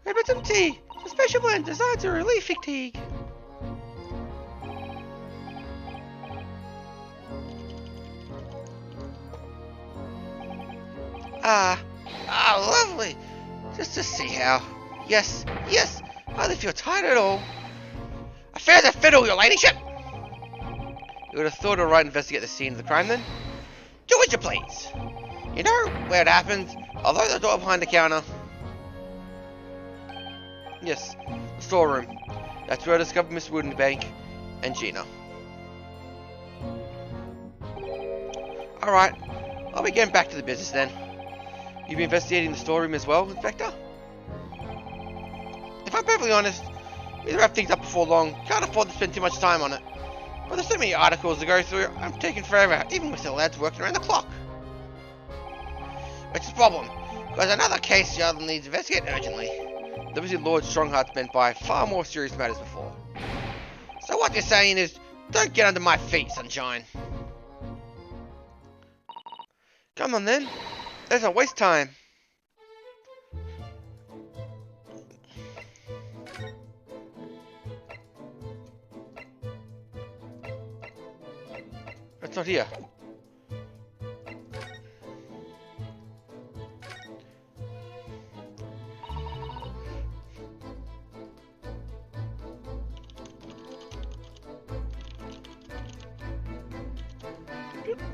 How about some tea? A special blend designed to relieve fatigue. Lovely. Just to see how. Yes. I hardly feel tired at all. Affair the fiddle, your ladyship. You would have thought alright to investigate the scene of the crime then? Do as you please. You know where it happened? Although the door behind the counter. Yes, the storeroom. That's where I discovered Miss Woodenbank and Gina. Alright, I'll be getting back to the business then. You've been investigating the storeroom as well, Inspector? If I'm perfectly honest, we wrap things up before long. Can't afford to spend too much time on it. But there's so many articles to go through, I'm taking forever, even with the lads working around the clock. Which is a problem, because another case the other needs investigated urgently. Obviously Lord Strongheart's been by far more serious matters before. So what you're saying is, don't get under my feet, sunshine. Come on then. Let's not waste time. It's not here.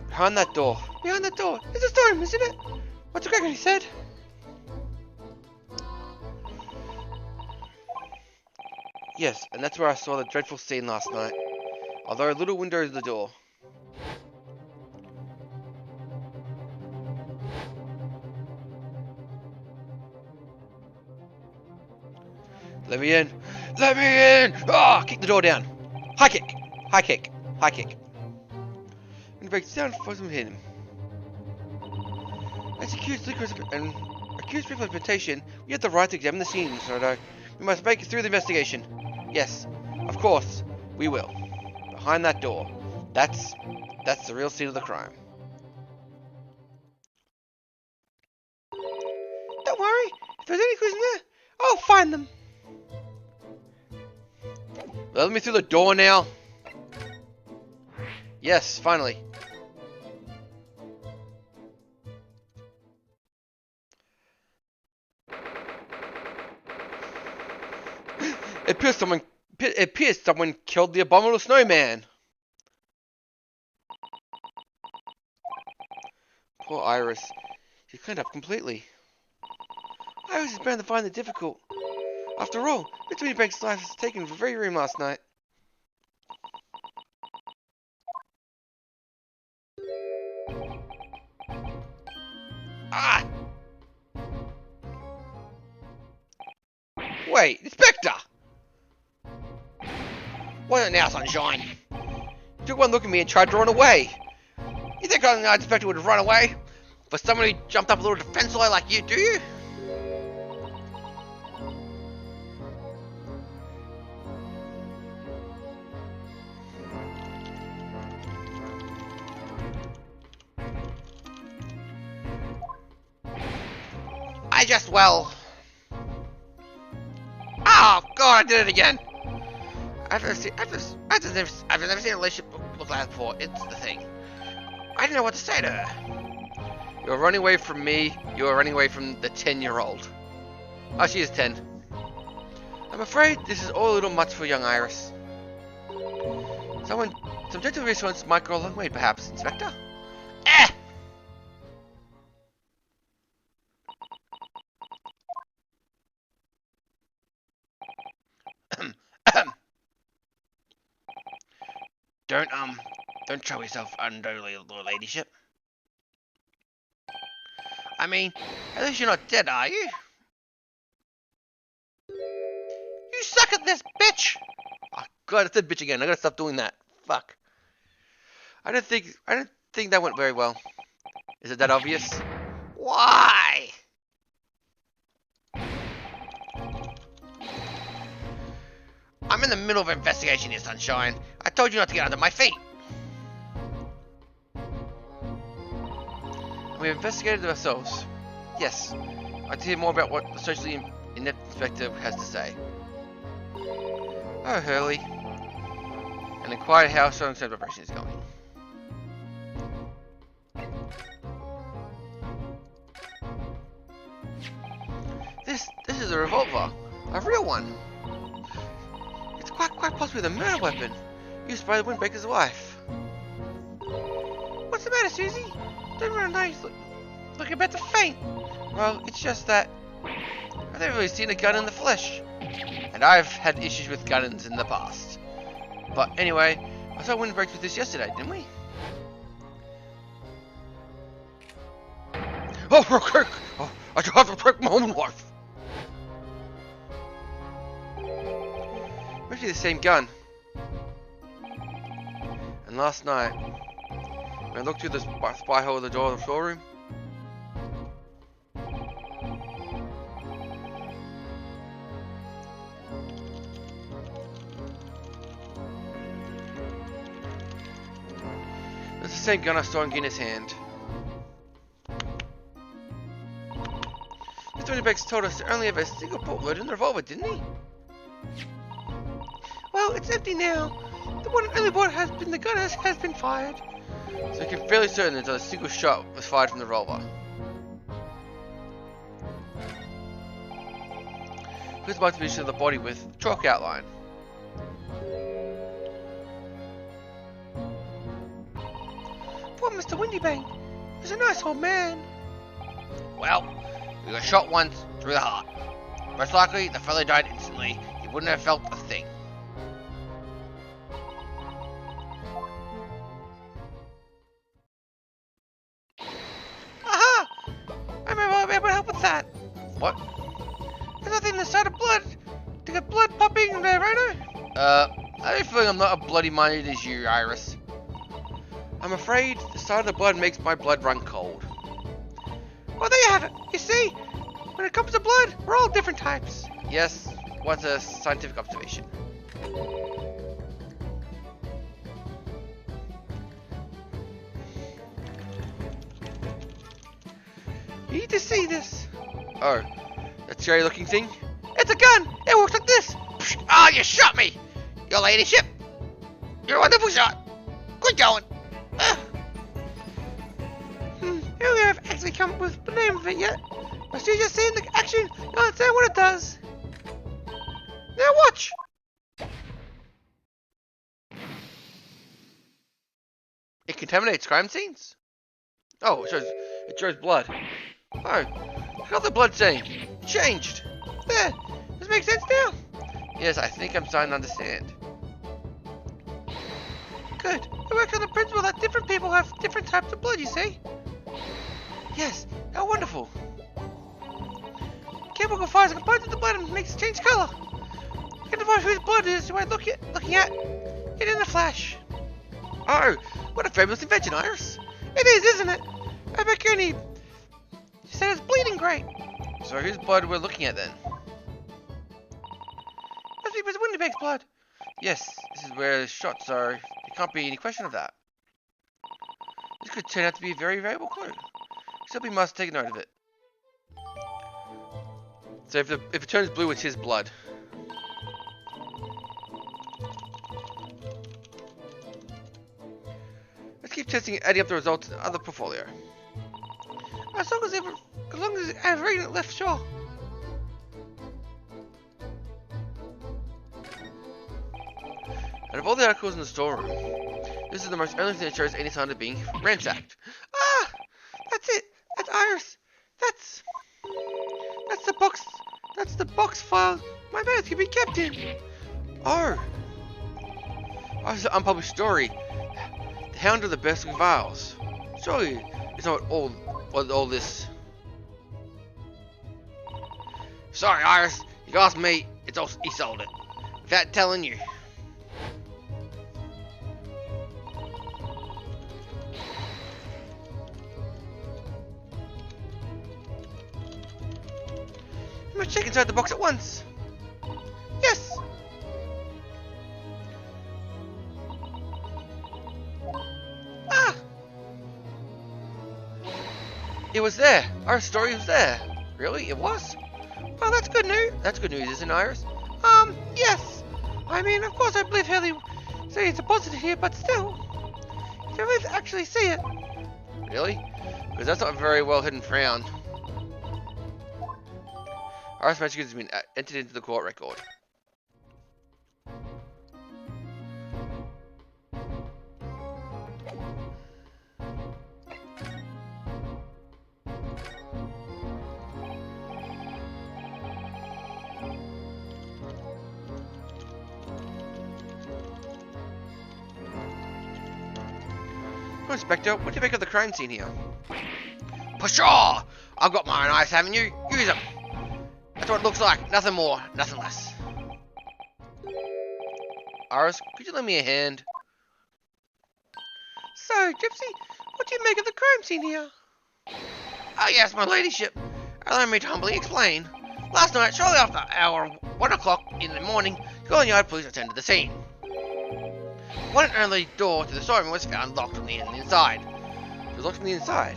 Behind that door. Behind that door. It's a storm, isn't it? What's Gregory said? Yes, and that's where I saw the dreadful scene last night. Although a little window is the door. Let me in! Let me in! Ah! Kick the door down! High kick! High kick! High kick! And breaks down for some him. As accused and accused people of invitation, we have the right to examine the scene, so we must make it through the investigation. Yes, of course, we will. Behind that door. That's the real scene of the crime. Don't worry, if there's any clues in there, I'll find them. Let me through the door now. Yes, finally. It appears someone killed the abominable snowman. Poor Iris. She cleaned up completely. Iris is bound to find it difficult. After all, Mr. Woodenbank's life was taken from the very room last night. Ah! Wait, Inspector! What is it now, sunshine? You took one look at me and tried to run away. You think an inspector would have run away? For someone who jumped up a little defense lawyer like you, do you? I just, well... Oh, God, I did it again. I've never seen a relationship look like that before. It's the thing. I didn't know what to say to her. You're running away from me. You're running away from the 10-year-old. Oh, she is 10. I'm afraid this is all a little much for young Iris. Some gentle reassurance might go a long way, perhaps, Inspector. Eh! Don't show yourself unduly, Lord Ladyship. I mean, at least you're not dead, are you? You suck at this, bitch! Oh, God, I said bitch again. I gotta stop doing that. Fuck. I don't think that went very well. Is it that obvious? Why? I'm in the middle of an investigation here, Sunshine. I told you not to get under my feet. We have investigated ourselves. Yes. I'd like to hear more about what the socially inept inspector has to say. Oh, Hurley. And inquired how Southern Central operation is going. This is a revolver. A real one. It's quite possibly the murder weapon used by the Windbreaker's wife. What's the matter, Susie? Don't run nice. Look about to faint. Well, it's just that I've never really seen a gun in the flesh. And I've had issues with guns in the past. But anyway, I saw Windbreaks with this yesterday, didn't we? Oh, real quick! Oh, I just have to protect my own life. Actually, the same gun. And last night, when I looked through the spy hole of the door of the storeroom, it's the same gun I saw in Guinness' hand. Mr. Winnibex told us to only have a single bolt loaded in the revolver, didn't he? Well, it's empty now. The one and only bullet has been the gun has been fired. So you can fairly certain that a single shot was fired from the revolver. Who's about to finish the body with chalk outline? Poor Mr. Windybank. He's a nice old man. Well, we got shot once through the heart. Most likely, the fellow died instantly. He wouldn't have felt a thing. Aha! I may able to help with that. What? There's nothing in the side of blood. To get blood popping there, right? I have a feeling I'm not as bloody-minded as you, Iris. I'm afraid the sight of the blood makes my blood run cold. Well, there you have it. You see, when it comes to blood, we're all different types. Yes, what a scientific observation. You need to see this. Oh, that scary-looking thing? It's a gun. It works like this. Ah, you shot me! Your ladyship! You're a wonderful shot! Good going! I don't have actually come up with the name of it yet. But she's just seeing the action, you'll understand what it does. Now watch! It contaminates crime scenes? Oh, it shows blood. Oh, look at the blood stain. It changed. There, this makes sense now. Yes, I think I'm starting to understand. Good. It works on the principle that different people have different types of blood, you see? Yes, how wonderful. Chemical fires are combined with the blood and makes it change color. You can define whose blood it is by looking at it in a flash. Oh, what a fabulous invention, Iris. It is, isn't it? I bet you need. She said it's bleeding great. So whose blood we're looking at then? Must be Mr. Windybank's blood. Yes, this is where the shots are. There can't be any question of that. This could turn out to be a very valuable clue. Still, we must take note of it. So if it turns blue, it's his blood. keep testing, adding up the results in the other portfolio. As long as I've read it left shore. Out of all the articles in the storeroom, this is the most only thing that shows any sign of being ransacked. Ah! That's it! That's Iris! That's the box! That's the box file my math can be kept in! Oh! Oh, it's an unpublished story. The Hound of the Bursting Vials. Surely it's not all this. Sorry, Iris. You asked me. He sold it. Without telling you. You must check inside the box at once. Yes! Ah! It was there. Our story was there. Really? It was? Well, that's good news. That's good news, isn't it, Iris? Yes. I mean, of course I believe Haley say it's a positive here, but still. You don't actually see it. Really? Because that's not a very well hidden frown. Iris magic has been entered into the court record. Oh, Inspector, what do you make of the crime scene here? Pshaw! I've got my own eyes, haven't you? Use them. That's what it looks like. Nothing more, nothing less. Iris, could you lend me a hand? So, Gypsy, what do you make of the crime scene here? Oh yes, my ladyship. Allow me to humbly explain. Last night, shortly after hour 1 o'clock in the morning, Scotland Yard police attended the scene. One and only door to the storeroom was found locked from the inside. It was locked from the inside.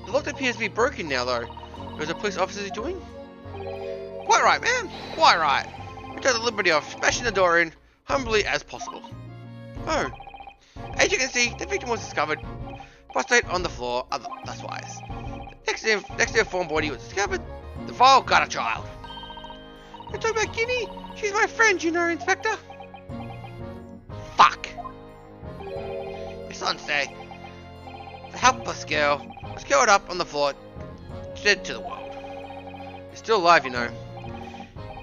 The lock appears to be broken now, though. Is the police officer doing? Quite right, ma'am. Quite right. We took the liberty of smashing the door in humbly as possible. Oh, As you can see, the victim was discovered prostrate on the floor thuswise. Next to her form body was discovered the vile gutter child. You're talking about Guinea? She's my friend, you know, Inspector. Fuck. This Sunday, the helpless girl was curled up on the floor, dead to the world. she's still alive, you know.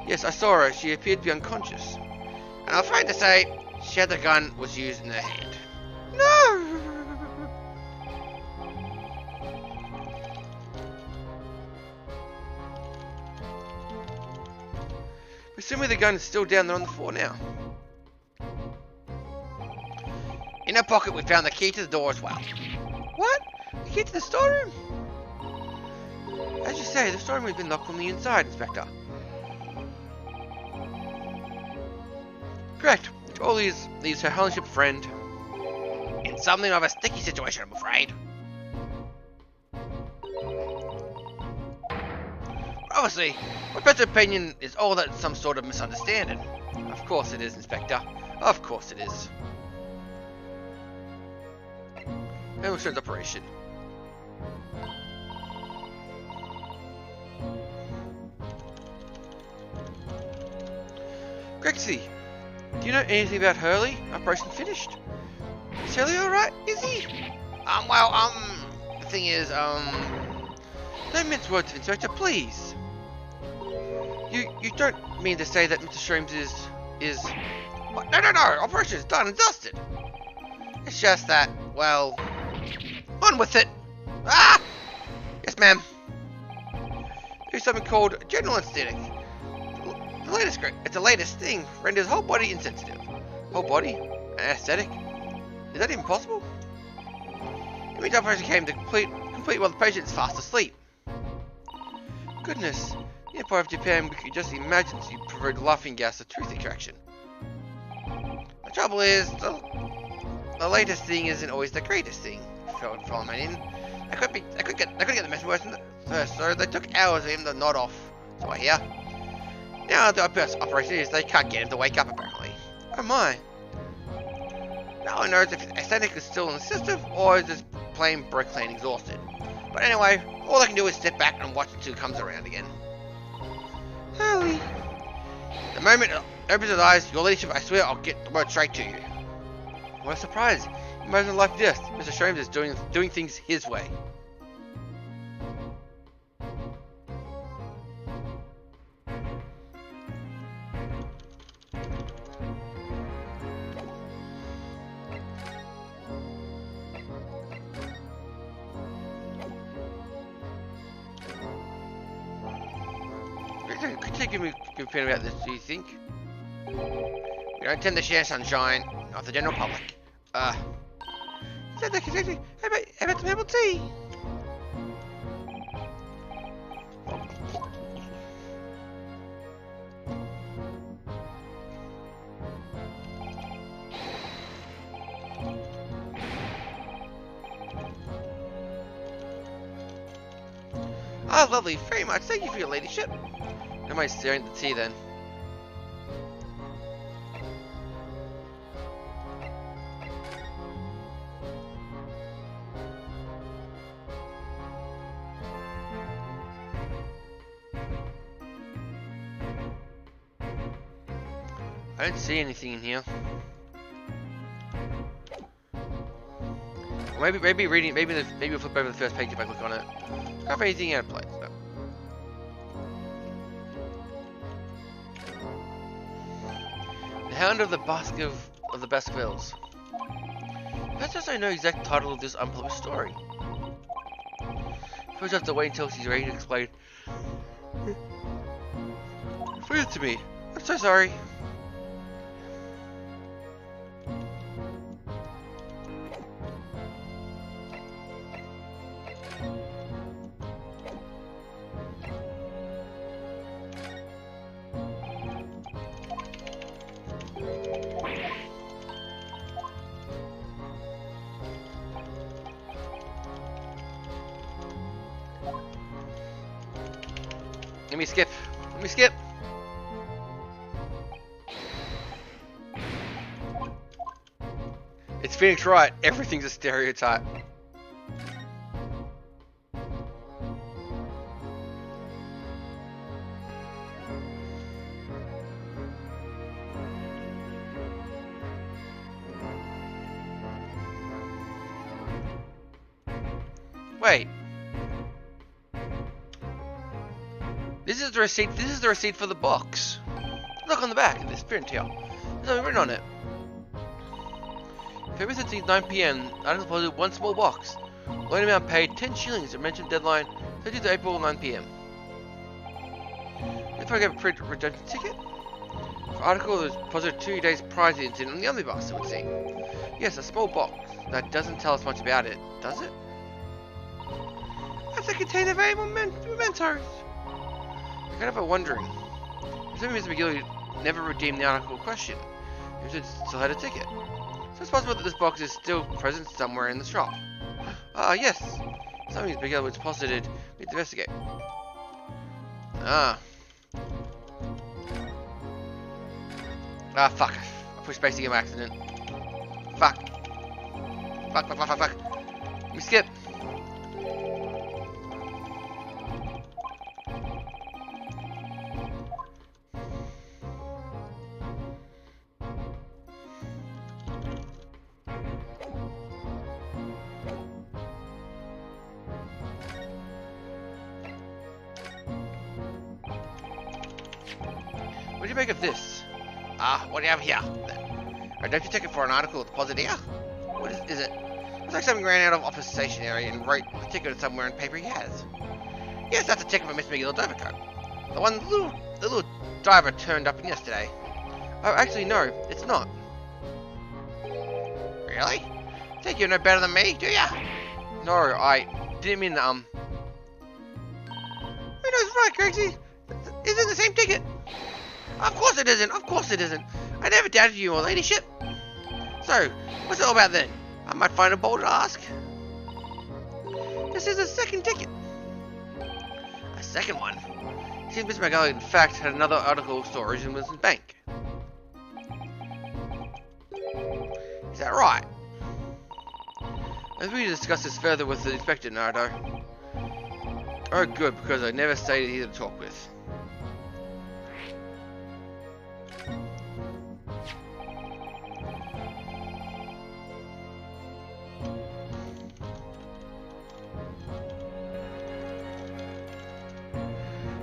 Yes, I saw her. She appeared to be unconscious. And I'm afraid to say, she had the gun was used in her hand. No! Presumably the gun is still down there on the floor now. In her pocket, we found the key to the door as well. What? The key to the storeroom? As you say, the storeroom has been locked from the inside, Inspector. Correct. Which all leaves her hellship friend In something of a sticky situation, I'm afraid. Obviously, my better opinion is all that some sort of misunderstanding. Of course it is, Inspector. Of course it is. Animal Insurance Operation. Grexy, do you know anything about Hurley? Operation finished? Is Hurley alright? Is he? The thing is, No mince words, Inspector, please. You don't mean to say that Mr. Shrooms is... no, operation is done and dusted. It's just that, well, on with it. Ah! Yes, ma'am. There's something called general anesthetic. It's the latest thing, renders whole body insensitive. Whole body? Anesthetic? Is that even possible? It means operation came to complete while the patient is fast asleep. Goodness, in the part of Japan we could just imagine you provide laughing gas or tooth extraction. The trouble is, the latest thing isn't always the greatest thing. Follow me in. I could get the message worse first, so they took hours for him to nod off. So I hear. Now the operation is they can't get him to wake up apparently. Oh my. No one knows if Stik is still in the system or is just plain Brooklyn exhausted. But anyway, all I can do is sit back and watch until it comes around again. Harley. The moment it opens his eyes, your leadership, I swear I'll get the word straight to you. What a surprise! Imagine life this. Mr. Sholmes is doing things his way. Could you give me a opinion about this, do you think? We don't tend to share sunshine, not the general public. Exactly. How about some herbal tea? Ah, lovely, very much. Thank you for your ladyship. Am I staring at the tea then? I don't see anything in here. Or maybe reading. Maybe we'll flip over the first page if I click on it. Can't have anything out of place. No. The Hound of the of the Baskervilles. Perhaps just I know the exact title of this unpublished story. First, I have to wait until she's ready to explain. Read it to me. I'm so sorry. Let me skip. Let me skip. It's Phoenix Wright. Everything's a stereotype. Wait. This is the receipt. This is the receipt for the box. Look on the back of this print here. There's nothing written on it. February 13th, 9 p.m. I deposited one small box. Loan amount paid 10 shillings. Mentioned deadline 30th April, 9 p.m. If I get a print redemption ticket, the article was deposited 2 days prior to the incident on the omnibus, it would seem. Yes, a small box. That doesn't tell us much about it, does it? That's a container of valuable mementos. I'm kind of wondering. Assuming Mr. McGilly never redeemed the article in question, he still had a ticket. So it's possible that this box is still present somewhere in the shop. Ah, yes. Something Mr. McGilly was posited. We need to investigate. Ah. Ah, fuck. I pushed space again by accident. Fuck. Fuck. Let me skip. What do you make of this? What do you have here? A redemption ticket for an article deposited here? What is it? Looks like something ran out of office stationery and wrote the ticket somewhere in paper he has. Yes, that's a ticket for Miss McGill's overcoat. The one the little driver turned up in yesterday. Oh, actually, no, it's not. Really? Think you know better than me, do ya? No, I didn't mean, Who knows right, Gregsy? Isn't the same ticket? Of course it isn't. Of course it isn't. I never doubted you, your ladyship. So, what's it all about then? I might find it bold to ask. This is a second ticket. A second one? it seems Mr. McGilly, in fact, had another article storage in Wilson's bank. Is that right? As we discuss this further with the inspector, Naruto. Oh good, because I never stayed here to talk with.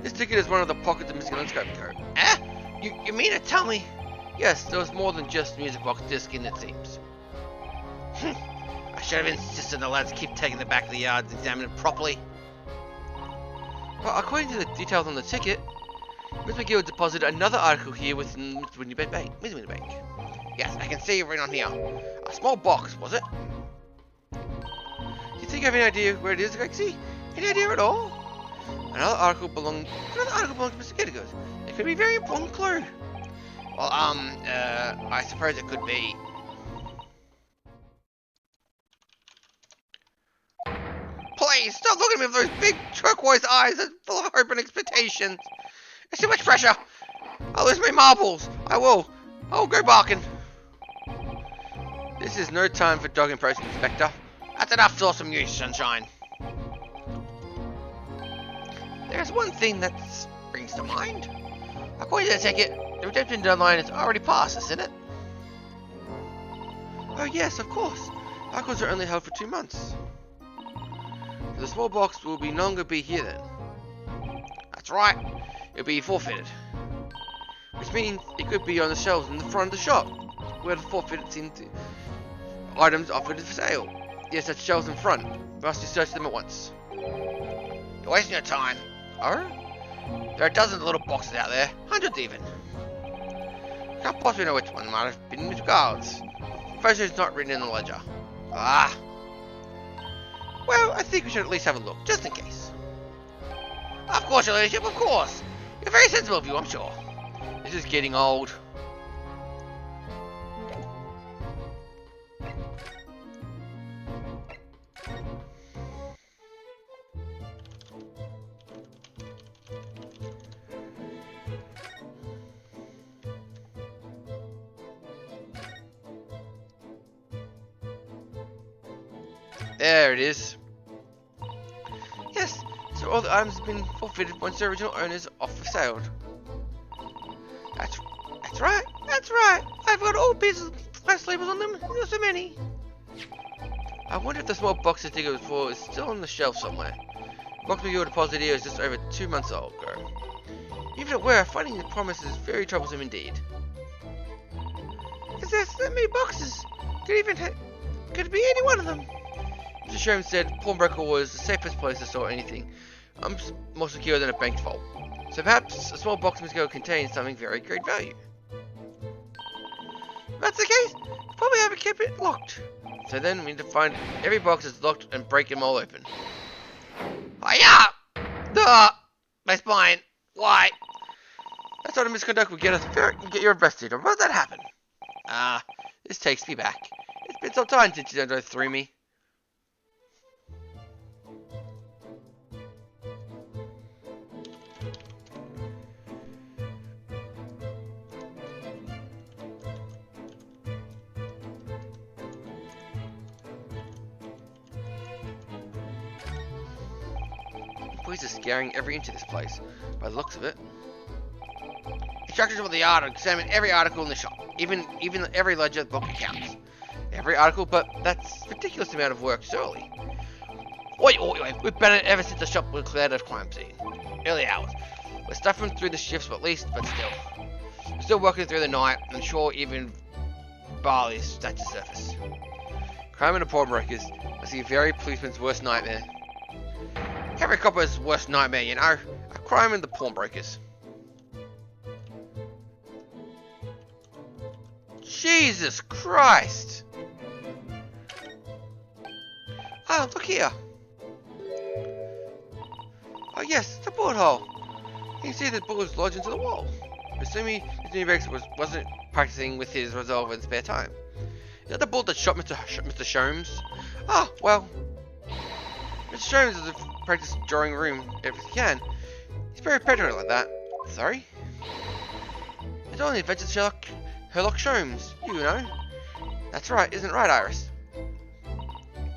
This ticket is one of the pockets of missing landscape code. Eh? You mean to tell me? Yes, there was more than just music box disc in, it seems. I should have insisted the lads keep taking the back of the yard and examine it properly. Well, according to the details on the ticket, Miss McGill deposited another article here within Miss Winniebank Bank. Yes, I can see it right on here. A small box, was it? Do you think you have any idea where it is, Alexi? Any idea at all? Another article belongs to Mr. Kittigos. It could be a very important clue. Well, I suppose it could be. Please, stop looking at me with those big turquoise eyes that's full of hope and expectations. It's too much pressure. I'll lose my marbles. I'll go barking. This is no time for dog impression, Inspector. That's enough to awesome news, Sunshine. There's one thing that springs to mind. According to the ticket, the redemption deadline is already passed, isn't it? Oh yes, of course. Articles are only held for 2 months. So the small box will no longer be here then. That's right. It'll be forfeited. Which means it could be on the shelves in the front of the shop, where the forfeited seem to items offered for sale. Yes, that's shelves in front. Must you search them at once. You're wasting your time. Oh? There are dozens of little boxes out there, hundreds even. Can't possibly know which one might have been misregards. First, it's not written in the ledger. Ah. Well, I think we should at least have a look, just in case. Of course, your ladyship, of course. You're very sensible of you, I'm sure. This is getting old. There it is. Yes, so all the items have been forfeited once their original owners offer sale. That's right. I've got all pieces of glass labels on them. There's so many. I wonder if the small box the ticket was for is still on the shelf somewhere. The box we deposited here is just over 2 months old ago. Even if it were, finding the promise is very troublesome indeed. Is there so many boxes? Could it be any one of them? Mr. Sherman said pawnbroker was the safest place to store anything. More secure than a bank vault. So perhaps a small box must go contain something very great value. If that's the case, probably haven't kept it locked. So then we need to find every box that's locked and break them all open. Hiya! Duh! My spine. Why? That sort of misconduct would get you arrested, or what that happen? This takes me back. It's been some time since you done through me. Police are scaring every inch of this place, by the looks of it. Instructions for the yard to examine every article in the shop, even every ledger book accounts. Every article, but that's a ridiculous amount of work, surely. Oi, we've been at it ever since the shop was cleared of crime scene. Early hours. We're stuffing through the shifts at least, but still. We're still working through the night, I'm sure even barley's touched the surface. Crime and the pawnbrokers must be very policeman's worst nightmare. Every copper's worst nightmare, you know. A crime and the pawnbrokers. Jesus Christ! Oh, look here. Oh yes, it's a bullet hole. You can see the bullet's lodged into the wall. Assuming Mr. Newberg wasn't practicing with his resolve in spare time. Is that the bullet that shot Mr. Sholmes? Ah, well. Mr. Sholmes is a practice drawing room if he can. He's very petulant like that. Sorry? It's only adventures of Sherlock Sholmes, you know. That's right, isn't it right, Iris?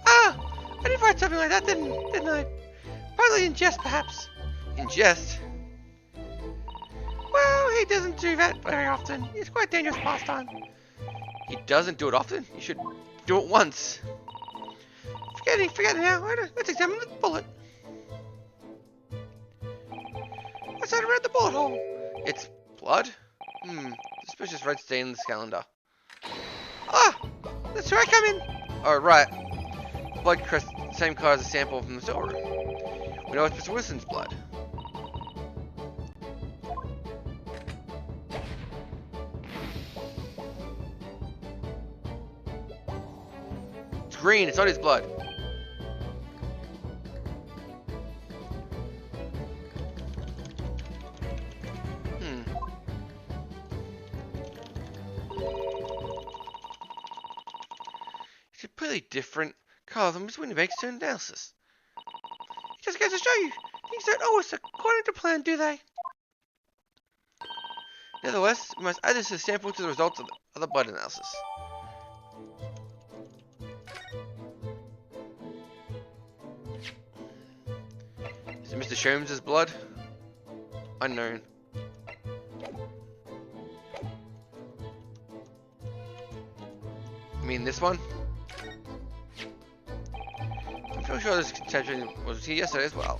Ah! I did write something like that, didn't I? Partly in jest, perhaps. In jest? Well, he doesn't do that very often. It's quite dangerous pastime. He doesn't do it often? You should do it once. Forget it now. Let's examine the bullet. What's that around the bullet hole? It's blood? Suspicious red stain in this calendar. Ah! That's where I come in. Oh, right. Blood crest, same color as a sample from the storeroom. We know it's Mr. Wilson's blood. It's green, it's not his blood. It's completely different color than when he makes certain analysis. It just goes to show you. Things don't always according to plan, do they? Nevertheless, we must add this as a sample to the results of the blood analysis. Is it Mr. Sholmes' blood? Unknown. I mean this one? I'm pretty sure this contention was here yesterday as well.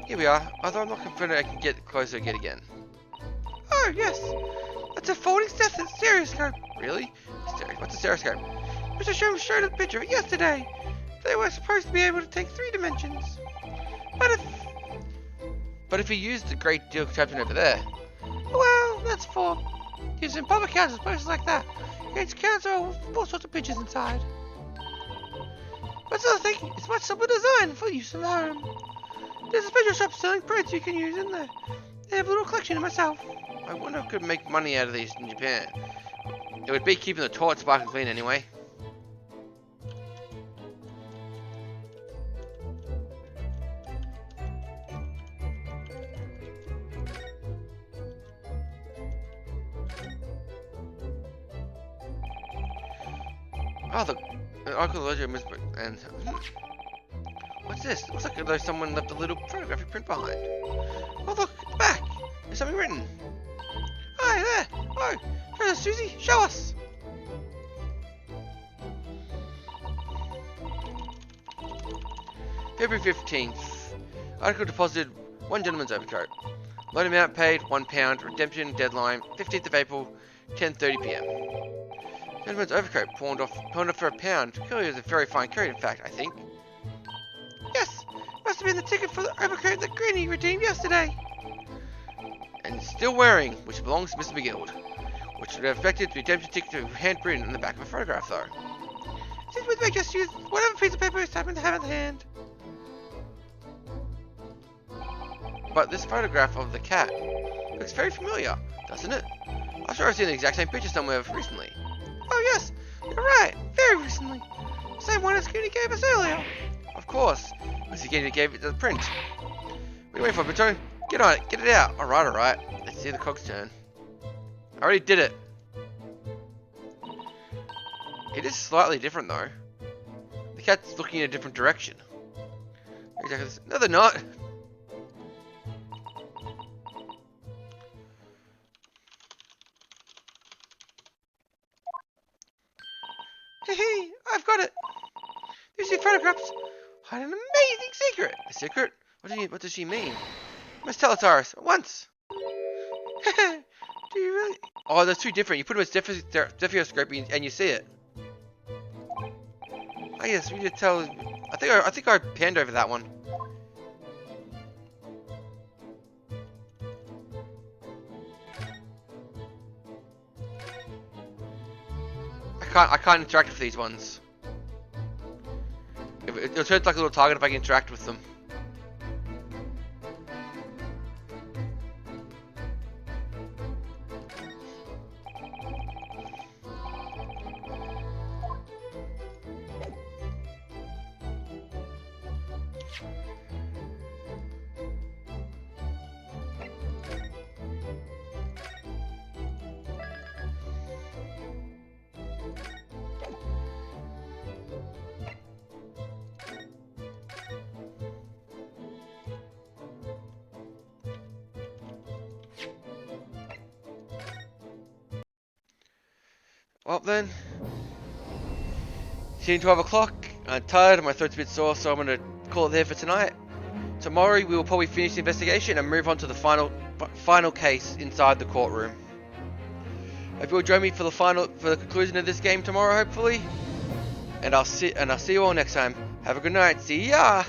Here we are, although I'm not confident I can get closer again. Oh, yes. That's a folding stereoscope. Really? What's a stereoscope? Mr. Sholmes showed a picture of it yesterday. They were supposed to be able to take 3 dimensions. But if he used the great deal contraption over there. Well, that's for using public houses, places like that. It's counts all sorts of pictures inside. But still, I think it's much simpler design for use in the home. There's a special shop selling prints you can use in there. I have a little collection of myself. I wonder if I could make money out of these in Japan. It would be keeping the toilet sparkling clean anyway. Oh, the archaeology and what's this? Looks like there's someone left a little photographic print behind. Oh, look, at the back. There's something written. Hi there. Oh, here's Susie. Show us. February 15th. Article deposited 1 gentleman's overcoat. Loan amount paid £1. Redemption deadline 15th of April, 10:30 p.m. Gentleman's overcoat pawned off for £1. Clearly is a very fine coat, in fact, I think. Yes, must have been the ticket for the overcoat that Greenie redeemed yesterday. And still wearing, which belongs to Mr. McGill, which would have affected the redemption ticket to handwritten on the back of a photograph, though. Since we may just use whatever piece of paper is happened to have at hand. But this photograph of the cat looks very familiar, doesn't it? I'm sure I've seen the exact same picture somewhere recently. Oh yes, you're right, very recently. Same one as Greenie gave us earlier. Of course, Mr. Greenie gave it to the print. What are you waiting for, Baton? Get on it, get it out. Alright. Let's see the cog's turn. I already did it. It is slightly different though. The cat's looking in a different direction. Exactly. No, they're not. Hey, I've got it. These are photographs. Hide an amazing secret. A secret? What does she mean? Must tell us, Iris, at once. Do you really? Oh, they're two different. You put them as stereoscope and you see it. Oh yes, we need to tell. I think I panned over that one. I can't interact with these ones. It turns like a little target if I can interact with them. Well then, it's hitting 12 o'clock. I'm tired and my throat's a bit sore, so I'm gonna call it there for tonight. Tomorrow we will probably finish the investigation and move on to the final case inside the courtroom. Hope you'll join me for the conclusion of this game tomorrow, hopefully. And I'll see you all next time. Have a good night. See ya.